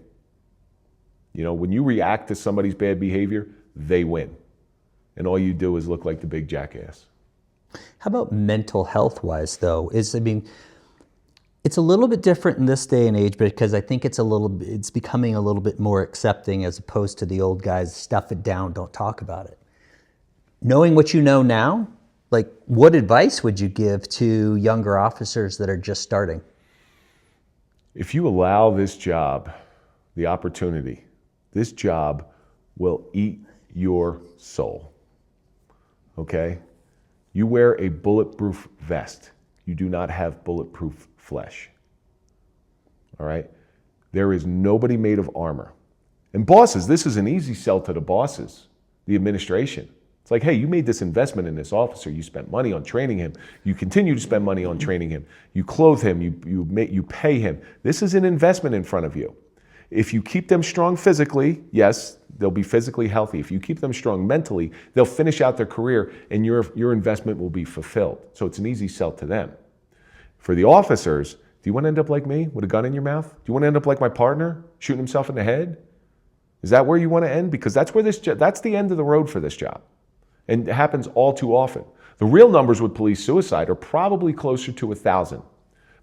You know, when you react to somebody's bad behavior, they win. And all you do is look like the big jackass. How about mental health wise though? It's a little bit different in this day and age because I think it's becoming a little bit more accepting as opposed to the old guys, stuff it down, don't talk about it. Knowing what you know now, like what advice would you give to younger officers that are just starting? If you allow this job the opportunity, this job will eat your soul. Okay? You wear a bulletproof vest. You do not have bulletproof flesh. All right? There is nobody made of armor. And bosses, this is an easy sell to the bosses, the administration. It's like, hey, you made this investment in this officer. You spent money on training him. You continue to spend money on training him. You clothe him. You pay him. This is an investment in front of you. If you keep them strong physically, yes, they'll be physically healthy. If you keep them strong mentally, they'll finish out their career and your investment will be fulfilled. So it's an easy sell to them. For the officers, do you want to end up like me with a gun in your mouth? Do you want to end up like my partner, shooting himself in the head? Is that where you want to end? Because that's the end of the road for this job. And it happens all too often. The real numbers with police suicide are probably closer to 1,000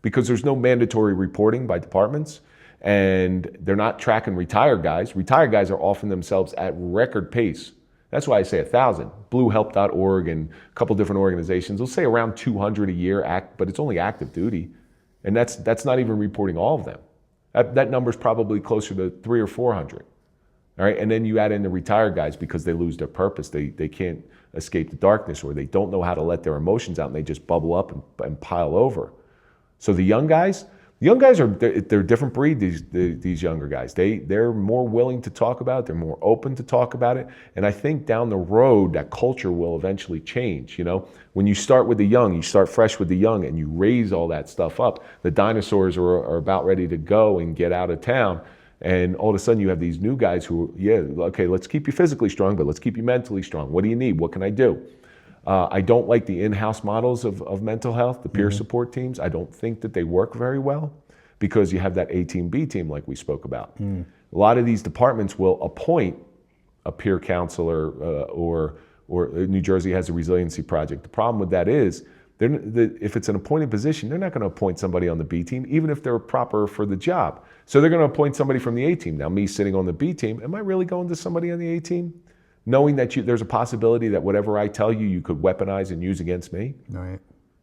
because there's no mandatory reporting by departments and they're not tracking retired guys. Retired guys are often themselves at record pace. That's why I say 1,000. BlueHelp.org and a couple different organizations will say around 200 a year, but it's only active duty. And that's not even reporting all of them. That number's probably closer to 300 or 400. All right, and then you add in the retired guys because they lose their purpose. They can't escape the darkness or they don't know how to let their emotions out and they just bubble up and pile over. So the young guys they're a different breed, these younger guys. They're more willing to talk about it. They're more open to talk about it. And I think down the road, that culture will eventually change. You know, when you start with the young, you start fresh with the young and you raise all that stuff up. The dinosaurs are about ready to go and get out of town. And all of a sudden you have these new guys who, okay, let's keep you physically strong, but let's keep you mentally strong. What do you need? What can I do? I don't like the in-house models of mental health, the peer support teams. I don't think that they work very well because you have that A team, B team like we spoke about. A lot of these departments will appoint a peer counselor or New Jersey has a resiliency project. The problem with that is if it's an appointed position, they're not going to appoint somebody on the B team, even if they're proper for the job. So they're going to appoint somebody from the A team. Now me sitting on the B team, am I really going to somebody on the A team? Knowing that there's a possibility that whatever I tell you, you could weaponize and use against me. Right.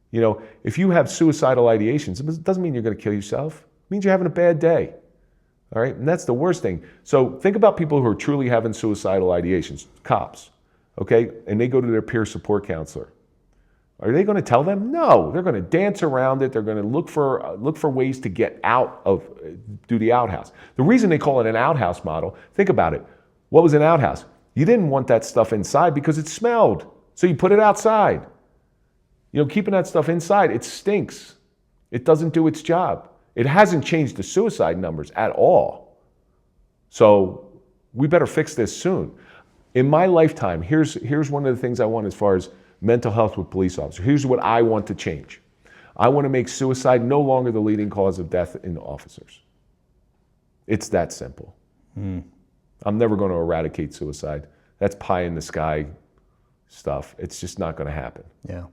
You know, if you have suicidal ideations, it doesn't mean you're going to kill yourself. It means you're having a bad day. All right, and that's the worst thing. So think about people who are truly having suicidal ideations, cops, okay? And they go to their peer support counselor. Are they going to tell them? No, they're going to dance around it. They're going to look for ways to get do the outhouse. The reason they call it an outhouse model, think about it. What was an outhouse? You didn't want that stuff inside because it smelled. So you put it outside. You know, keeping that stuff inside, it stinks. It doesn't do its job. It hasn't changed the suicide numbers at all. So we better fix this soon. In my lifetime, here's one of the things I want as far as mental health with police officers. Here's what I want to change. I want to make suicide no longer the leading cause of death in officers. It's that simple. I'm never going to eradicate suicide. That's pie in the sky stuff. It's just not going to happen. Yeah.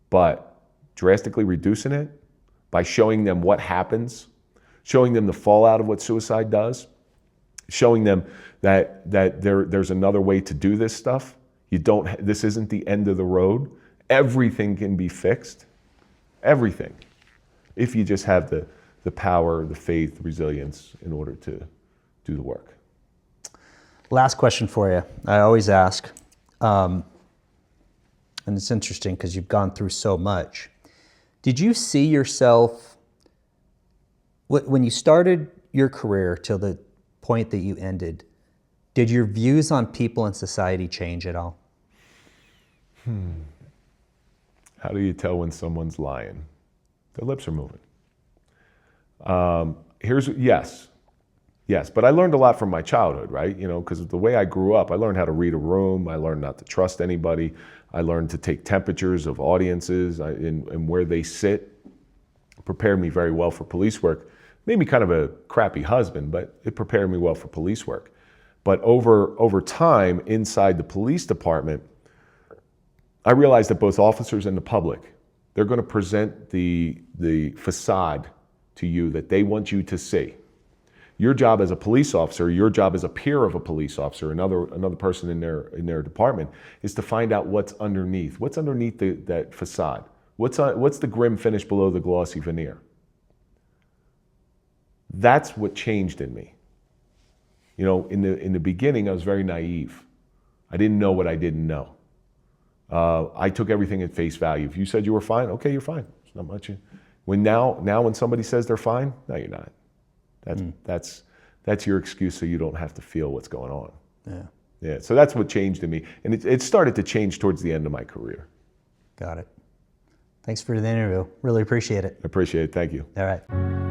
But drastically reducing it by showing them what happens, showing them the fallout of what suicide does, showing them that there's another way to do this stuff. This isn't the end of the road. Everything can be fixed. Everything. If you just have the power, the faith, resilience in order to do the work. Last question for you. I always ask, and it's interesting because you've gone through so much. Did you see yourself, when you started your career till the point that you ended, did your views on people and society change at all? How do you tell when someone's lying? Their lips are moving. Yes, but I learned a lot from my childhood, right? You know, because the way I grew up, I learned how to read a room. I learned not to trust anybody. I learned to take temperatures of audiences and where they sit. It prepared me very well for police work. Made me kind of a crappy husband, but it prepared me well for police work. But over time, inside the police department, I realized that both officers and the public, they're going to present the facade to you that they want you to see. Your job as a police officer, your job as a peer of a police officer, another person in their department, is to find out what's underneath. What's underneath that facade? What's the grim finish below the glossy veneer? That's what changed in me. You know, in the beginning, I was very naive. I didn't know what I didn't know. I took everything at face value. If you said you were fine, okay, you're fine. There's not much. Now when somebody says they're fine, no, you're not. That's your excuse so you don't have to feel what's going on. Yeah. So that's what changed in me, and it started to change towards the end of my career. Got it. Thanks for the interview. Really appreciate it. I appreciate it. Thank you. All right.